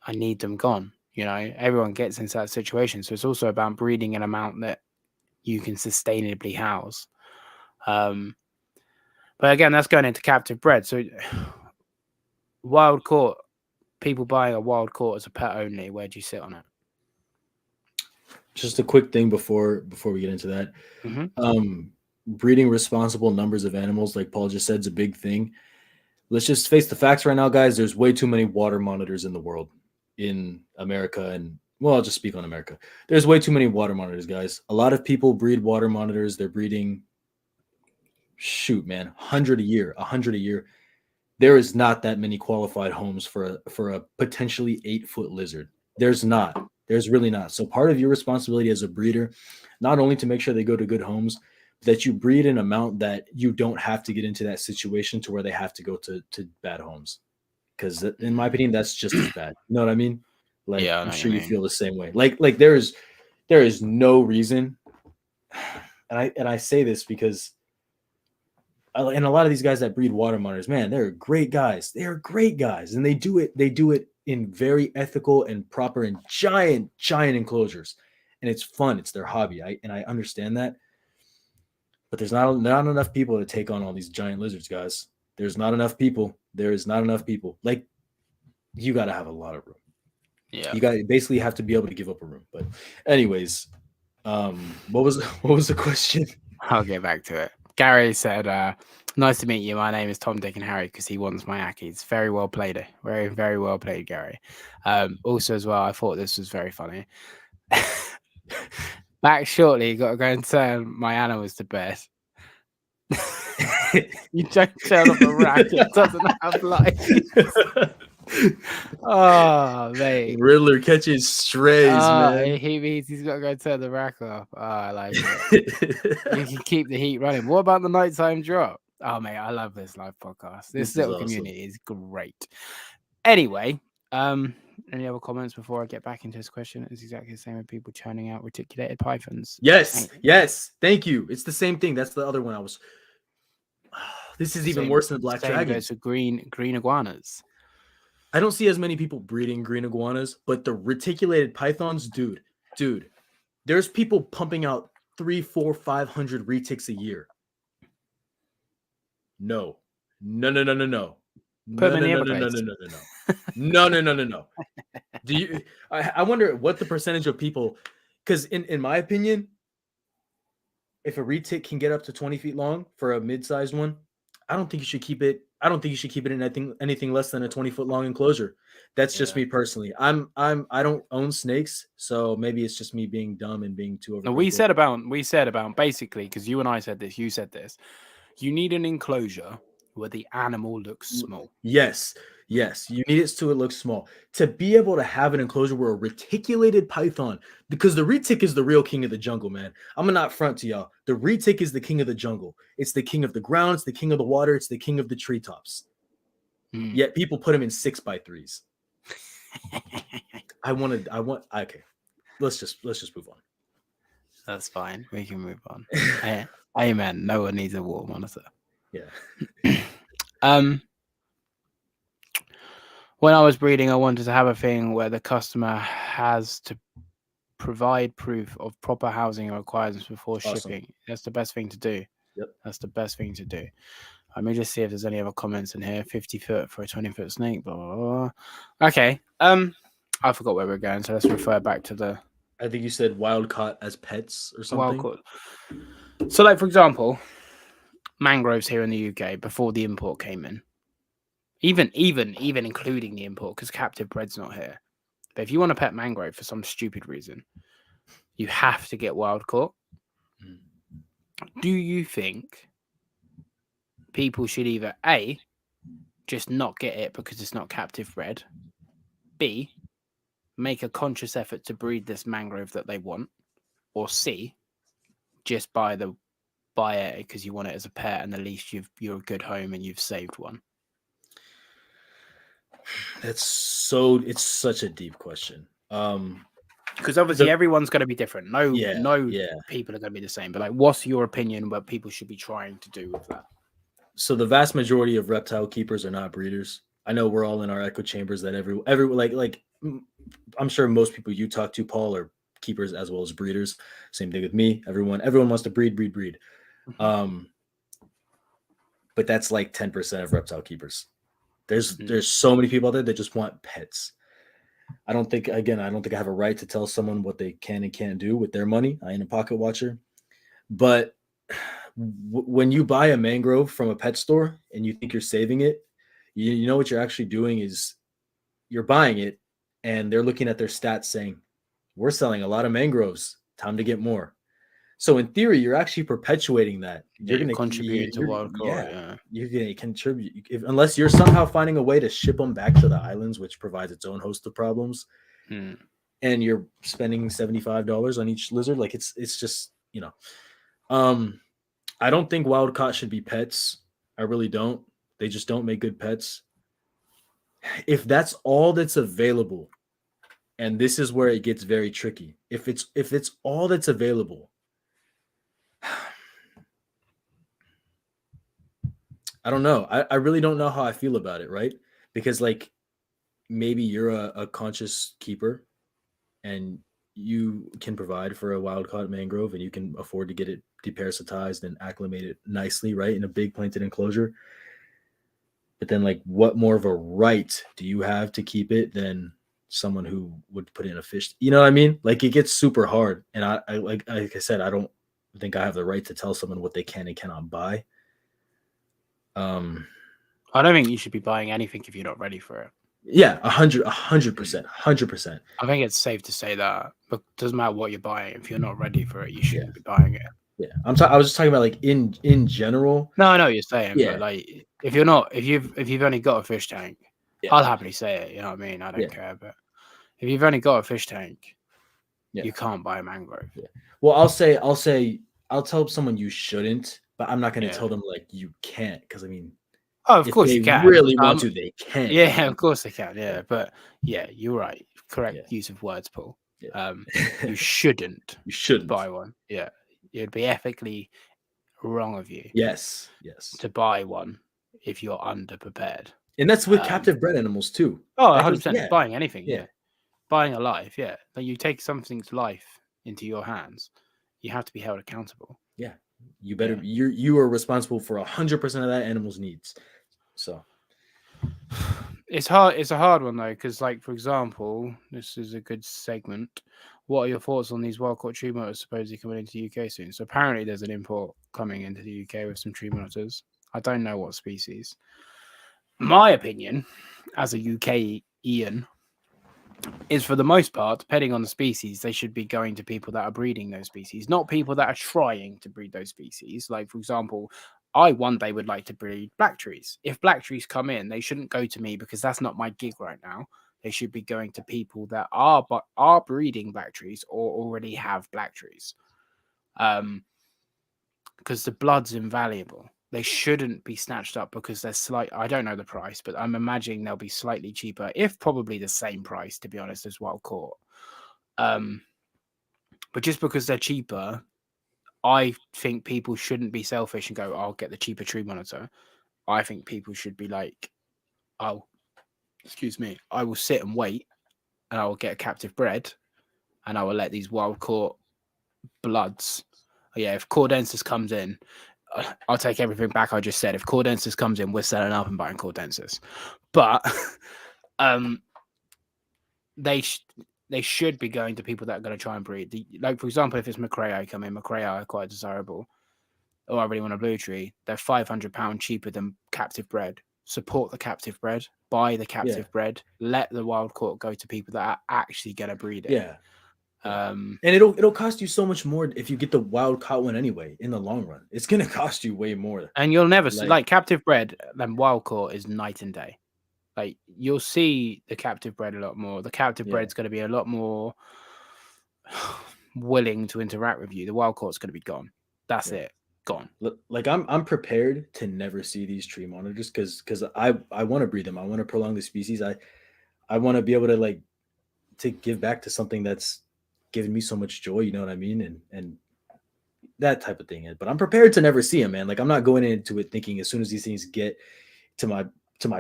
I need them gone. You know, everyone gets into that situation. So it's also about breeding an amount that you can sustainably house. But again, that's going into captive bred. So wild caught, people buying a wild caught as a pet only, where do you sit on it? Just a quick thing before we get into that. Mm-hmm. Breeding responsible numbers of animals, like Paul just said, is a big thing. Let's just face the facts right now, guys. There's way too many water monitors in the world, in America, and well, I'll just speak on America. There's way too many water monitors, guys. A lot of people breed water monitors. They're breeding, 100 a year. There is not that many qualified homes for a potentially 8-foot lizard. There's not. There's really not. So part of your responsibility as a breeder, not only to make sure they go to good homes, that you breed an amount that you don't have to get into that situation to where they have to go to bad homes. Because in my opinion, that's just as bad. You know what I mean? Like, Yeah, I'm sure you feel the same way. Like there is no reason. And I say this because and a lot of these guys that breed water monitors, man, they're great guys. They are great guys. And they do it in very ethical and proper and giant enclosures. And it's fun. It's their hobby. I understand that. But there's not enough people to take on all these giant lizards, guys. There's not enough people. There is not enough people. Like, you got to have a lot of room. Yeah. You got to basically have to be able to give up a room. But anyways, what was the question? I'll get back to it. Gary said, Nice to meet you. My name is Tom, Dick, and Harry because he wants my Ackies. Very well played. Very, very well played, Gary. Also, as well, I thought this was very funny. Back shortly, got to go and turn my animals to bed. You don't tell them a racket doesn't have life. Oh, mate. Riddler catches strays, man. He means he's got to go turn the rack off. Oh, I like it. You can keep the heat running. What about the nighttime drop? Oh, mate, I love this live podcast. This little community is great. Anyway, any other comments before I get back into this question? It's exactly the same with people churning out reticulated pythons. Yes. Thank you. It's the same thing. That's the other one I was. This is even worse than black dragons. Goes for green iguanas. I don't see as many people breeding green iguanas, but the reticulated pythons, dude, there's people pumping out 300, 400, 500 retics a year. No. No. Put them in the No. Do you? I wonder what the percentage of people, because in my opinion, if a retic can get up to 20 feet long for a mid-sized one, I don't think you should keep it. I don't think you should keep it in anything less than a 20-foot long enclosure. That's just me personally. I don't own snakes, so maybe it's just me being dumb and being too over. No, we said about basically, because you and I said this, you said this. You need an enclosure where the animal looks small. Yes. You need it so it looks small. To be able to have an enclosure where a reticulated python, because the retic is the real king of the jungle, man. I'm gonna not front to y'all. The retic is the king of the jungle. It's the king of the ground. It's the king of the water. It's the king of the treetops. Yet people put him in 6x3s. Okay. Let's just move on. That's fine. We can move on. Amen. No one needs a water monitor. Yeah. When I was breeding, I wanted to have a thing where the customer has to provide proof of proper housing requirements before shipping. That's the best thing to do. Yep. That's the best thing to do. Let me just see if there's any other comments in here. 50 foot for a 20-foot snake. Blah, blah, blah. Okay. I forgot where we're going, so let's refer back to the. I think you said wild caught as pets or something. Wild caught. So, like for example, mangroves here in the UK before the import came in. Even including the import, because captive bred's not here. But if you want to pet mangrove for some stupid reason, you have to get wild caught. Do you think people should either A, just not get it because it's not captive bred, B, make a conscious effort to breed this mangrove that they want, or C, just buy it because you want it as a pet and at least you're a good home and you've saved one? It's such a deep question. Because obviously everyone's going to be different. No people are going to be the same. But like, what's your opinion what people should be trying to do with that? So the vast majority of reptile keepers are not breeders. I know we're all in our echo chambers that every like I'm sure most people you talk to, Paul, are keepers as well as breeders. Same thing with me. Everyone wants to breed. Mm-hmm. But that's like 10% of reptile keepers. There's so many people out there that just want pets. I don't think I have a right to tell someone what they can and can't do with their money. I ain't a pocket watcher. But when you buy a mangrove from a pet store and you think you're saving it, you know what you're actually doing is you're buying it and they're looking at their stats saying, we're selling a lot of mangroves. Time to get more. So in theory, you're actually perpetuating that. You're going to contribute to wild caught. Yeah, you're going to contribute unless you're somehow finding a way to ship them back to the islands, which provides its own host of problems. And you're spending $75 on each lizard. Like it's just, I don't think wild caught should be pets. I really don't. They just don't make good pets. If that's all that's available, and this is where it gets very tricky. If it's all that's available, I don't know. I really don't know how I feel about it, right? Because like maybe you're a conscious keeper and you can provide for a wild caught mangrove and you can afford to get it deparasitized and acclimated nicely, right? In a big planted enclosure. But then like what more of a right do you have to keep it than someone who would put in a fish? You know what I mean? Like it gets super hard. And I like I said, I don't think I have the right to tell someone what they can and cannot buy. I don't think you should be buying anything if you're not ready for it. Yeah, 100%. I think it's safe to say that. But it doesn't matter what you're buying. If you're not ready for it, you Yeah. shouldn't be buying it. Yeah. I was just talking about like in general. No, I know what you're saying, Yeah. but like if you've only got a fish tank, Yeah. I'll happily say it. You know what I mean? I don't care. But if you've only got a fish tank, you can't buy a mangrove. Yeah. Well, I'll tell someone you shouldn't, but I'm not going to tell them like you can't, because I mean, oh, of if course they you can. really want to, they can. Yeah, of course they can. Yeah, but yeah, you're right. Correct use of words, Paul. Yeah. You shouldn't. You shouldn't buy one. Yeah, it'd be ethically wrong of you. Yes. To buy one if you're underprepared. And that's with captive bred animals too. Oh, 100%. Buying anything. Yeah. Buying a life. Yeah. Like you take something's life into your hands, you have to be held accountable. Yeah. You better. You are responsible for 100% of that animal's needs. So it's hard. It's a hard one though, because like for example, this is a good segment. What are your thoughts on these wild caught tree monitors supposedly coming into the UK soon? So apparently there's an import coming into the UK with some tree monitors. I don't know what species. My opinion, as a UK Ian, is for the most part, depending on the species, they should be going to people that are breeding those species, not people that are trying to breed those species. Like, for example, I one day would like to breed black trees. If black trees come in, they shouldn't go to me because that's not my gig right now. They should be going to people that are breeding black trees or already have black trees. Because the blood's invaluable. They shouldn't be snatched up because they're I don't know the price, but I'm imagining they'll be slightly cheaper, if probably the same price, to be honest, as wild caught. But just because they're cheaper, I think people shouldn't be selfish and go, I'll get the cheaper tree monitor. I think people should be like, oh, excuse me, I will sit and wait and I will get a captive bred and I will let these wild caught bloods. Yeah, if Cordensis comes in, I'll take everything back I just said. If Cordensis comes in, we're selling up and buying Cordensis. But they should be going to people that are going to try and breed. Like, for example, if it's Macrae come in, Macrae are quite desirable. Or I really want a blue tree. They're £500 cheaper than captive bred. Support the captive bred. Buy the captive bred. Let the wild caught go to people that are actually going to breed it. Yeah. And it'll cost you so much more if you get the wild caught one anyway. In the long run, it's gonna cost you way more. And you'll never see like captive bred and wild caught is night and day. Like you'll see the captive bred a lot more. The captive bred's going to be a lot more willing to interact with you. The wild caught's going to be gone. That's it, gone. Like I'm prepared to never see these tree monitors because I want to breed them. I want to prolong the species. I want to be able to to give back to something that's given me so much joy, you know what I mean? And that type of thing. But I'm prepared to never see them, man. Like I'm not going into it thinking as soon as these things get to my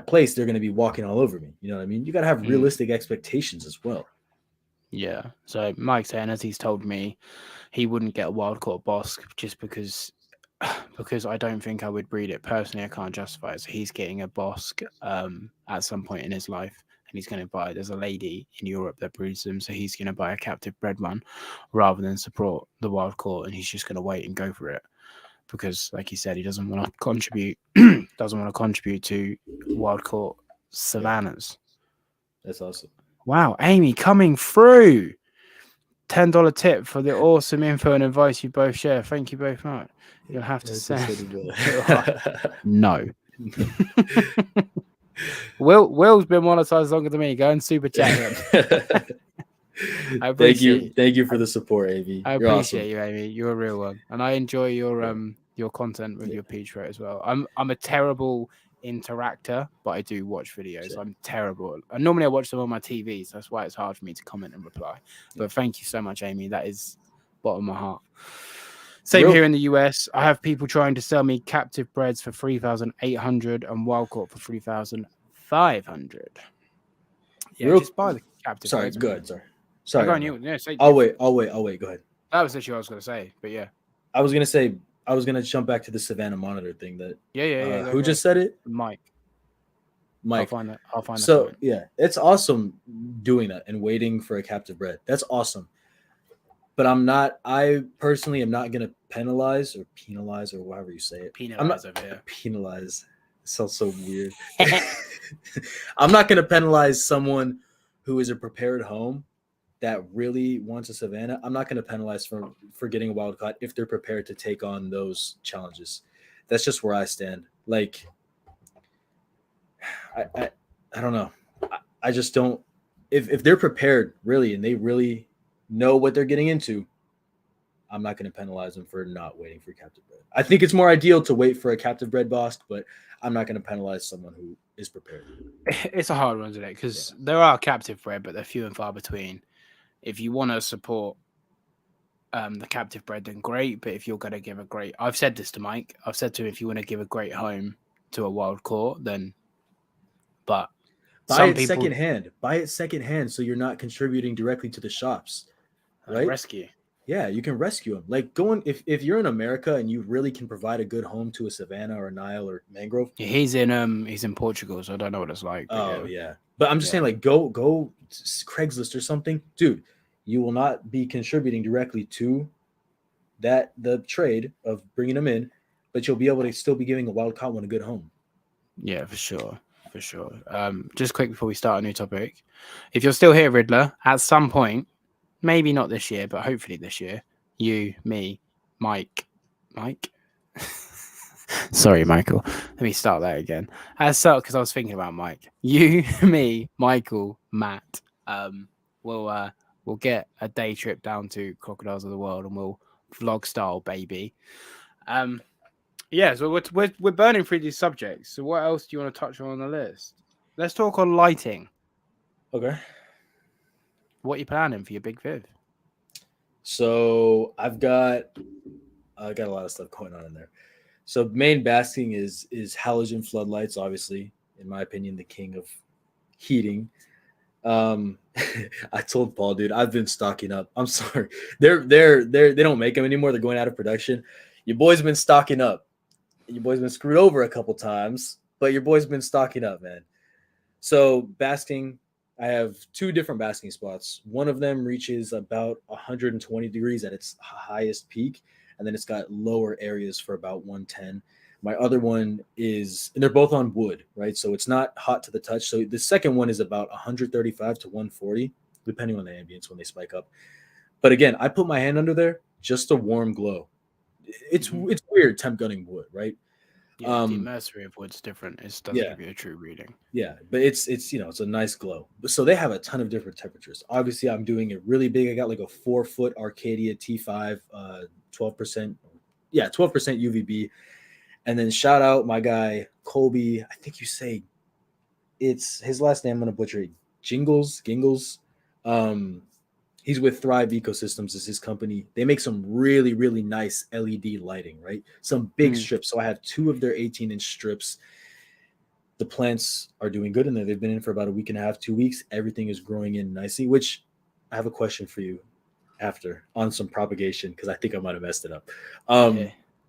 place, they're going to be walking all over me. You know what I mean? You got to have realistic expectations as well. Yeah. So Mike saying, as he's told me, he wouldn't get a wild caught bosque just because I don't think I would breed it. Personally, I can't justify it. So he's getting a bosque at some point in his life. And he's going to buy, there's a lady in Europe that breeds them. So he's going to buy a captive bred one rather than support the wild caught. And he's just going to wait and go for it. Because like he said, he doesn't want to contribute, to wild caught savannas. That's awesome. Wow. Amy coming through. $10 tip for the awesome info and advice you both share. Thank you both much. You'll have to send. No. Will's been monetized longer than me. Go and super chat him. Thank you for the support, Amy. I appreciate you, Amy. You're a real one, and I enjoy your content with your peach rate as well. I'm a terrible interactor, but I do watch videos. I'm terrible. And normally I watch them on my TV, so that's why it's hard for me to comment and reply. But thank you so much, Amy. That is bottom of my heart. Same here in the US. I have people trying to sell me captive breds for $3,800 and wild caught for $3,500. Yeah, just buy the captive. Sorry, breds, good. Sorry. Yeah, I'll wait. Go ahead. That was literally what I was going to say, but yeah. I was gonna jump back to the Savannah monitor thing. That who just said it? Mike. I'll find that. So yeah, it's awesome doing that and waiting for a captive bred. That's awesome. But I personally am not gonna penalize or however you say it. Penalize over here. Penalize. Sounds so weird. I'm not going to penalize someone who is a prepared home that really wants a savannah. I'm not going to penalize for getting a wild caught if they're prepared to take on those challenges. That's just where I stand. Like, I don't know. I just don't. If they're prepared really and they really know what they're getting into, I'm not going to penalize them for not waiting for captive bred. I think it's more ideal to wait for a captive bred boss, but I'm not going to penalize someone who is prepared. It's a hard one, isn't it? Because there are captive bred, but they're few and far between. If you want to support the captive bred, then great. But if you're going to give a great, I've said this to Mike. I've said to him, if you want to give a great home to a wild caught, then. But buy it secondhand. Buy it secondhand, so you're not contributing directly to the shops, right? Rescue. Yeah, you can rescue them. Like going if you're in America and you really can provide a good home to a savanna or a Nile or mangrove. Yeah, he's in Portugal, so I don't know what it's like. Oh yeah, but I'm just saying, like go Craigslist or something, dude. You will not be contributing directly to the trade of bringing them in, but you'll be able to still be giving a wild caught one a good home. Yeah, for sure. Just quick before we start a new topic, if you're still here, Riddler, at some point, maybe not this year, but hopefully this year, you, me, Mike. Sorry, Michael. Let me start that again. Because I was thinking about Mike. You, me, Michael, Matt. We'll get a day trip down to Crocodiles of the World, and we'll vlog style, baby. Yeah, so we're burning through these subjects. So what else do you want to touch on the list? Let's talk on lighting. Okay. What are you planning for your big viv? So I got a lot of stuff going on in there. So main basking is halogen floodlights, obviously, in my opinion, the king of heating. I told Paul, dude, I've been stocking up. I'm sorry. They don't make them anymore. They're going out of production. Your boy's been stocking up. Your boy's been screwed over a couple times, but your boy's been stocking up, man. So basking, I have 2 different basking spots. One of them reaches about 120 degrees at its highest peak, and then it's got lower areas for about 110. My other one is, and they're both on wood, right? So it's not hot to the touch. So the second one is about 135 to 140, depending on the ambience when they spike up. But again, I put my hand under there just a warm glow. It's weird temp gunning wood, right? Yeah, the mercury of wood's different. It doesn't give you a true reading. Yeah, but it's it's a nice glow. So they have a ton of different temperatures. Obviously, I'm doing it really big. I got like a 4-foot Arcadia T5, 12%, 12% UVB. And then shout out my guy Colby. I think you say it's his last name. I'm gonna butcher it. Gingles. He's with Thrive Ecosystems, is his company. They make some really, really nice LED lighting, right? Some big strips. So I have 2 of their 18-inch strips. The plants are doing good in there. They've been in for about a week and a half, 2 weeks. Everything is growing in nicely, which I have a question for you after on some propagation, because I think I might have messed it up.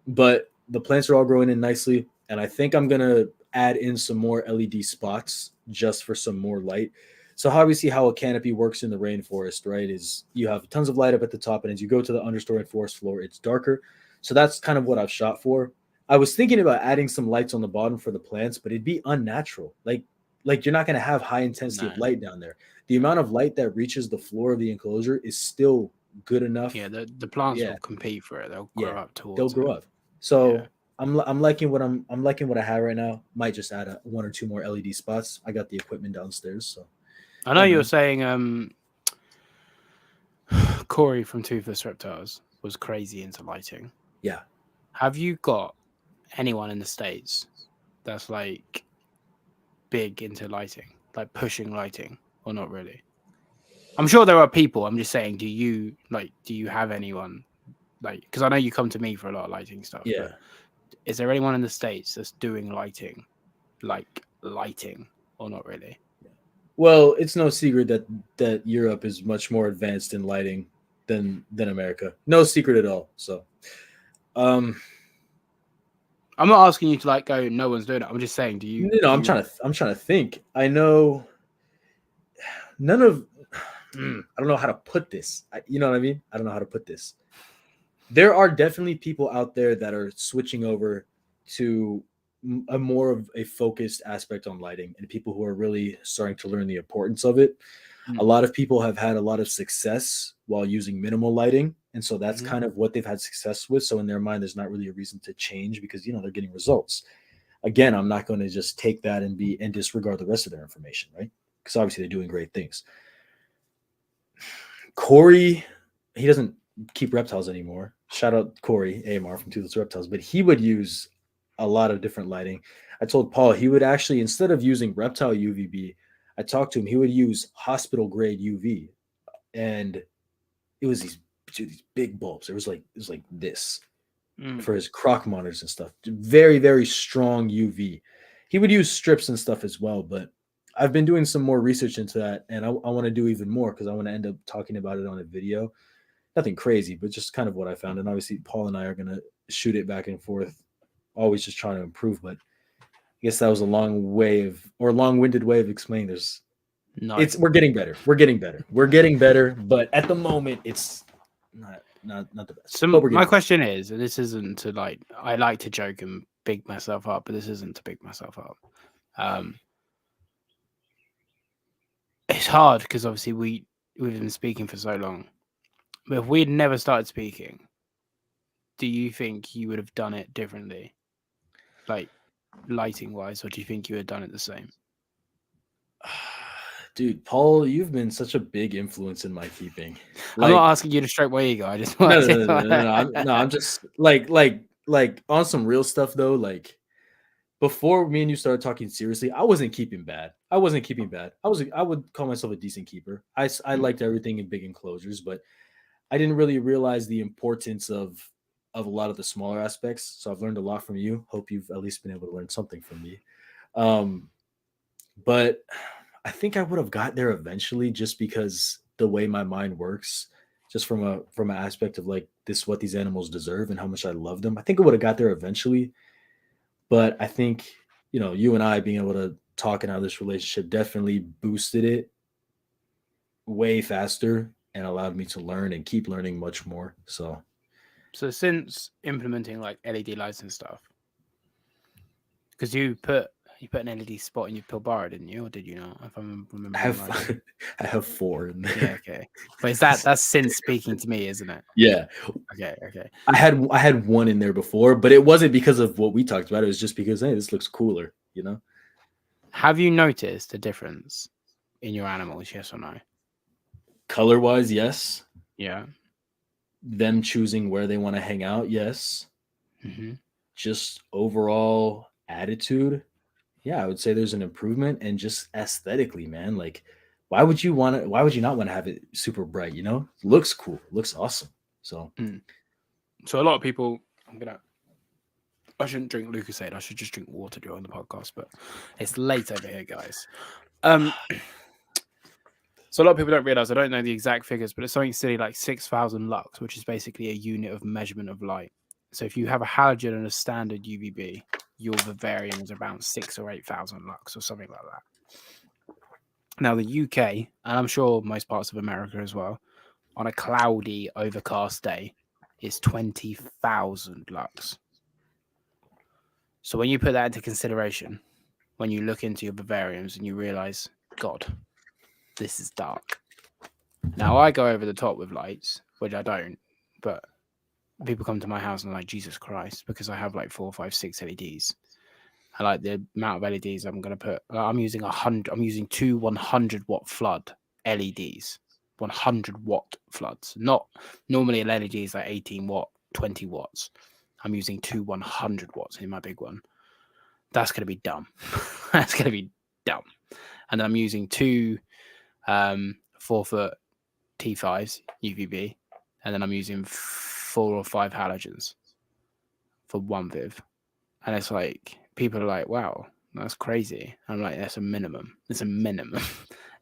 But the plants are all growing in nicely, and I think I'm going to add in some more LED spots just for some more light. So obviously how a canopy works in the rainforest, right, is you have tons of light up at the top, and as you go to the understory and forest floor, it's darker. So that's kind of what I've shot for. I was thinking about adding some lights on the bottom for the plants, but it'd be unnatural. Like you're not going to have high intensity of light down there. The amount of light that reaches the floor of the enclosure is still good enough. Yeah, the plants will compete for it. They'll grow up towards They'll grow up. So I'm liking what I'm liking what I have right now. Might just add 1 or 2 more LED spots. I got the equipment downstairs, so. I know you were saying Corey from Toothless Reptiles was crazy into lighting. Yeah. Have you got anyone in the States that's like big into lighting, like pushing lighting, or not really? I'm sure there are people. I'm just saying, do you have anyone, like, because I know you come to me for a lot of lighting stuff. Yeah. But is there anyone in the States that's doing lighting, or not really? Well, it's no secret that Europe is much more advanced in lighting than America. No secret at all. So, I'm not asking you to go. No one's doing it. I'm just saying. Do you? No, I'm trying to think. I know none of. I don't know how to put this. You know what I mean? I don't know how to put this. There are definitely people out there that are switching over to a more of a focused aspect on lighting and people who are really starting to learn the importance of it. A lot of people have had a lot of success while using minimal lighting. And so that's kind of what they've had success with. So in their mind, there's not really a reason to change because, you know, they're getting results. Again, I'm not going to just take that and disregard the rest of their information, right? Because obviously they're doing great things. Corey, he doesn't keep reptiles anymore. Shout out Corey AMR from Toothless Reptiles, but he would use a lot of different lighting. I told Paul he would actually, instead of using reptile UVB, I talked to him, he would use hospital grade UV. And it was these big bulbs. It was like this for his croc monitors and stuff. Very, very strong UV. He would use strips and stuff as well, but I've been doing some more research into that, and I want to do even more because I want to end up talking about it on a video. Nothing crazy, but just kind of what I found. And obviously, Paul and I are going to shoot it back and forth, always just trying to improve. But I guess that was a long-winded way of explaining. We're getting better. We're getting better, but at the moment, it's not the best. So my question is, and this isn't to like, I like to joke and big myself up, but this isn't to big myself up. It's hard because obviously we've been speaking for so long. But if we'd never started speaking, do you think you would have done it differently? Like lighting wise, or do you think you would have done it the same? Dude, Paul, you've been such a big influence in my keeping. I'm not asking you to stroke my ego. I just no. I'm just like on some real stuff though. Like before me and you started talking seriously, I wasn't keeping bad. I would call myself a decent keeper. I liked everything in big enclosures, but I didn't really realize the importance of a lot of the smaller aspects. So I've learned a lot from you. Hope you've at least been able to learn something from me. But I think I would have got there eventually just because the way my mind works, just from an aspect of like what these animals deserve and how much I love them. I think I would have got there eventually. But I think, you know, you and I being able to talk and how this relationship definitely boosted it way faster and allowed me to learn and keep learning much more. So since implementing like LED lights and stuff, because you put an LED spot in your Pilbara, didn't you, or did you not? If I'm remembering right. I have 4 in there. Yeah, okay. But that's since speaking to me, isn't it? Yeah. Okay. I had 1 in there before, but it wasn't because of what we talked about. It was just because, hey, this looks cooler, you know? Have you noticed a difference in your animals, yes or no? Color-wise, yes. Yeah. Them choosing where they want to hang out, yes. Mm-hmm. Just overall attitude, yeah, I would say there's an improvement. And just aesthetically, man, like why would you not want to have it super bright, you know? Looks cool, looks awesome. So a lot of people, I shouldn't drink Lucasade, I should just drink water during the podcast, but it's late over here, guys. So a lot of people don't realize, I don't know the exact figures, but it's something silly like 6,000 lux, which is basically a unit of measurement of light. So if you have a halogen and a standard UVB, your vivarium is around 6,000 or 8,000 lux or something like that. Now the UK, and I'm sure most parts of America as well, on a cloudy, overcast day, is 20,000 lux. So when you put that into consideration, when you look into your vivariums and you realize, God, this is dark. Now I go over the top with lights, which I don't, but people come to my house and are like, Jesus Christ, because I have like 4, 5, 6 LEDs. I like the amount of LEDs I'm going to put. I'm using 100. I'm using 2 100-watt flood LEDs, 100-watt floods. Not normally an LED is like 18 watt, 20 watts. I'm using 2 100 watts in my big one. That's going to be dumb. That's going to be dumb. And then I'm using 2 4-foot T5s UVB, and then I'm using 4 or 5 halogens for 1 viv. And it's like, people are like, wow, that's crazy. I'm like, that's a minimum. It's a minimum.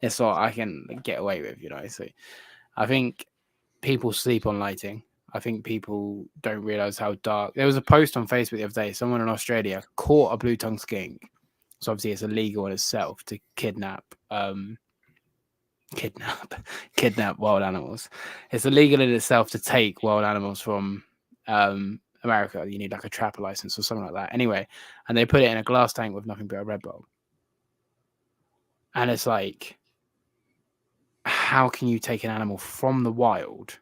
It's what I can get away with, you know. So I think people sleep on lighting. I think people don't realize how dark. There was a post on Facebook the other day. Someone in Australia caught a blue-tongued skink. So obviously it's illegal in itself to kidnap wild animals. It's illegal in itself to take wild animals from America, you need like a trapper license or something like that. Anyway, and they put it in a glass tank with nothing but a red bulb. And it's like, how can you take an animal from the wild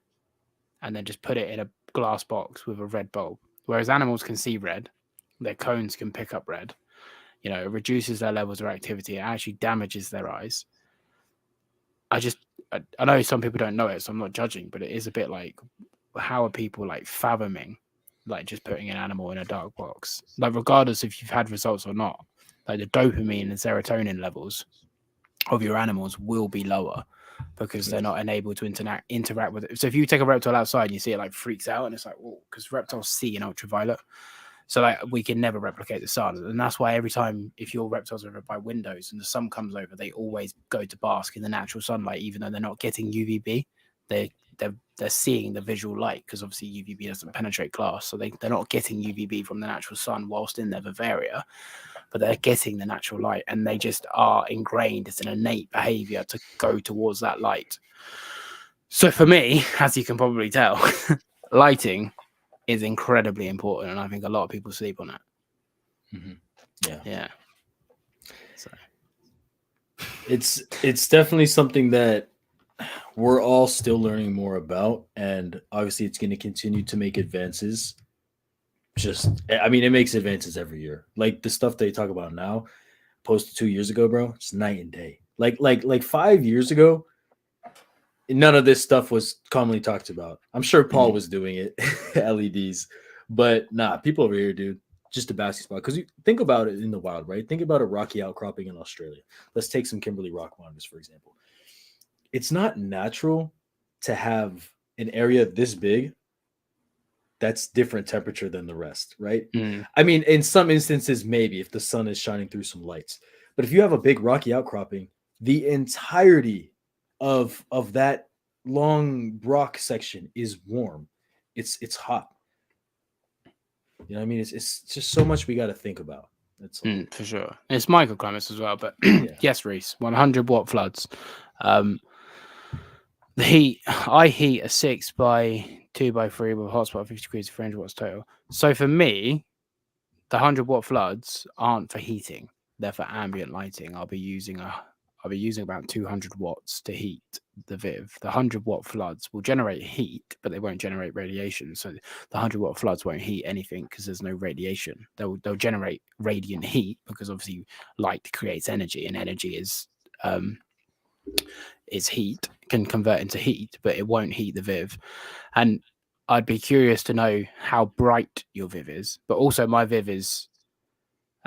and then just put it in a glass box with a red bulb? Whereas animals can see red, their cones can pick up red. You know, it reduces their levels of activity. It actually damages their eyes. I know some people don't know it, so I'm not judging, but it is a bit like, how are people like fathoming, like just putting an animal in a dark box? Like, regardless if you've had results or not, like the dopamine and serotonin levels of your animals will be lower because they're not enabled to interact with it. So if you take a reptile outside and you see it like freaks out, and it's like, well, because reptiles see in ultraviolet. So like we can never replicate the sun. And that's why every time if your reptiles are over by windows and the sun comes over, they always go to bask in the natural sunlight, even though they're not getting UVB. They're seeing the visual light, because obviously UVB doesn't penetrate glass. So they're not getting UVB from the natural sun whilst in their vivaria, but they're getting the natural light, and they just are ingrained. It's an innate behavior to go towards that light. So for me, as you can probably tell, lighting is incredibly important, and I think a lot of people sleep on it. Yeah. So it's definitely something that we're all still learning more about, and obviously it's going to continue to make advances. It makes advances every year. Like the stuff they talk about now, opposed to 2 years ago, bro, it's night and day. Like 5 years ago, none of this stuff was commonly talked about. I'm sure Paul was doing it, LEDs, but nah, people over here, dude, just a basket spot. Because you think about it in the wild, right? Think about a rocky outcropping in Australia. Let's take some Kimberley rock monitors, for example. It's not natural to have an area this big that's different temperature than the rest, right? I mean, in some instances, maybe if the sun is shining through some lights. But if you have a big rocky outcropping, the entirety of that long rock section is warm. It's hot. You know what I mean? It's just so much we got to think about. That's for sure. It's microclimates as well, but yes, Reese, 100-watt floods. The heat, I heat a 6x2x3 with a hotspot of 50 degrees, 300 watts total. So for me, the 100-watt floods aren't for heating; they're for ambient lighting. I'll be using about 200 watts to heat the Viv. The 100-watt floods will generate heat, but they won't generate radiation. So the 100-watt floods won't heat anything because there's no radiation. They'll generate radiant heat because obviously light creates energy, and energy is heat, can convert into heat, but it won't heat the Viv. And I'd be curious to know how bright your Viv is, but also my Viv is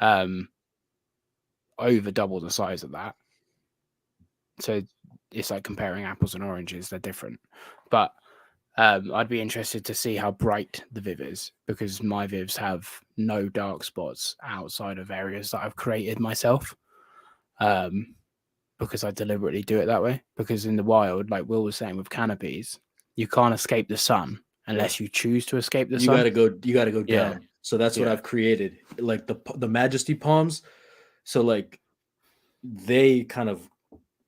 over double the size of that. So it's like comparing apples and oranges, they're different. But I'd be interested to see how bright the Viv is, because my Vivs have no dark spots outside of areas that I've created myself. Because I deliberately do it that way. Because in the wild, like Will was saying with canopies, you can't escape the sun unless you choose to escape the sun. You gotta go down. So that's what I've created. Like the Majesty palms. So like they kind of,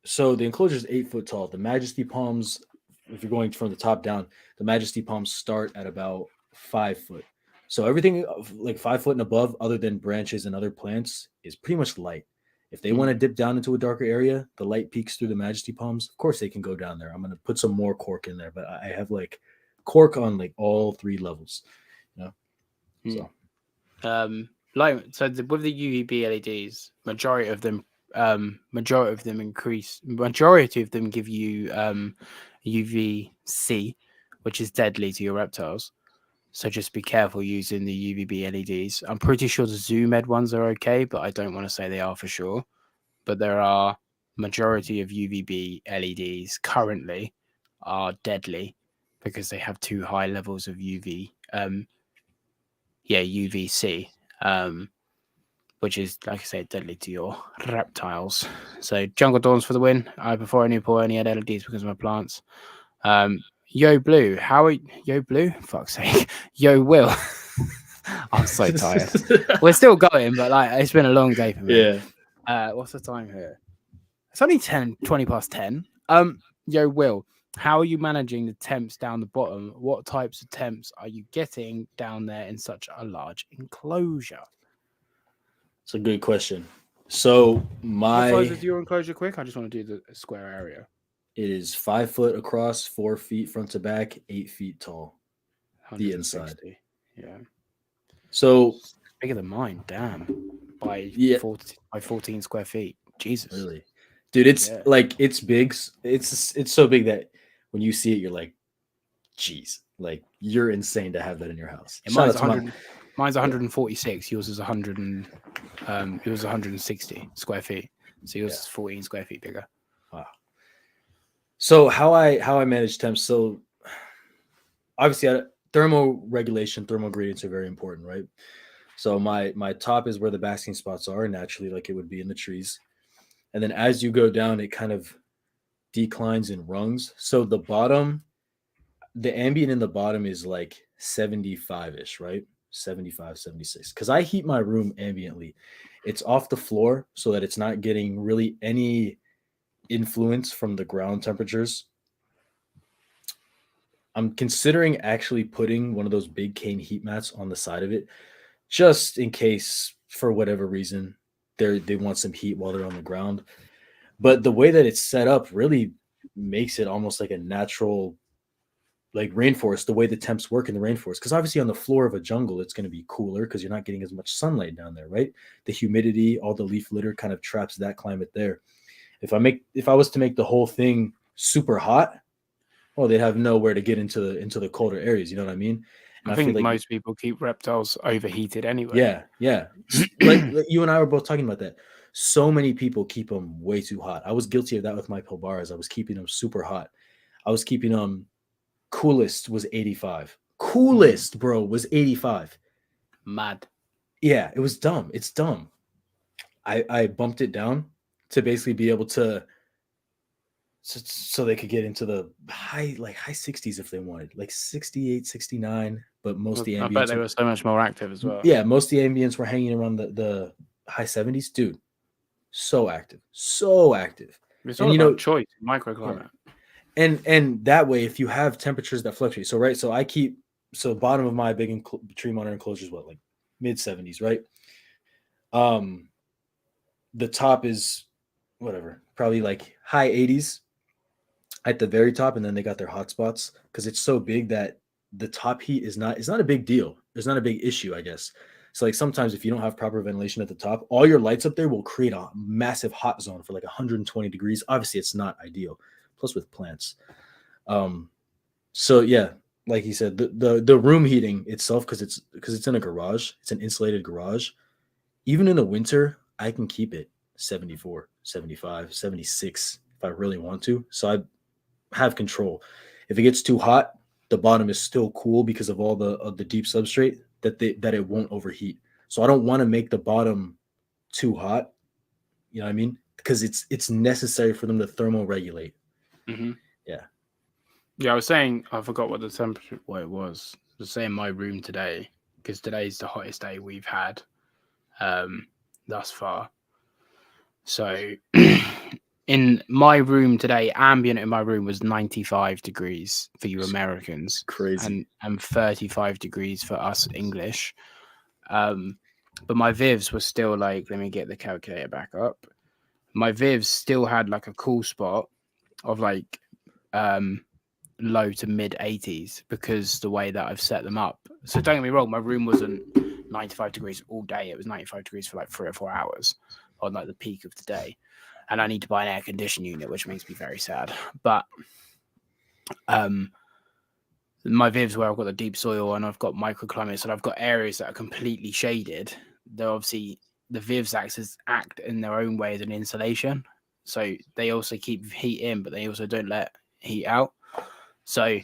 so the enclosure is 8 foot tall. The Majesty palms, if you're going from the top down, the Majesty palms start at about 5 foot. So everything like 5 foot and above, other than branches and other plants, is pretty much light. If they want to dip down into a darker area, the light peeks through the Majesty palms. Of course, they can go down there. I'm going to put some more cork in there, but I have like cork on like all 3 levels. You know, so with the UVB LEDs, majority of them give you UVC, which is deadly to your reptiles. So just be careful using the UVB LEDs. I'm pretty sure the Zoom Ed ones are okay, but I don't want to say they are for sure. But there are majority of UVB LEDs currently are deadly because they have too high levels of UVC, which is, like I said, deadly to your reptiles. So Jungle Dawns for the win. Before I knew Paul only had LEDs because of my plants. Yo Blue, Yo Blue? Fuck's sake. Yo Will. I'm so tired. We're still going, but like it's been a long day for me. Yeah. What's the time here? It's only 20 past 10. Yo Will, How are you managing the temps down the bottom? What types of temps are you getting down there in such a large enclosure? It's a good question. So What size my is your enclosure, quick? I just want to do the square area. it is 5 foot across, 4 feet front to back, 8 feet tall. The inside. 160. Yeah. So It's bigger than mine. Damn. By yeah, 14 square feet. Jesus. really, dude, it's Yeah. like it's big. It's so big that when you see it, you're like, geez, like you're insane to have that in your house. And Shout mine's out to my 100. Mine's 146. Yours is 100 and yours is 160 square feet. So yours is 14 square feet bigger. wow. So how I manage temps. So obviously, thermal regulation, thermal gradients are very important, right? So my top is where the basking spots are, naturally, like it would be in the trees. And then as you go down, it kind of declines in rungs. So the ambient in the bottom is like 75-ish, right? 75, 76. Because I heat my room ambiently. It's off the floor so that it's not getting really any influence from the ground temperatures. I'm considering actually putting one of those big cane heat mats on the side of it, just in case for whatever reason they want some heat while they're on the ground. But the way that it's set up really makes it almost like a natural like rainforest, the way the temps work in the rainforest. Because obviously on the floor of a jungle, it's going to be cooler because you're not getting as much sunlight down there, right? The humidity, all the leaf litter kind of traps that climate there. If I was to make the whole thing super hot, well, they'd have nowhere to get into the colder areas. You know what I mean? And I I feel think like most people keep reptiles overheated anyway. yeah, like you and I were both talking about that. So many people keep them way too hot. I was guilty of that with my Pilbaras. I was keeping them super hot. I was keeping them coolest was 85. Coolest, bro, was 85. Mad. Yeah, it was dumb. It's dumb. I bumped it down to basically be able to so they could get into the high 60s if they wanted, like 68, 69, but most of the I bet ambients they were so much more active as well. yeah, most of the ambients were hanging around the high 70s, dude. So active. So active. It's And all about choice, microclimate. Yeah. And that way, if you have temperatures that fluctuate, so right, so I keep bottom of my big tree monitor enclosure is what, like mid 70s, right? The top is whatever, probably like high 80s at the very top, and then they got their hot spots because it's so big that the top heat is not, it's not a big deal. It's not a big issue, I guess. So like sometimes if you don't have proper ventilation at the top, all your lights up there will create a massive hot zone for like 120 degrees. Obviously, it's not ideal. Plus with plants. So yeah, like he said, the room heating itself, because it's in a garage, it's an insulated garage. Even in the winter, I can keep it 74, 75, 76 if I really want to. So I have control. If it gets too hot, the bottom is still cool because of all the deep substrate that it won't overheat. So I don't want to make the bottom too hot. You know what I mean? Because it's necessary for them to thermoregulate. Mm-hmm. Yeah. Yeah, I was saying, I forgot what the temperature, what it was. I was saying my room today, because today's the hottest day we've had thus far. So in my room today, ambient in my room was 95 degrees for you Americans. Crazy. And 35 degrees for us English. But my Vivs was still like, let me get the calculator back up. My Vivs still had like a cool spot of like low to mid 80s because the way that I've set them up. So don't get me wrong, my room wasn't 95 degrees all day. It was 95 degrees for like 3 or 4 hours on like the peak of the day. And I need to buy an air conditioning unit, which makes me very sad. But my Vivs where I've got the deep soil and I've got microclimates and I've got areas that are completely shaded, they're obviously the Vivs act in their own way as an insulation. So they also keep heat in, but they also don't let heat out. So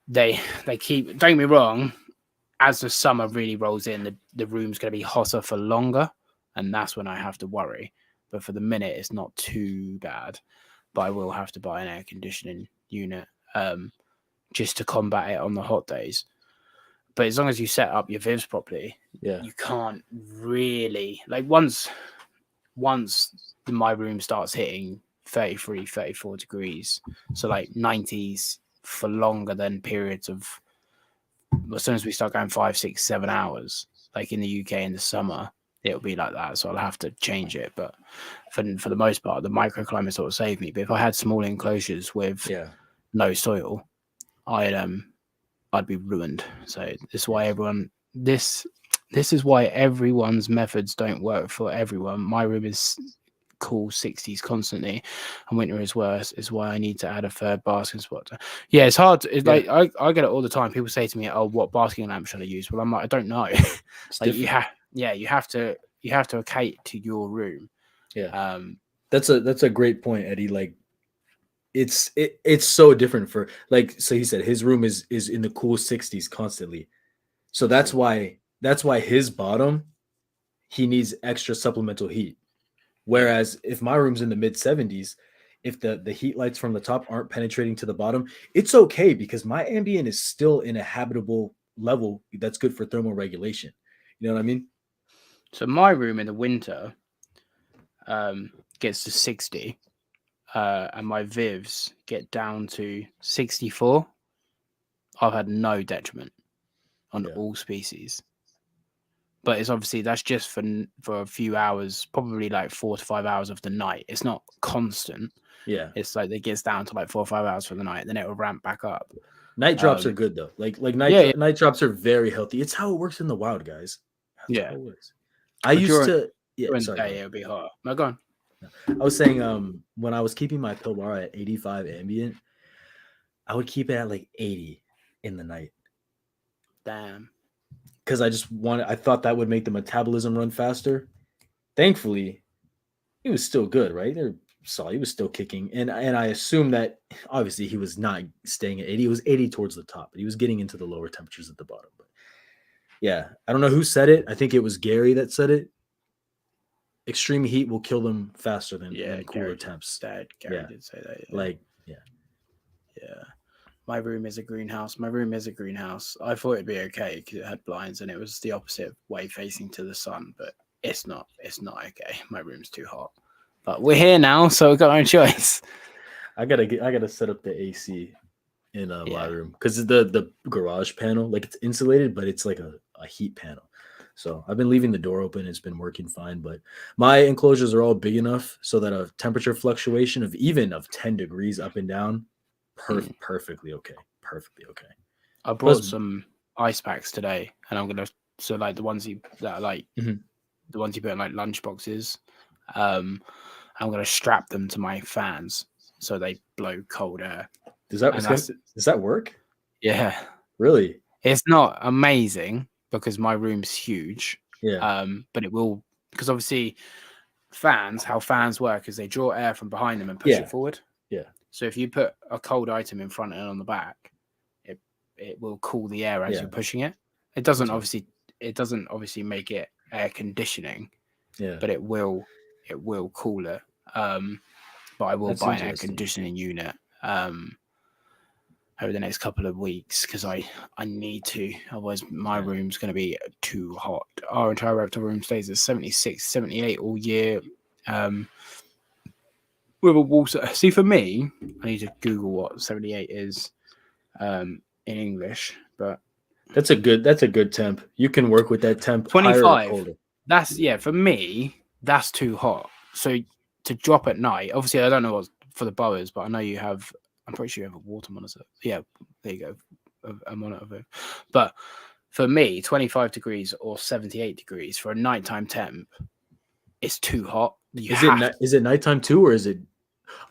they keep, don't get me wrong, as the summer really rolls in, the room's going to be hotter for longer, and that's when I have to worry. But for the minute, it's not too bad. But I will have to buy an air conditioning unit just to combat it on the hot days. But as long as you set up your Vivs properly, you can't really, like once my room starts hitting 33, 34 degrees. So like 90s for longer than periods of, as soon as we start going 5, 6, 7 hours, like in the UK in the summer, it'll be like that. So I'll have to change it. But for the most part, the microclimate sort of saved me. But if I had small enclosures with no soil, I'd be ruined. So this is why this is why everyone's methods don't work for everyone. My room is cool 60s constantly, and winter is worse. Is why I need to add a third basking spot. Yeah, it's hard. It's like I get it all the time. People say to me, "Oh, what basking lamp should I use?" Well, I'm like, I don't know. Like you have to cater to your room. Yeah. That's a great point, Eddie. Like it's so different for, like, so he said his room is in the cool 60s constantly. So that's why his bottom, he needs extra supplemental heat. Whereas if my room's in the mid 70s, if the heat lights from the top aren't penetrating to the bottom, it's okay because my ambient is still in a habitable level that's good for thermal regulation. You know what I mean? So my room in the winter gets to 60, and my vivs get down to 64. I've had no detriment on all species. But it's obviously that's just for a few hours, probably like 4 to 5 hours of the night. It's not constant. Yeah. It's like it gets down to like 4 or 5 hours for the night, then it will ramp back up. Night drops are good though. Like night drops are very healthy. It's how it works in the wild, guys. That's how it works. I used to during the day it'll be hot. No, go on. I was saying when I was keeping my pill bar at 85 ambient, I would keep it at like 80 in the night. Damn. Because I thought that would make the metabolism run faster. Thankfully, he was still good, right? He was still kicking. And I assume that obviously he was not staying at 80. It was 80 towards the top, but he was getting into the lower temperatures at the bottom. But yeah, I don't know who said it. I think it was Gary that said it. Extreme heat will kill them faster than cooler temps. Gary did say that. Yeah. Yeah. My room is a greenhouse. I thought it'd be okay because it had blinds and it was the opposite way facing to the sun, but it's not okay. My room's too hot. But we're here now, so we've got no choice. I gotta set up the AC in my room because the garage panel, like, it's insulated, but it's like a heat panel. So I've been leaving the door open. It's been working fine, but my enclosures are all big enough so that a temperature fluctuation of 10 degrees up and down, perfectly okay. I brought some ice packs today, and I'm gonna like the ones that are like the ones you put in like lunch boxes. I'm gonna strap them to my fans so they blow cold air. Does that work? Yeah. Really? It's not amazing because my room's huge. Yeah. But it will, because obviously how fans work is they draw air from behind them and push it forward. Yeah. So if you put a cold item in front and on the back, it will cool the air as you're pushing it. It doesn't obviously make it air conditioning. Yeah. But it will cool it. But I will buy an air conditioning unit over the next couple of weeks because I need to. Otherwise, my room's going to be too hot. Our entire reptile room stays at 76, 78 all year. With a wall. See, for me, I need to Google what 78 is in English, but that's a good temp. You can work with that temp. 25. That's for me. That's too hot. So to drop at night, obviously, I don't know what's for the boas, but I know you have. I'm pretty sure you have a water monitor. Yeah, there you go, a monitor. But for me, 25 degrees or 78 degrees for a nighttime temp, it's too hot. Is it nighttime too, or is it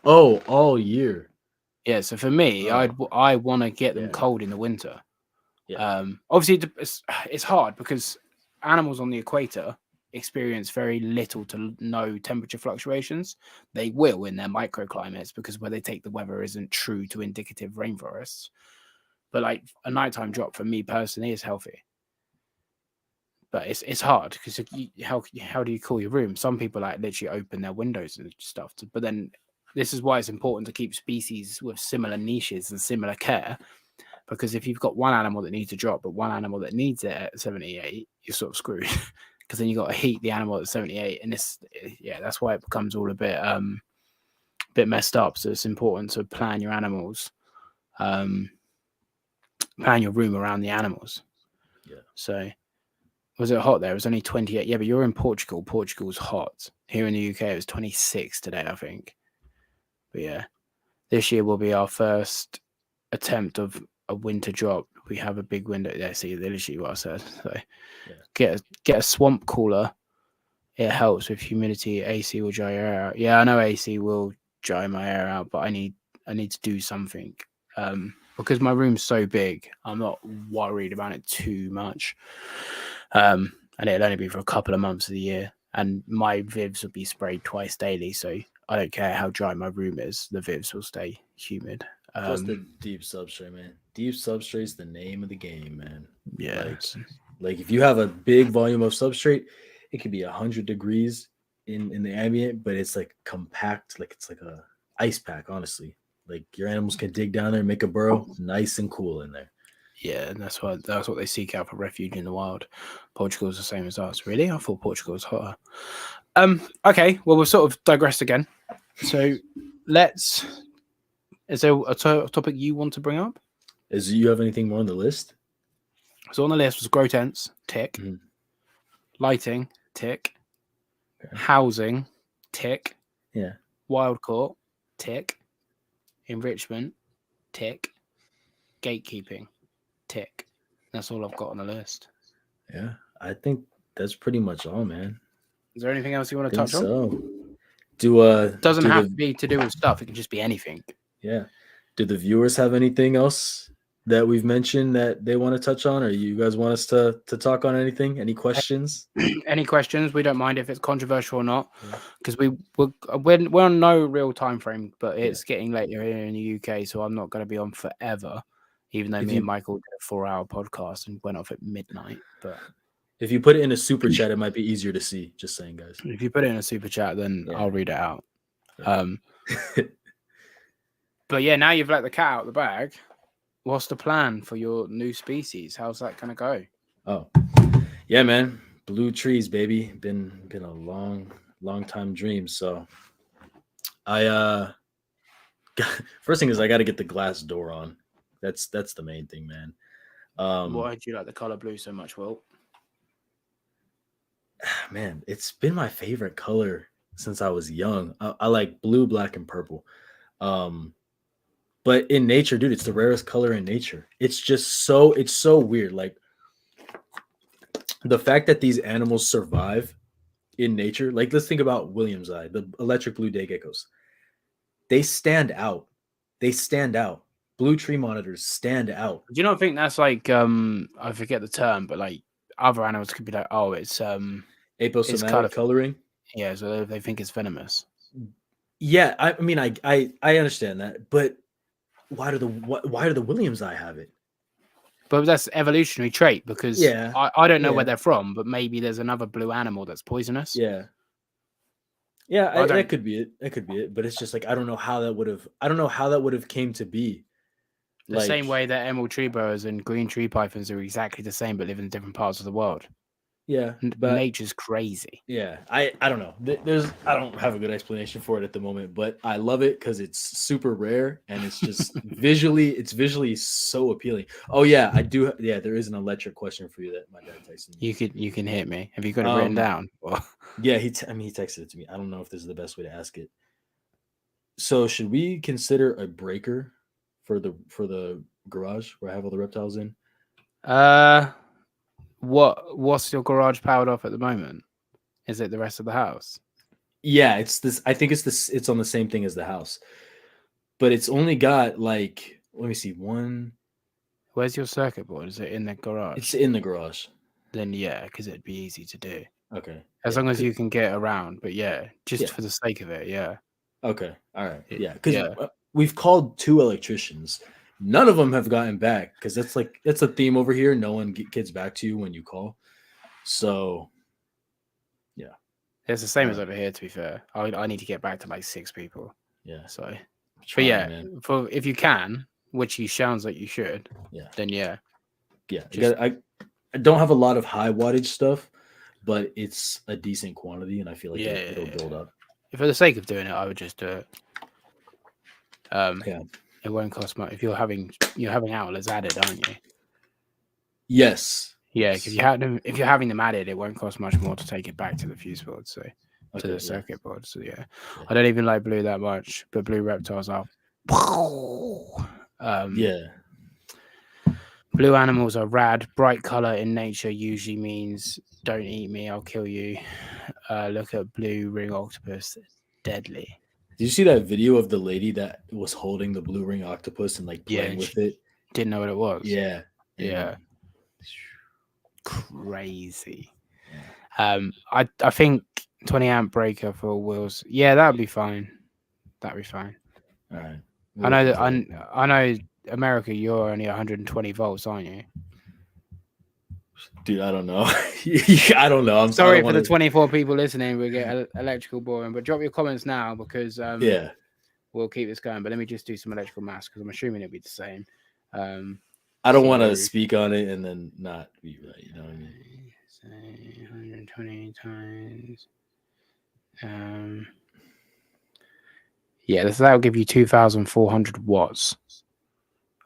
all year? Yeah, so for me, I want to get them cold in the winter. Yeah. Obviously, it's hard because animals on the equator experience very little to no temperature fluctuations. They will in their microclimates because where they take the weather isn't true to indicative rainforests. But like a nighttime drop for me personally is healthy. But it's hard because how do you cool your room? Some people like literally open their windows and stuff. But then this is why it's important to keep species with similar niches and similar care. Because if you've got one animal that needs a drop, but one animal that needs it at 78, you're sort of screwed. Because then you got to heat the animal at 78, and that's why it becomes all a bit bit messed up. So it's important to plan your animals, plan your room around the animals. Yeah. So was it hot there? It was only 28. Yeah, but you're in Portugal. Portugal's hot. Here in the UK, it was 26 today, I think. But yeah, this year will be our first attempt of a winter drop. We have a big window there. See, literally what I said. So get a swamp cooler. It helps with humidity. AC will dry your air out. Yeah, I know AC will dry my air out, but I need to do something. Because my room's so big, I'm not worried about it too much. And it'll only be for a couple of months of the year. And my Vivs will be sprayed twice daily, so I don't care how dry my room is. The Vivs will stay humid. Plus the deep substrate, man. Deep substrate's the name of the game, man. Yeah. Like if you have a big volume of substrate, it could be 100 degrees in the ambient, but it's like compact, like it's like a ice pack, honestly. Like your animals can dig down there and make a burrow, nice and cool in there. Yeah, and that's what they seek out for refuge in the wild. Portugal's the same as us. Really? I thought Portugal was hotter. Okay, well, we'll sort of digressed again. So is there a topic you want to bring up? Do you have anything more on the list? So on the list was grow tents, tick. Lighting, tick. Okay. Housing, tick. Yeah. Wild caught, tick. Enrichment, tick. Gatekeeping, tick. That's all I've got on the list. Yeah, I think that's pretty much all, man. Is there anything else you want to touch on? Doesn't have to be to do with stuff. It can just be anything. Yeah. Do the viewers have anything else that we've mentioned that they want to touch on, or you guys want us to talk on anything? Any questions? Any questions? We don't mind if it's controversial or not, because we're on no real time frame, but it's getting later here in the UK, so I'm not going to be on forever. Even though and Michael did a 4-hour podcast and went off at midnight, but if you put it in a super chat, it might be easier to see. Just saying, guys. If you put it in a super chat, then I'll read it out. Yeah. But yeah, now you've let the cat out of the bag. What's the plan for your new species? How's that gonna go? Oh, yeah, man. Blue trees, baby. Been a long time dream. So I first thing is I got to get the glass door on. That's the main thing, man. Why do you like the color blue so much, Will? Man, it's been my favorite color since I was young. I like blue, black, and purple. But in nature, dude, it's the rarest color in nature. It's so weird. Like the fact that these animals survive in nature. Like let's think about William's eye, the electric blue day geckos. They stand out. Blue tree monitors stand out. Do you not think that's like I forget the term, but like other animals could be like, oh, it's aposematic coloring. Yeah, so they think it's venomous. Yeah, I mean, I understand that, but why do the Williams eye have it? But that's evolutionary trait because I don't know where they're from, but maybe there's another blue animal that's poisonous. Yeah. Yeah, that could be it. But it's just like I don't know how that would have came to be. The same way that emerald tree burrows and green tree pythons are exactly the same, but live in different parts of the world. Yeah, but nature's crazy. Yeah, I don't know. I don't have a good explanation for it at the moment, but I love it because it's super rare and it's just visually so appealing. Oh yeah, I do. Yeah, there is an electric question for you that my dad texted me. You can hit me. Have you got it written down? Yeah, he texted it to me. I don't know if this is the best way to ask it. So should we consider a breaker for the garage where I have all the reptiles in? What's your garage powered off at the moment? Is it the rest of the house? Yeah, it's this. I think it's on the same thing as the house, but it's only got like, let me see, one. Where's your circuit board? Is it in the garage? It's in the garage. Then yeah, because it'd be easy to do. Okay. As long as you can get around, but just for the sake of it, yeah. Okay. All right. Yeah, because we've called 2 electricians. None of them have gotten back because that's a theme over here. No one gets back to you when you call. So, yeah. It's the same as over here, to be fair. I need to get back to like 6 people. Yeah. So, if you can, which you sounds like you should, then yeah. Yeah. I don't have a lot of high wattage stuff, but it's a decent quantity and I feel like it'll build up. For the sake of doing it, I would just do it. Yeah. It won't cost much if you're having outlet added, aren't you? Yes. Yeah, Yes. if you're having them added, it won't cost much more to take it back to the fuse board, so to the circuit board. So yeah, I don't even like blue that much, but blue reptiles are. Yeah. Blue animals are rad. Bright color in nature usually means don't eat me, I'll kill you. Look at blue ring octopus, deadly. Did you see that video of the lady that was holding the blue ring octopus and like Yeah, playing and with she it? didn't know what it was. Yeah. Yeah. Crazy. Yeah. I think 20 amp breaker for wheels. Yeah, that'd be fine. That'd be fine. All right. I know that I know America, you're only 120 volts, aren't you? Dude, I don't know. I don't know. Sorry for the 24 people listening. We get electrical boring, but drop your comments now because yeah, we'll keep this going. But let me just do some electrical maths because I'm assuming it'll be the same. I don't want to speak on it and then not be right. You know what I mean? Say 120 times. Yeah, that'll give you 2,400 watts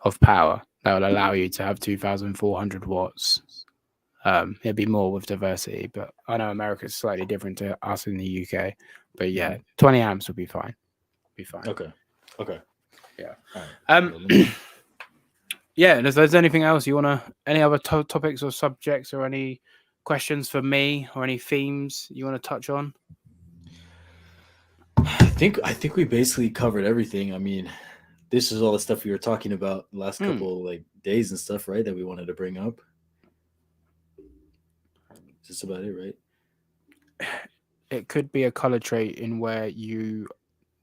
of power. That will allow you to have 2,400 watts. It'd be more with diversity, but I know America's slightly different to us in the UK. But yeah, 20 amps would be fine. Be fine. Okay. Yeah. Right. Yeah, and if there's anything else you want to, any other topics or subjects or any questions for me or any themes you want to touch on? I think we basically covered everything. I mean, this is all the stuff we were talking about the last couple like days and stuff, right? That we wanted to bring up. That's about it, right? It could be a color trait in where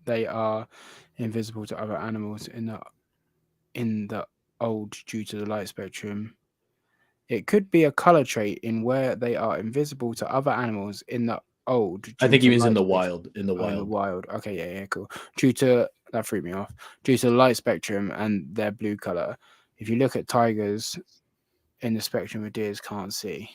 they are invisible to other animals in the old due to the light spectrum. It could be a color trait in where they are invisible to other animals in the old. I think he means in the wild. In the wild. In the wild. Okay, yeah, cool. Due to that threw me off. Due to the light spectrum and their blue color. If you look at tigers in the spectrum of deers can't see.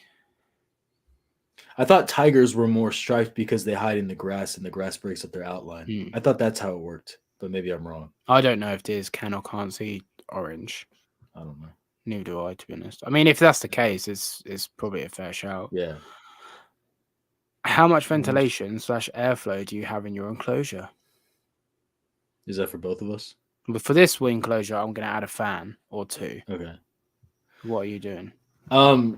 I thought tigers were more striped because they hide in the grass and the grass breaks up their outline. I thought that's how it worked, but maybe I'm wrong. I don't know if deers can or can't see orange. I don't know. Neither do I, to be honest. I mean, if that's the case, it's probably a fair shout. Yeah. How much ventilation / airflow do you have in your enclosure? Is that for both of us? But for this enclosure, I'm going to add a fan or two. Okay. What are you doing?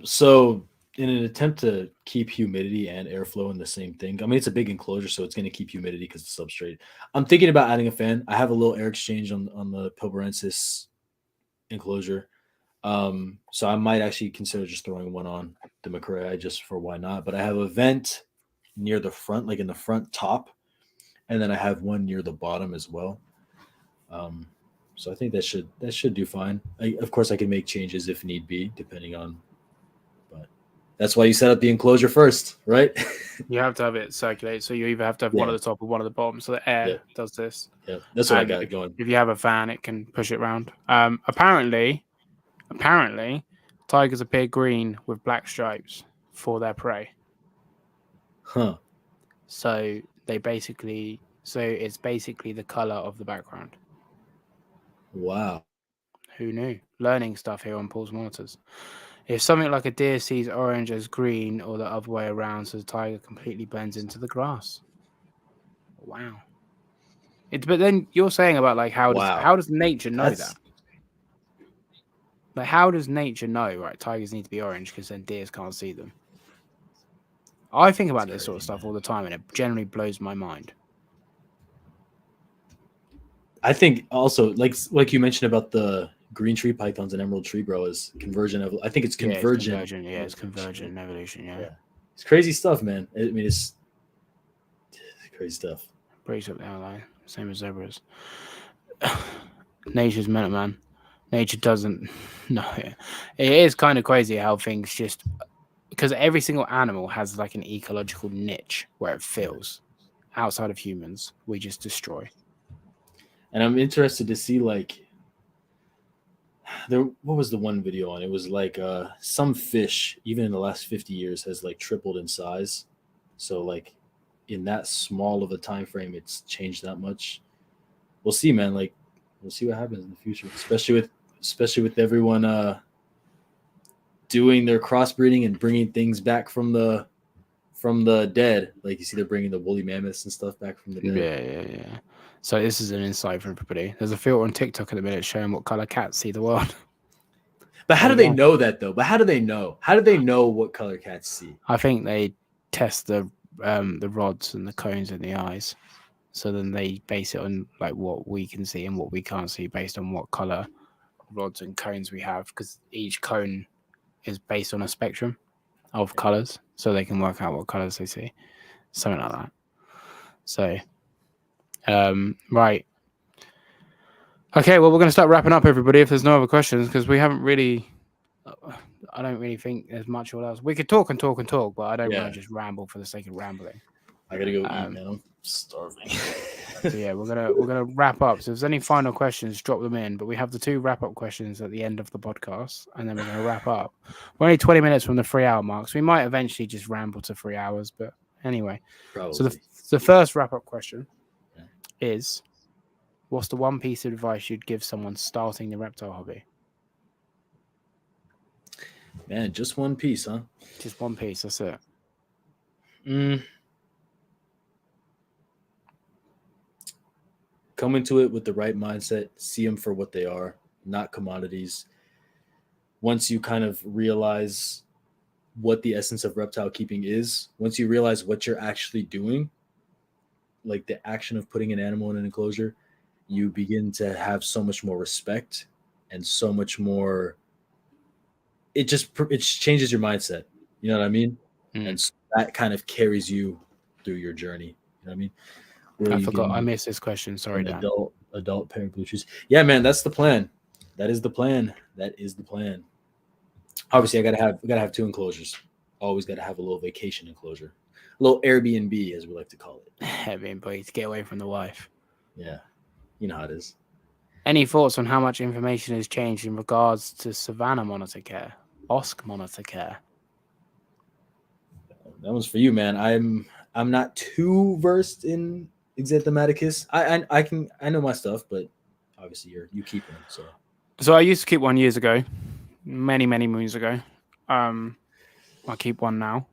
So in an attempt to keep humidity and airflow in the same thing, I mean, it's a big enclosure, so it's going to keep humidity because it's substrate. I'm thinking about adding a fan. I have a little air exchange on the Pilbarensis enclosure. So I might actually consider just throwing one on the McRae just for why not. But I have a vent near the front, like in the front top, and then I have one near the bottom as well. So I think that should do fine. Of course, I can make changes if need be, depending on. But that's why you set up the enclosure first, right? You have to have it circulate, so you either have to have one at the top or one at the bottom, so the air does this. Yeah, that's what I got going. If you have a fan, it can push it around. Apparently, tigers appear green with black stripes for their prey. Huh. So it's basically the color of the background. Wow. Who knew? Learning stuff here on Paul's Monitors. If something like a deer sees orange as green or the other way around, so the tiger completely blends into the grass. Wow. But then you're saying about like how does nature know that? Like how does nature know, right? Tigers need to be orange because then deers can't see them. I think about this sort of stuff all the time, and it generally blows my mind. I think also like you mentioned about the green tree pythons and emerald tree grow is convergent of. I think it's convergent. Yeah, it's convergent evolution. Yeah, it's crazy stuff, man. I mean, it's crazy stuff. Breaks up the outline, same as zebras. Nature's mental, man. Nature doesn't. No, it is kind of crazy how things just because every single animal has like an ecological niche where it fills. Outside of humans, we just destroy. And I'm interested to see like what was the one video on? It was like some fish, even in the last 50 years, has like tripled in size. So like in that small of a time frame, it's changed that much. We'll see, man. Like we'll see what happens in the future, especially with everyone doing their crossbreeding and bringing things back from the dead. Like you see, they're bringing the woolly mammoths and stuff back from the dead. Yeah. So this is an insight for everybody. There's a filter on TikTok at the minute showing what color cats see the world. But how do they know that though? But how do they know? How do they know what color cats see? I think they test the rods and the cones in the eyes. So then they base it on like what we can see and what we can't see based on what color rods and cones we have, because each cone is based on a spectrum of colors, so they can work out what colors they see, something like that. So, right. Okay, well, we're going to start wrapping up, everybody, if there's no other questions, because we haven't really, I don't really think there's much else. We could talk and talk and talk, but I don't want to just ramble for the sake of rambling. I gotta go eat, man. I'm starving. So yeah, we're gonna wrap up. So if there's any final questions, drop them in. But we have the 2 wrap-up questions at the end of the podcast, and then we're gonna wrap up. We're only 20 minutes from the 3-hour mark, so we might eventually just ramble to 3 hours. But anyway, probably. So the first wrap-up question is, what's the one piece of advice you'd give someone starting the reptile hobby? Man, just one piece, huh? Just one piece. That's it. Come into it with the right mindset. See them for what they are, not commodities. Once you kind of realize what the essence of reptile keeping is, once you realize what you're actually doing, like the action of putting an animal in an enclosure, you begin to have so much more respect and so much more. It changes your mindset. You know what I mean? And so that kind of carries you through your journey. You know what I mean? I forgot. I missed this question. Sorry, Dan. Adult parent blue cheese. Yeah, man, that's the plan. That is the plan. Obviously, I gotta have 2 enclosures. Always gotta have a little vacation enclosure, a little Airbnb, as we like to call it. Airbnb to get away from the wife. Yeah, you know how it is. Any thoughts on how much information has changed in regards to Savannah monitor care, OSC monitor care? That one's for you, man. I'm not too versed in Xanthematicus. I know my stuff, but obviously you keep them. So I used to keep one years ago, many moons ago. I keep one now.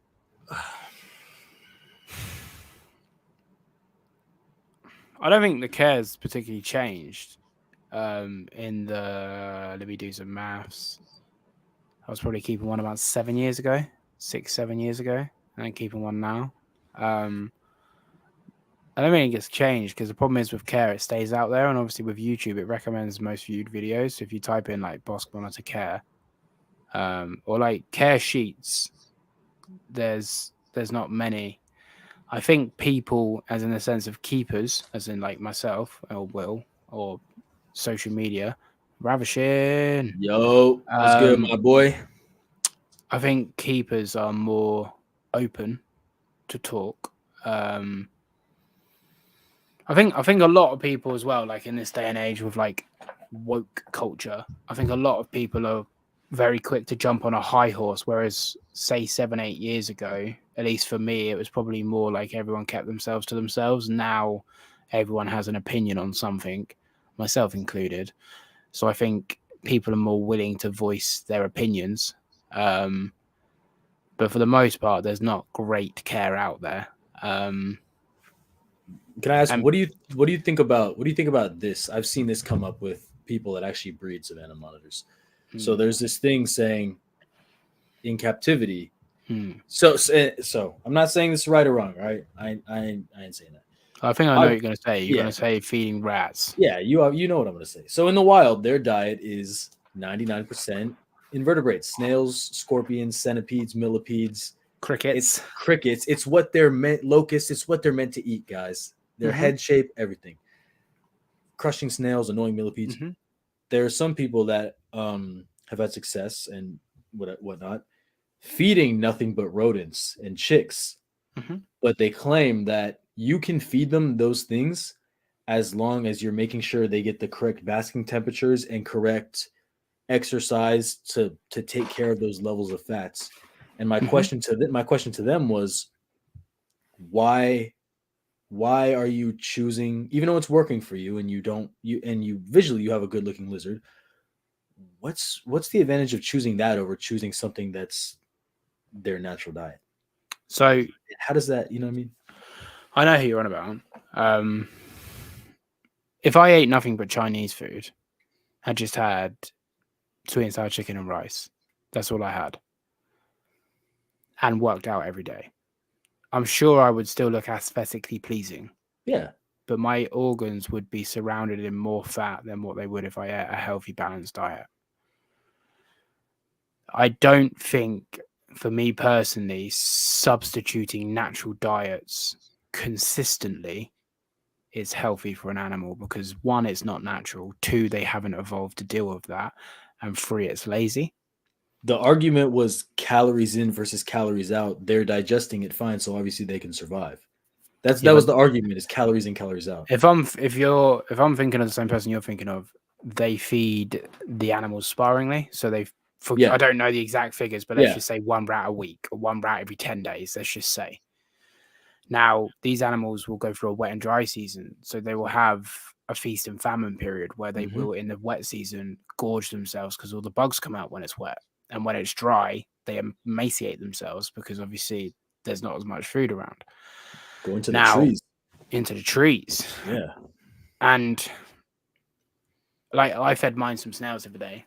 I don't think the care's particularly changed. Let me do some maths. I was probably keeping one about 7 years ago, 6-7 years ago, and I'm keeping one now. I don't think it's changed, because the problem is with care, it stays out there, and obviously with YouTube, it recommends most viewed videos. So if you type in like Bosque monitor care, or like care sheets, there's not many. I think people, as in the sense of keepers, as in like myself or Will or social media, ravishing. Yo, what's good, my boy? I think keepers are more open to talk. I think a lot of people as well, like in this day and age with like woke culture, I think a lot of people are very quick to jump on a high horse, whereas say 7-8 years ago, at least for me, it was probably more like everyone kept themselves to themselves. Now everyone has an opinion on something, myself included. So I think people are more willing to voice their opinions. But for the most part, there's not great care out there. Can I ask, what do you think about this? I've seen this come up with people that actually breed Savannah monitors. So there's this thing saying in captivity. So I'm not saying this is right or wrong, right? I ain't saying that. I think I know what you're going to say. You're going to say feeding rats. Yeah, you know what I'm going to say. So in the wild, their diet is 99% invertebrates: snails, scorpions, centipedes, millipedes, crickets. It's what they're meant. Locusts. It's what they're meant to eat, guys. Their head shape, everything. Crushing snails, annoying millipedes. There are some people that have had success and whatnot, feeding nothing but rodents and chicks. But they claim that you can feed them those things as long as you're making sure they get the correct basking temperatures and correct exercise to take care of those levels of fats. And my question to them was, why why are you choosing, even though it's working for you and you visually you have a good looking lizard, what's the advantage of choosing that over choosing something that's their natural diet? So How does that, you know what I mean? I know who you're on about. If I ate nothing but Chinese food, I just had sweet and sour chicken and rice. That's all I had. And worked out every day. I'm sure I would still look aesthetically pleasing. Yeah. But my organs would be surrounded in more fat than what they would if I ate a healthy, balanced diet. I don't think, for me personally, substituting natural diets consistently is healthy for an animal because 1, it's not natural, 2, they haven't evolved to deal with that, and 3, it's lazy. The argument was calories in versus calories out. They're digesting it fine, so obviously they can survive. That was the argument, is calories in, calories out. If I'm thinking of the same person you're thinking of, they feed the animals sparingly, so I don't know the exact figures, but let's just say 1 rat a week or 1 rat every 10 days. Let's just say. Now, these animals will go through a wet and dry season, so they will have a feast and famine period where they will, in the wet season, gorge themselves because all the bugs come out when it's wet. And when it's dry, they emaciate themselves because obviously there's not as much food around. Go into the trees. Into the trees. Yeah. And like I fed mine some snails the other day.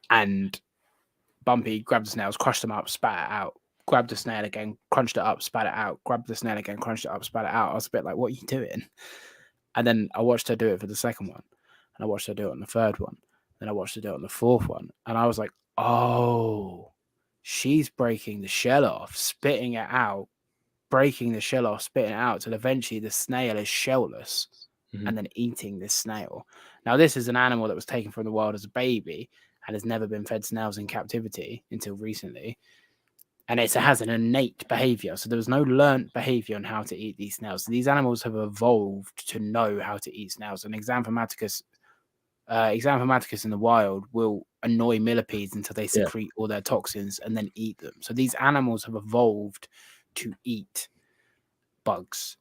And Bumpy grabbed the snails, crushed them up, spat it out. Grabbed the snail again, crunched it up, spat it out. Grabbed the snail again, crunched it up, spat it out. I was a bit like, what are you doing? And then I watched her do it for the second one. And I watched her do it on the third one. Then I watched her do it on the fourth one. And I was like, oh, she's breaking the shell off, spitting it out, breaking the shell off, spitting it out, till eventually the snail is shellless and then eating this snail. Now, this is an animal that was taken from the wild as a baby and has never been fed snails in captivity until recently. And it has an innate behavior. So there was no learnt behavior on how to eat these snails. So these animals have evolved to know how to eat snails. And Xanthomatogus in the wild will annoy millipedes until they secrete all their toxins and then eat them. So these animals have evolved to eat bugs.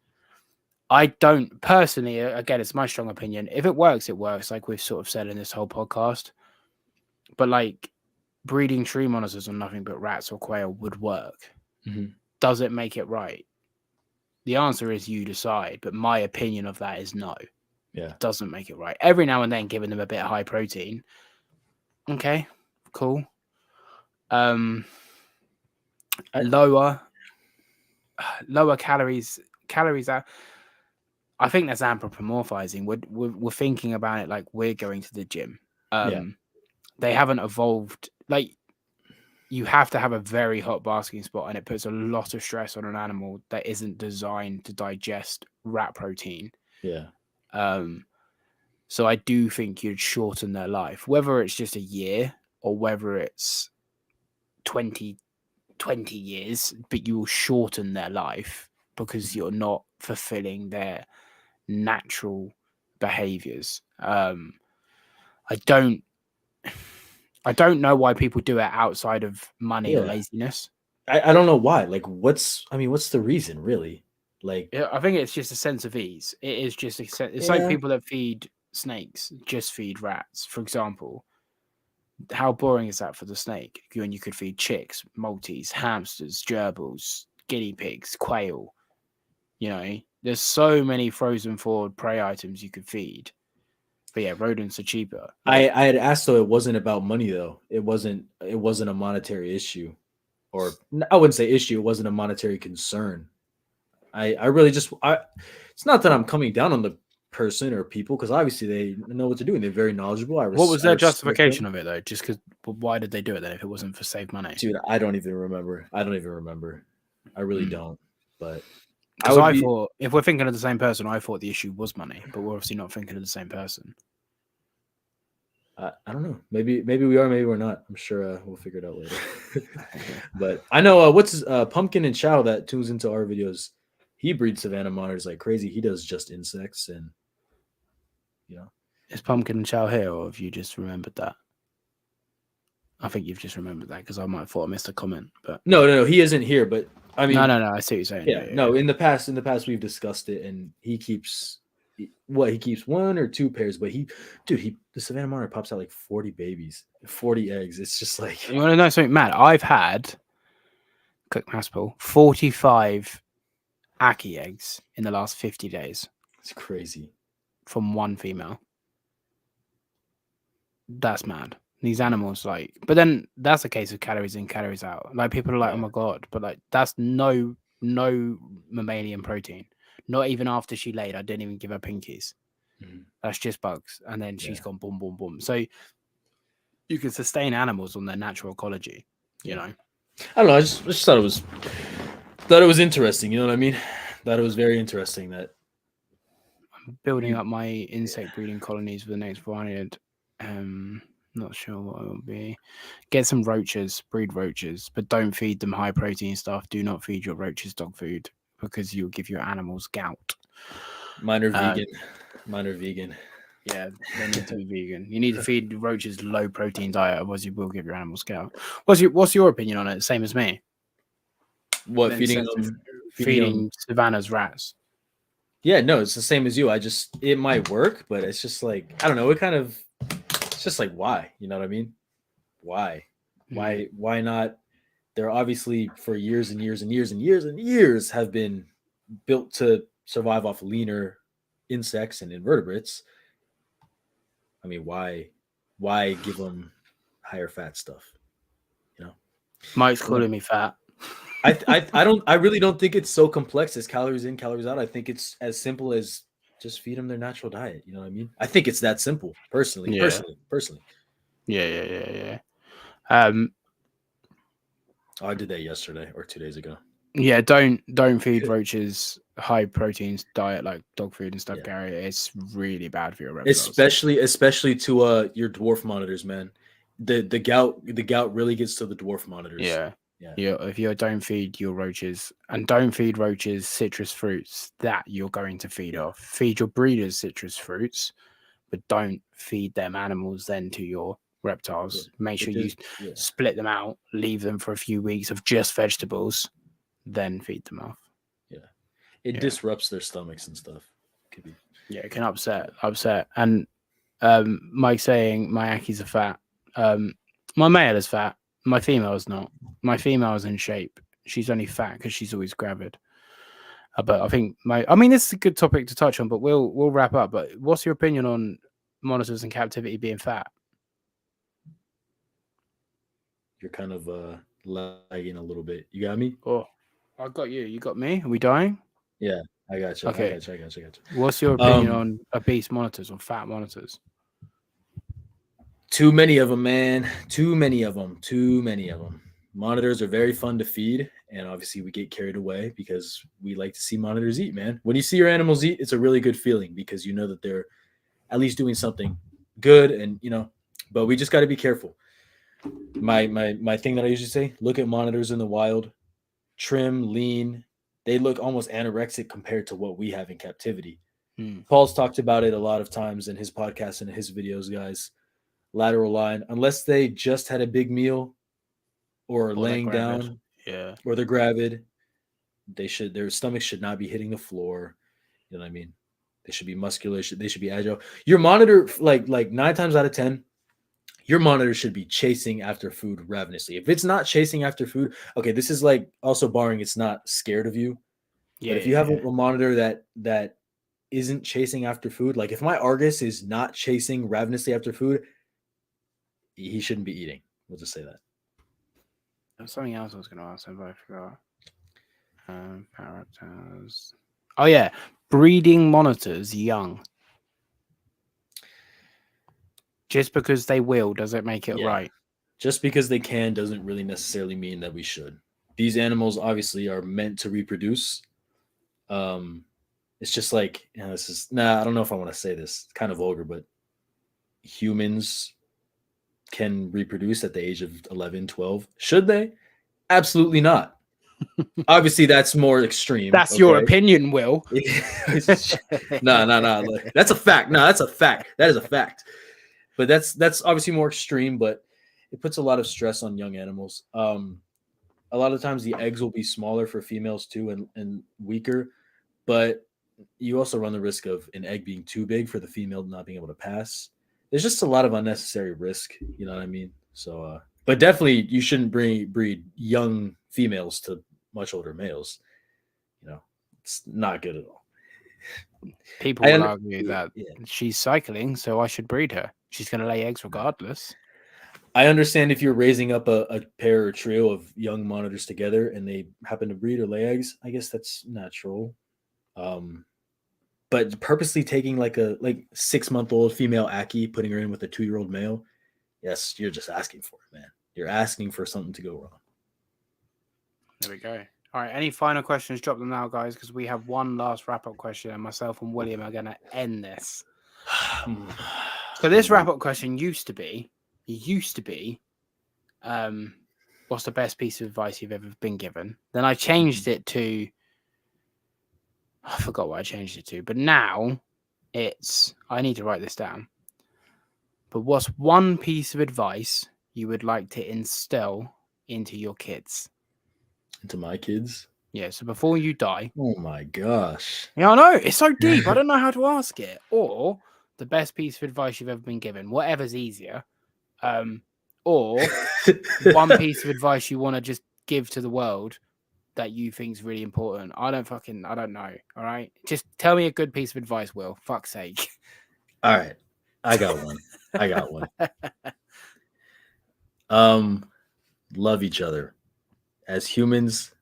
I don't personally, again, it's my strong opinion. If it works, it works, like we've sort of said in this whole podcast. But like, breeding tree monitors on nothing but rats or quail would work. Does it make it right? The answer is you decide, but my opinion of that is no. Yeah. It doesn't make it right. Every now and then giving them a bit of high protein. Okay, cool. Lower calories out. I think that's anthropomorphizing. We're thinking about it like we're going to the gym. They haven't evolved. Like, you have to have a very hot basking spot, and it puts a lot of stress on an animal that isn't designed to digest rat protein. Yeah. So I do think you'd shorten their life, whether it's just a year or whether it's 20 years, but you will shorten their life because you're not fulfilling their natural behaviors. I don't know why people do it outside of money or laziness. I don't know why. Like, what's the reason, really? Like, I think it's just a sense of ease. It is just it's like people that feed snakes just feed rats, for example. How boring is that for the snake? When you could feed chicks, maltese, hamsters, gerbils, guinea pigs, quail. You know, there's so many frozen forward prey items you could feed. But yeah, rodents are cheaper. I had asked, though, it wasn't about money, though. It wasn't a monetary issue, or I wouldn't say issue. It wasn't a monetary concern. I really just it's not that I'm coming down on the person or people, because obviously they know what they're doing. They're very knowledgeable. What was their justification of it, though? Just because, why did they do it then if it wasn't for save money? Dude, I don't even remember. I really don't. But because I thought, if we're thinking of the same person, I thought the issue was money, but we're obviously not thinking of the same person. I don't know. Maybe we are. Maybe we're not. I'm sure we'll figure it out later. But I know what's Pumpkin and Chow that tunes into our videos. He breeds savannah monitors like crazy. He does just insects, and Is Pumpkin and Chow here, or have you just remembered that? I think you've just remembered that because I might have thought I missed a comment. But no, he isn't here. But I mean, no. I see what you're saying. yeah, no. In the past, we've discussed it, and he keeps one or two pairs, but the Savannah Monitor pops out like 40 babies, 40 eggs. It's just like, You want to know something mad? I've had, quick maths pool, 45 Aki eggs in the last 50 days it's crazy. from one female. That's mad. These animals, like, but then that's a case of calories in, calories out. Like, people are like, Yeah. oh my god, but like, that's no mammalian protein. Not even after she laid, I didn't even give her pinkies. Mhm. That's just bugs, and then she's Yeah. gone boom, boom, boom. So you can sustain animals on their natural ecology. You know, I don't know. I just thought it was interesting. You know what I mean? Thought it was very interesting that building up my insect breeding colonies for the next 400. Not sure what it will be. Get some roaches, breed roaches, but don't feed them high protein stuff. Do not feed your roaches dog food because you'll give your animals gout. mine are vegan. Yeah, they need to be vegan. You need to feed roaches low protein diet, otherwise you will give your animals gout. What's your opinion on it? Same as me. What, Then feeding instead of them? feeding Savannah's rats. Yeah, no, it's the same as you. It might work, but it's just like, I don't know. It's just like, why? You know what I mean? Why not? They're obviously, for years and years and years and years and years, have been built to survive off leaner insects and invertebrates. I mean, why give them higher fat stuff? You know, Mike's calling me fat. I really don't think it's so complex as calories in, calories out. I think it's as simple as just feed them their natural diet. You know what I mean? I think it's that simple, personally. Yeah. Personally. Yeah. Oh, I did that yesterday or 2 days ago. Yeah, don't feed roaches high proteins diet like dog food and stuff, Yeah. Gary. It's really bad for your reptiles. Especially to your dwarf monitors, man. The gout really gets to the dwarf monitors. Yeah. If you don't feed your roaches, and don't feed roaches citrus fruits that you're going to feed off. Feed your breeders citrus fruits, but don't feed them animals then to your reptiles. Make sure you split them out, leave them for a few weeks of just vegetables, then feed them off. Yeah. It disrupts their stomachs and stuff. Could be. Yeah, it can upset. And Mike saying my Akis are fat. My male is fat. My female is not. My female is in shape. She's only fat because she's always gravid. But I think this is a good topic to touch on, but we'll wrap up. But what's your opinion on monitors in captivity being fat? You're kind of lagging a little bit. You got me? Oh, I got you. You got me? Are we dying? Yeah, I got you. Okay. I got you. What's your opinion on obese monitors or fat monitors? Too many of them, man. Too many of them. Monitors are very fun to feed, and obviously we get carried away because we like to see monitors eat, man. When you see your animals eat, it's a really good feeling because you know that they're at least doing something good, and but we just got to be careful. My thing that I usually say, look at monitors in the wild, trim, lean. They look almost anorexic compared to what we have in captivity. Paul's talked about it a lot of times in his podcast and his videos, guys. Lateral line, unless they just had a big meal or laying down, or they're gravid, their stomachs should not be hitting the floor. You know what I mean? They should be muscular. They should be agile. Your monitor, like 9 times out of 10, your monitor should be chasing after food ravenously. If it's not chasing after food, okay, this is like also barring it's not scared of you. But if you have a monitor that isn't chasing after food, like if my Argus is not chasing ravenously after food, he shouldn't be eating. We'll just say that. There's something else I was going to ask, but I forgot. Reptiles. Oh yeah, breeding monitors young. Just because they will, does it make it right? Just because they can doesn't really necessarily mean that we should. These animals obviously are meant to reproduce. It's just like, I don't know if I want to say this. It's kind of vulgar, but humans can reproduce at the age of 11, 12. Should they? Absolutely not. Obviously, that's more extreme. That's your opinion, Will. No. That's a fact. No, that's a fact. That is a fact. But that's obviously more extreme, but it puts a lot of stress on young animals. a lot of times the eggs will be smaller for females too and weaker, but you also run the risk of an egg being too big for the female not being able to pass. There's just a lot of unnecessary risk, you know what I mean? So, but definitely you shouldn't breed young females to much older males. You know, it's not good at all. People will argue that she's cycling, so I should breed her. She's going to lay eggs regardless. I understand if you're raising up a pair or trio of young monitors together and they happen to breed or lay eggs. I guess that's natural. But purposely taking like 6-month-old female Aki, putting her in with a 2-year-old male, yes, you're just asking for it, man. You're asking for something to go wrong. There we go. All right. Any final questions? Drop them now, guys, because we have one last wrap-up question, and myself and William are going to end this. So this wrap-up question used to be, what's the best piece of advice you've ever been given? Then I changed it to, I forgot what I changed it to, but now it's, I need to write this down. But what's one piece of advice you would like to instill into your kids? Into my kids? Yeah, so before you die. Oh my gosh. Yeah, I know. It's so deep. I don't know how to ask it. Or the best piece of advice you've ever been given, whatever's easier. Or one piece of advice you want to just give to the world that you think is really important. I don't know. All right. Just tell me a good piece of advice, Will. Fuck's sake. All right. I got one. Love each other. As humans,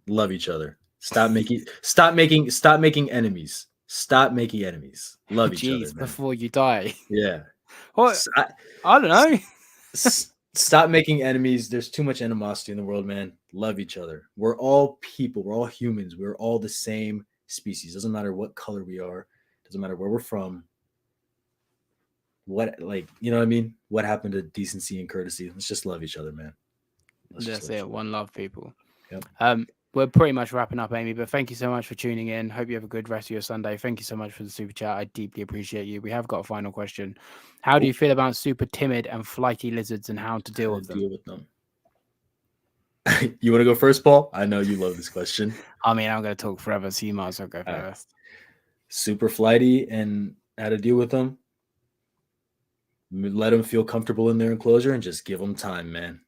love each other. Stop making enemies. Stop making enemies. Love each other, man. Before you die. Yeah. What? I don't know. Stop making enemies. There's too much animosity in the world, man. Love each other. We're all people. We're all humans. We're all the same species. Doesn't matter what color we are. Doesn't matter where we're from. What, you know what I mean? What happened to decency and courtesy? Let's just love each other, man. That's it. One love, people. Yep. We're pretty much wrapping up, Amy, but thank you so much for tuning in. Hope you have a good rest of your Sunday. Thank you so much for the super chat. I deeply appreciate you. We have got a final question. How do you feel about super timid and flighty lizards and how to deal with them? You want to go first, Paul? I know you love this question. I mean, I'm going to talk forever, so you might as well go first. Super flighty and how to deal with them. Let them feel comfortable in their enclosure and just give them time, man.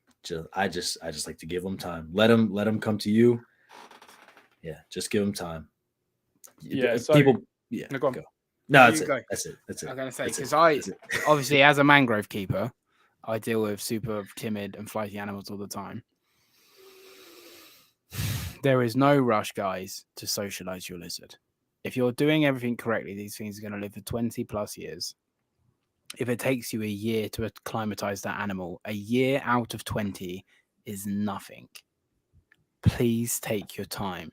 I just like to give them time. Let them come to you. Yeah, just give them time. Yeah, people. Yeah, no, go on. No, that's it. That's it. That's it. I'm gonna say because obviously as a mangrove keeper, I deal with super timid and flighty animals all the time. There is no rush, guys, to socialize your lizard. If you're doing everything correctly, these things are going to live for 20 plus years. If it takes you a year to acclimatize that animal, a year out of 20 is nothing. Please take your time.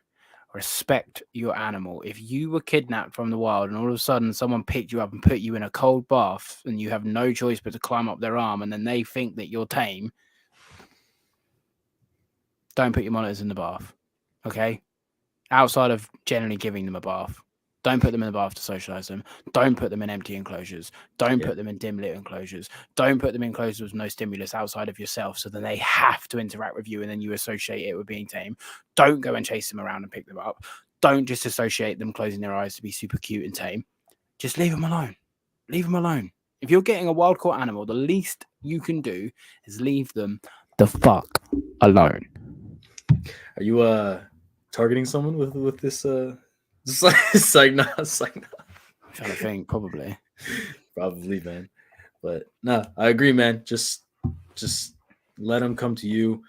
Respect your animal. If you were kidnapped from the wild and all of a sudden someone picked you up and put you in a cold bath and you have no choice but to climb up their arm and then they think that you're tame, don't put your monitors in the bath. Okay? Outside of generally giving them a bath. Don't put them in the bath to socialize them. Don't put them in empty enclosures. Don't put them in dim lit enclosures. Don't put them in enclosures with no stimulus outside of yourself so then they have to interact with you and then you associate it with being tame. Don't go and chase them around and pick them up. Don't just associate them closing their eyes to be super cute and tame. Just leave them alone. Leave them alone. If you're getting a wild caught animal, the least you can do is leave them the fuck alone. Are you targeting someone with this It's like no. I'm trying to think, probably, man. But no, I agree, man. Just let them come to you.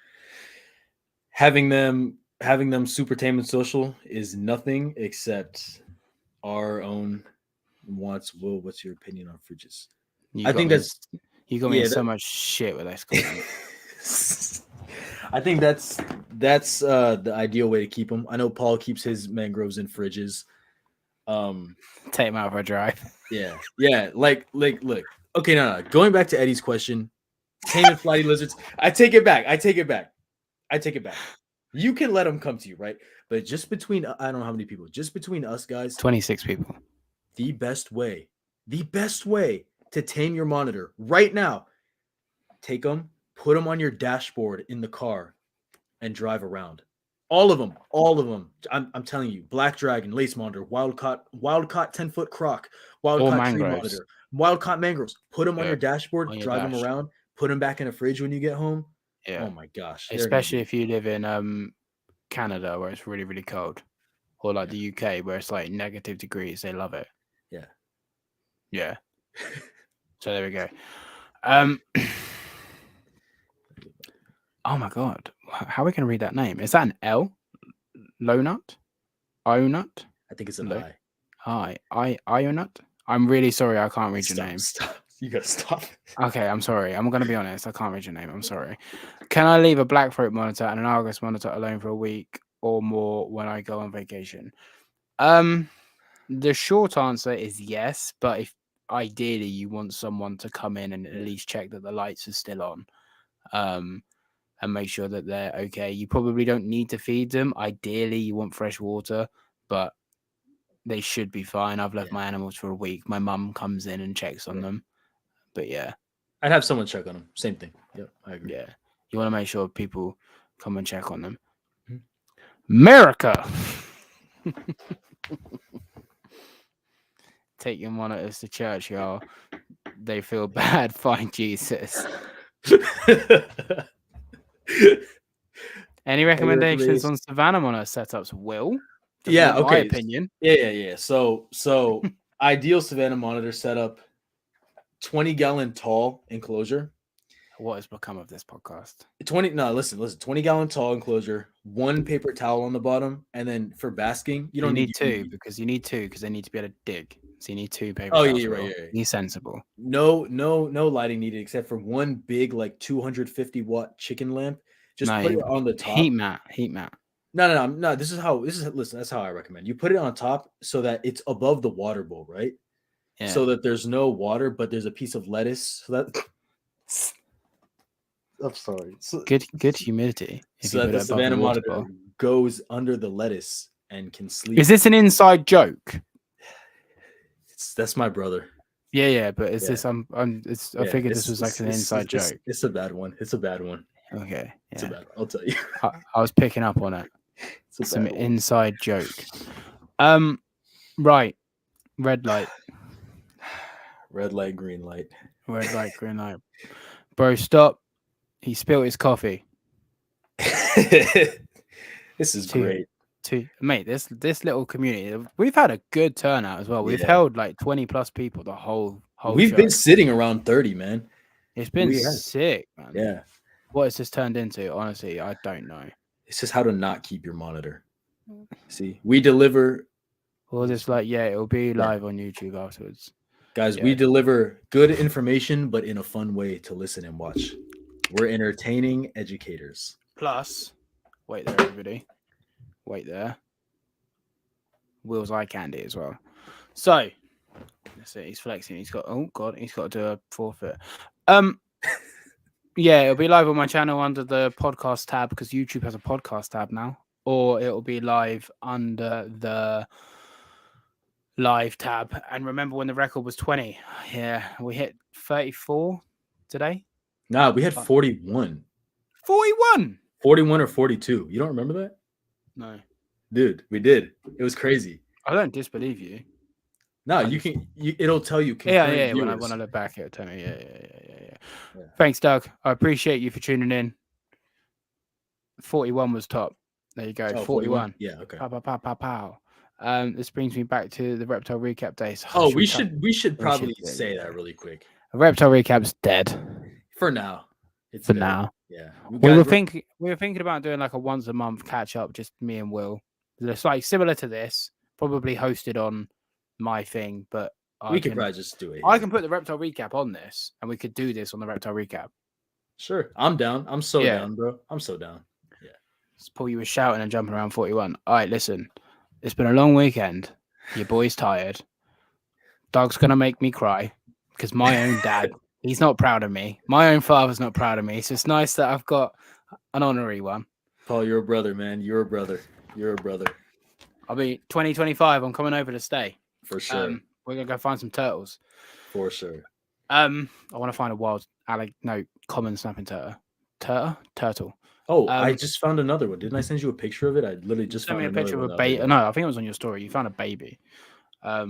Having them super tame and social is nothing except our own wants. Will, what's your opinion on fridges? I think you got me in so much shit with this. I think that's the ideal way to keep them. I know Paul keeps his mangroves in fridges. Take them out for a drive. Yeah. Like, look. Okay, no. Going back to Eddie's question, tame and flighty lizards. I take it back. You can let them come to you, right? But just between, I don't know how many people, just between us guys, 26 people. The best way to tame your monitor right now, take them, put them on your dashboard in the car. and drive around. All of them. I'm telling you, black dragon, lace monitor, wild caught 10-foot croc, wild Or caught tree mangroves. monitor, wild caught mangroves. Put them on Yeah, your dashboard, on your drive them dash. around, put them back in the fridge when you get home. Yeah. Oh my gosh. they're gonna Especially be- if you live in Canada where it's really, really cold. Or like the UK where it's like negative degrees. They love it. Yeah. Yeah. So there we go. Oh my god. How are we going to read that name? Is that an L? Lonut? Ionut? I think it's an Lo- I. Ionut? I'm really sorry I can't read your name. Stop. You gotta stop. Okay, I'm sorry. I'm going to be honest. I can't read your name. I'm sorry. Can I leave a black throat monitor and an Argus monitor alone for a week or more when I go on vacation? The short answer is yes, but if ideally you want someone to come in and at least check that the lights are still on, and make sure that they're okay. You probably don't need to feed them. Ideally, you want fresh water, but they should be fine. I've left my animals for a week. My mum comes in and checks on them, but yeah, I'd have someone check on them. Same thing. Yep, I agree. yeah. You want to make sure people come and check on them. Mm-hmm. America. Take your monitors to church, y'all. They feel bad. Find Jesus. Any recommendations on Savannah monitor setups, Will? Yeah, okay. My opinion. Yeah. So ideal Savannah monitor setup, 20-gallon tall enclosure. What has become of this podcast? 20-gallon tall enclosure, one paper towel on the bottom, and then for basking, you don't need two because they need to be able to dig. So you need two paper towels. towels. Yeah, right. Be sensible. No lighting needed except for one big like 250-watt chicken lamp. Just put it on the top. Heat mat. No. Listen, that's how I recommend. You put it on top so that it's above the water bowl, right? Yeah. So that there's no water, but there's a piece of lettuce. So that I'm sorry. Good humidity. So that the Savannah monitor goes under the lettuce and can sleep. Is this an inside joke? That's my brother. Yeah. But is this? I figured this was like an inside joke. It's a bad one. Okay. Yeah. It's a bad one. I'll tell you. I was picking up on it. Some inside joke. Right. Red light. Red light, green light. Red light, green light. Bro, stop. He spilled his coffee. This is great. Mate, this little community, we've had a good turnout as well. We've held like 20 plus people the whole We've been sitting around 30, man. It's been sick, man. Yeah. What has this turned into? Honestly, I don't know. It's just how to not keep your monitor. See, we deliver. Well, just like, it'll be live on YouTube afterwards. Guys, we deliver good information, but in a fun way to listen and watch. We're entertaining educators. Plus, wait there, everybody. Wait there. Will's eye candy as well. So, that's it. He's flexing. He's got to do a forfeit. It'll be live on my channel under the podcast tab because YouTube has a podcast tab now, or it'll be live under the live tab. And remember when the record was 20? Yeah, we hit 34 today. Nah, we had 41. 41? 41 or 42. You don't remember that? No. Dude, we did. It was crazy. I don't disbelieve you. No, it'll tell you. Yeah. When I look back, it'll tell me. Yeah. Thanks, Doug. I appreciate you for tuning in. 41 was top. There you go. 41. Yeah. Okay. Pow. This brings me back to the reptile recap days. We should probably say that really quick. The reptile recap's dead. For now. It's for now. Yeah. We were thinking about doing like a once a month catch up, just me and Will. It's like similar to this, probably hosted on my thing, but we could probably just do it. I can put the reptile recap on this, and we could do this on the reptile recap. Sure, I'm down. I'm so down, bro. I'm so down. Yeah. Paul, you were shouting and jumping around 41. All right, listen. It's been a long weekend. Your boy's tired. Doug's gonna make me cry because my own dad, he's not proud of me. My own father's not proud of me. So it's nice that I've got an honorary one. Paul, you're a brother, man. You're a brother. I'll be 2025. I'm coming over to stay. For sure. We're gonna go find some turtles. For sure. I want to find a common snapping turtle. Turtle. Oh, I just found another one. Didn't I send you a picture of it? I literally just Send found me a another picture one of the a other baby. day. No, I think it was on your story. You found a baby. But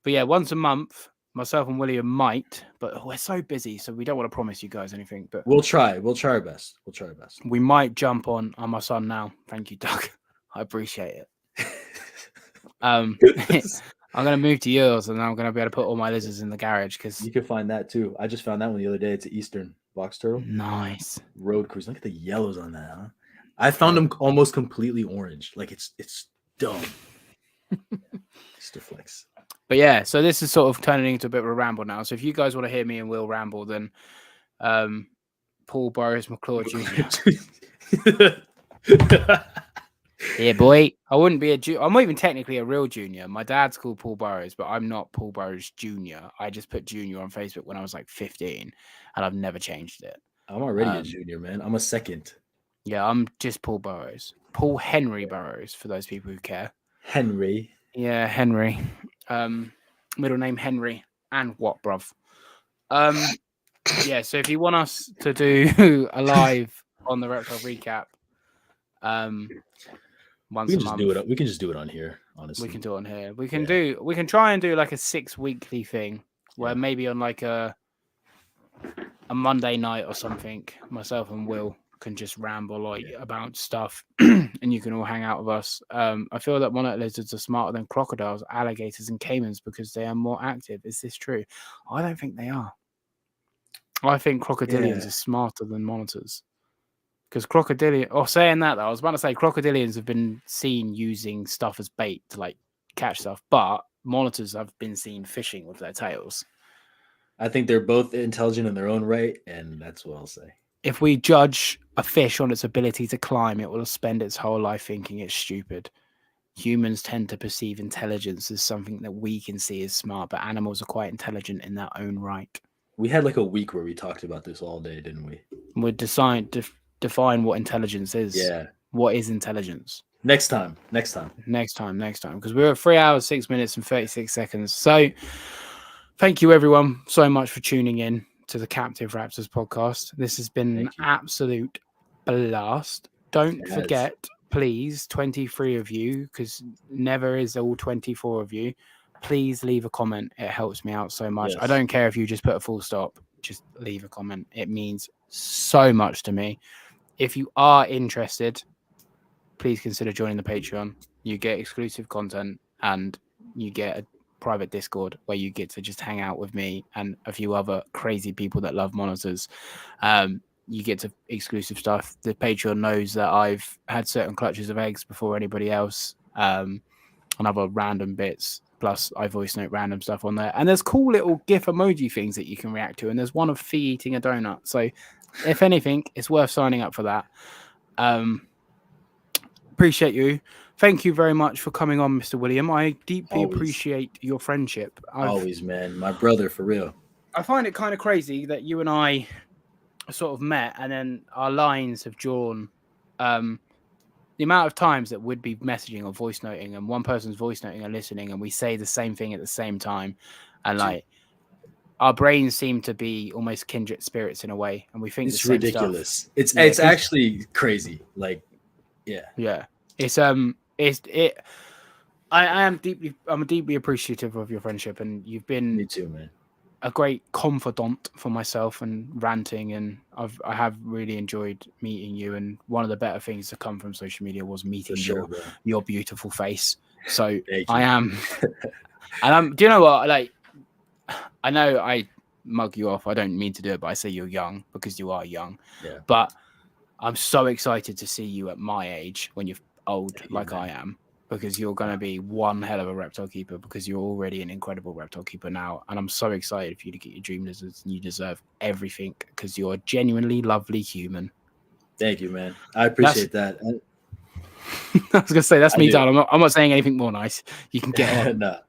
yeah, once a month, myself and William might, but we're so busy, so we don't want to promise you guys anything. But We'll try. We'll try our best. We'll try our best. we might jump on my son now. Thank you, Doug. I appreciate it. I'm gonna move to yours, and I'm gonna be able to put all my lizards in the garage because You can find that too. I just found that one the other day. It's an Eastern box turtle. nice Road cruise. Look at the yellows on that, huh? I found them almost completely orange. Like it's dumb. Mr. Flex. But yeah, so this is sort of turning into a bit of a ramble now. So if you guys want to hear me and Will ramble, then Paul Burrows McClure Jr. Yeah, boy. I wouldn't be I'm not even technically a real junior. My dad's called Paul Burrows, but I'm not Paul Burrows Jr. I just put junior on Facebook when I was like 15, and I've never changed it. I'm already a junior, man. I'm a second. Yeah, I'm just Paul Burrows. Paul Henry Burrows, for those people who care. Henry. Yeah, Henry. Middle name Henry and what, bruv? Yeah, so if you want us to do a live on the Reptile Recap, once a month, we can just do it on here. Honestly, we can do it on here. We can try and do like a 6 weekly thing where maybe on like a Monday night or something, myself and Will can just ramble like about stuff, and you can all hang out with us. I feel that monarch lizards are smarter than crocodiles, alligators, and caimans because they are more active. Is this true? I don't think they are. I think crocodilians are smarter than monitors. Because saying that though, I was about to say crocodilians have been seen using stuff as bait to like catch stuff, but monitors have been seen fishing with their tails. I think they're both intelligent in their own right, and that's what I'll say. If we judge a fish on its ability to climb, it will spend its whole life thinking it's stupid. Humans tend to perceive intelligence as something that we can see as smart, but animals are quite intelligent in their own right. We had like a week where we talked about this all day, didn't we? We'd define what intelligence is. Yeah. What is intelligence? Next time. Because we're at 3 hours, 6 minutes, and 36 seconds. So thank you, everyone, so much for tuning in to the Captive Raptors podcast. This has been an absolute blast. Don't forget, please, 23 of you, because never is all 24 of you, please leave a comment. It helps me out so much. I don't care if you just put a full stop. Just leave a comment. It means so much to me. If you are interested, please consider joining the Patreon. You get exclusive content and you get a private Discord where you get to just hang out with me and a few other crazy people that love monitors. You get to exclusive stuff. The Patreon knows that I've had certain clutches of eggs before anybody else, and other random bits. Plus, I voice note random stuff on there. And there's cool little GIF emoji things that you can react to. And there's one of Fee eating a donut. So, if anything, it's worth signing up for that. Appreciate you. Thank you very much for coming on, Mr. William. I deeply appreciate your friendship. Always, man. My brother, for real. I find it kind of crazy that you and I sort of met and then our lines have drawn the amount of times that we'd be messaging or voice noting and one person's voice noting and listening and we say the same thing at the same time. And like our brains seem to be almost kindred spirits in a way. And we think it's ridiculous. Stuff. It's actually crazy. Like, yeah. I'm deeply appreciative of your friendship, and you've been me too, man. A great confidant for myself and ranting, and I have really enjoyed meeting you. And one of the better things to come from social media was meeting your beautiful face. So I am, and do you know what? Like, I know I mug you off. I don't mean to do it, but I say you're young because you are young. Yeah. But I'm so excited to see you at my age when you're old like I am, because you're going to be one hell of a reptile keeper because you're already an incredible reptile keeper now. And I'm so excited for you to get your dream lizards, and you deserve everything because you're a genuinely lovely human. Thank you, man. I appreciate that. I was going to say, that's me done. I'm not saying anything more nice. You can get on. No,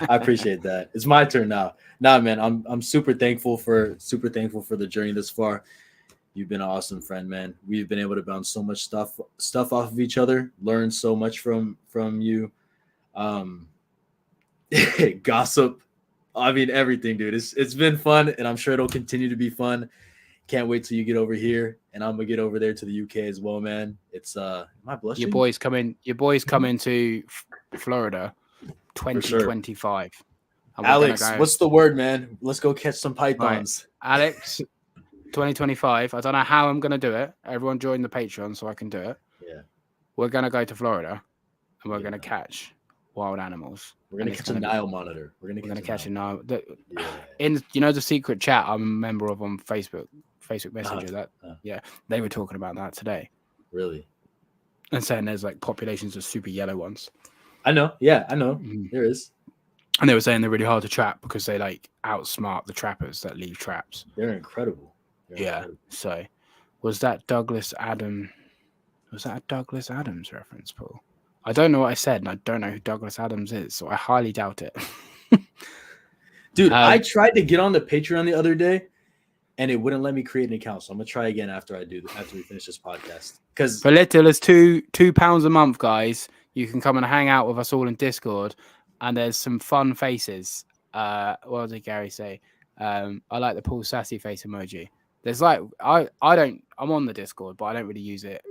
I appreciate that. It's my turn now. Nah, man, I'm super thankful for the journey this far. You've been an awesome friend, man. We've been able to bounce so much stuff off of each other, learn so much from you. Gossip. I mean, everything, dude. It's been fun, and I'm sure it'll continue to be fun. Can't wait till you get over here, and I'm gonna get over there to the UK as well, man. It's am I blushing? Your boys coming to Florida, For sure. 2025. Alex, what's the word, man? Let's go catch some pythons. Right. Alex, 2025. I don't know how I'm gonna do it. Everyone join the Patreon so I can do it. Yeah. We're gonna go to Florida, and we're gonna catch wild animals. We're gonna catch a Nile monitor. We're gonna catch a Nile. In the secret chat I'm a member of on Facebook Messenger. They were talking about that today. Really? And saying there's like populations of super yellow ones. I know. Yeah, I know. There is. And they were saying they're really hard to trap because they like outsmart the trappers that leave traps. They're incredible. Incredible. So was that a Douglas Adams reference, Paul? I don't know what I said, and I don't know who Douglas Adams is, so I highly doubt it. Dude, I tried to get on the Patreon the other day, and it wouldn't let me create an account. So I'm gonna try again after we finish this podcast. Because for little as £2 a month, guys, you can come and hang out with us all in Discord, and there's some fun faces. What did Gary say? I like the Paul Sassy face emoji. There's like I'm on the Discord, but I don't really use it.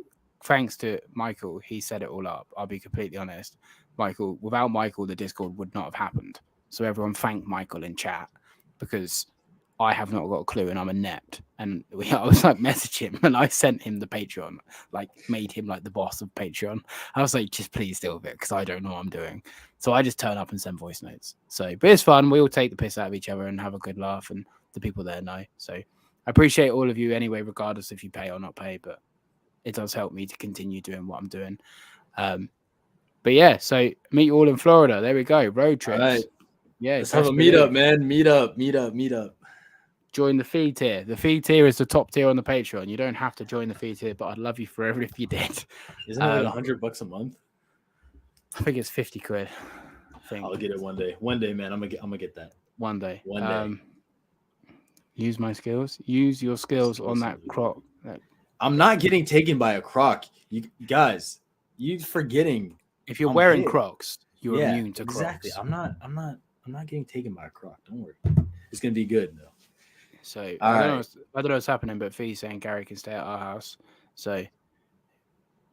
Thanks to Michael, he set it all up. I'll be completely honest. Without Michael, the Discord would not have happened. So everyone thank Michael in chat because I have not got a clue and I'm inept. And I was like, message him and I sent him the Patreon, like made him like the boss of Patreon. I was like, just please deal with it because I don't know what I'm doing. So I just turn up and send voice notes. But it's fun. We all take the piss out of each other and have a good laugh, and the people there know. So I appreciate all of you anyway, regardless if you pay or not pay, but it does help me to continue doing what I'm doing. But yeah, so meet you all in Florida. There we go. Road trips. All right. Yeah. Let's have a meetup, man. Meet up. Join the feed tier. The feed tier is the top tier on the Patreon. You don't have to join the feed tier, but I'd love you forever if you did. Isn't it like $100 a month? I think it's 50 quid. I'll get it one day. One day, man. I'm gonna get that. One day. One day. Use my skills. Use your skills on that croc. I'm not getting taken by a croc. You guys, you forgetting. If you're wearing Crocs, you're immune to Crocs. Exactly. I'm not getting taken by a croc. Don't worry. It's gonna be good though. So I don't know what's happening, but Fee's saying Gary can stay at our house. So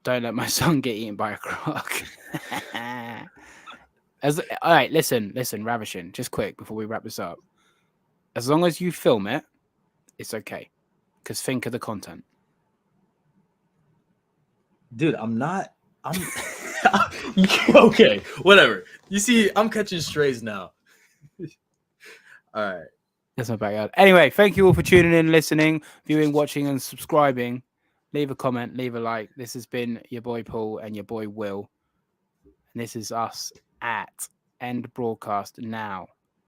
don't let my son get eaten by a croc. All right, listen, Ravishing, just quick before we wrap this up. As long as you film it, it's okay. Because think of the content. Dude, I'm okay, whatever. You see, I'm catching strays now. All right. That's my backyard. Anyway, thank you all for tuning in, listening, viewing, watching, and subscribing. Leave a comment, leave a like. This has been your boy Paul and your boy Will. And this is us at End Broadcast Now.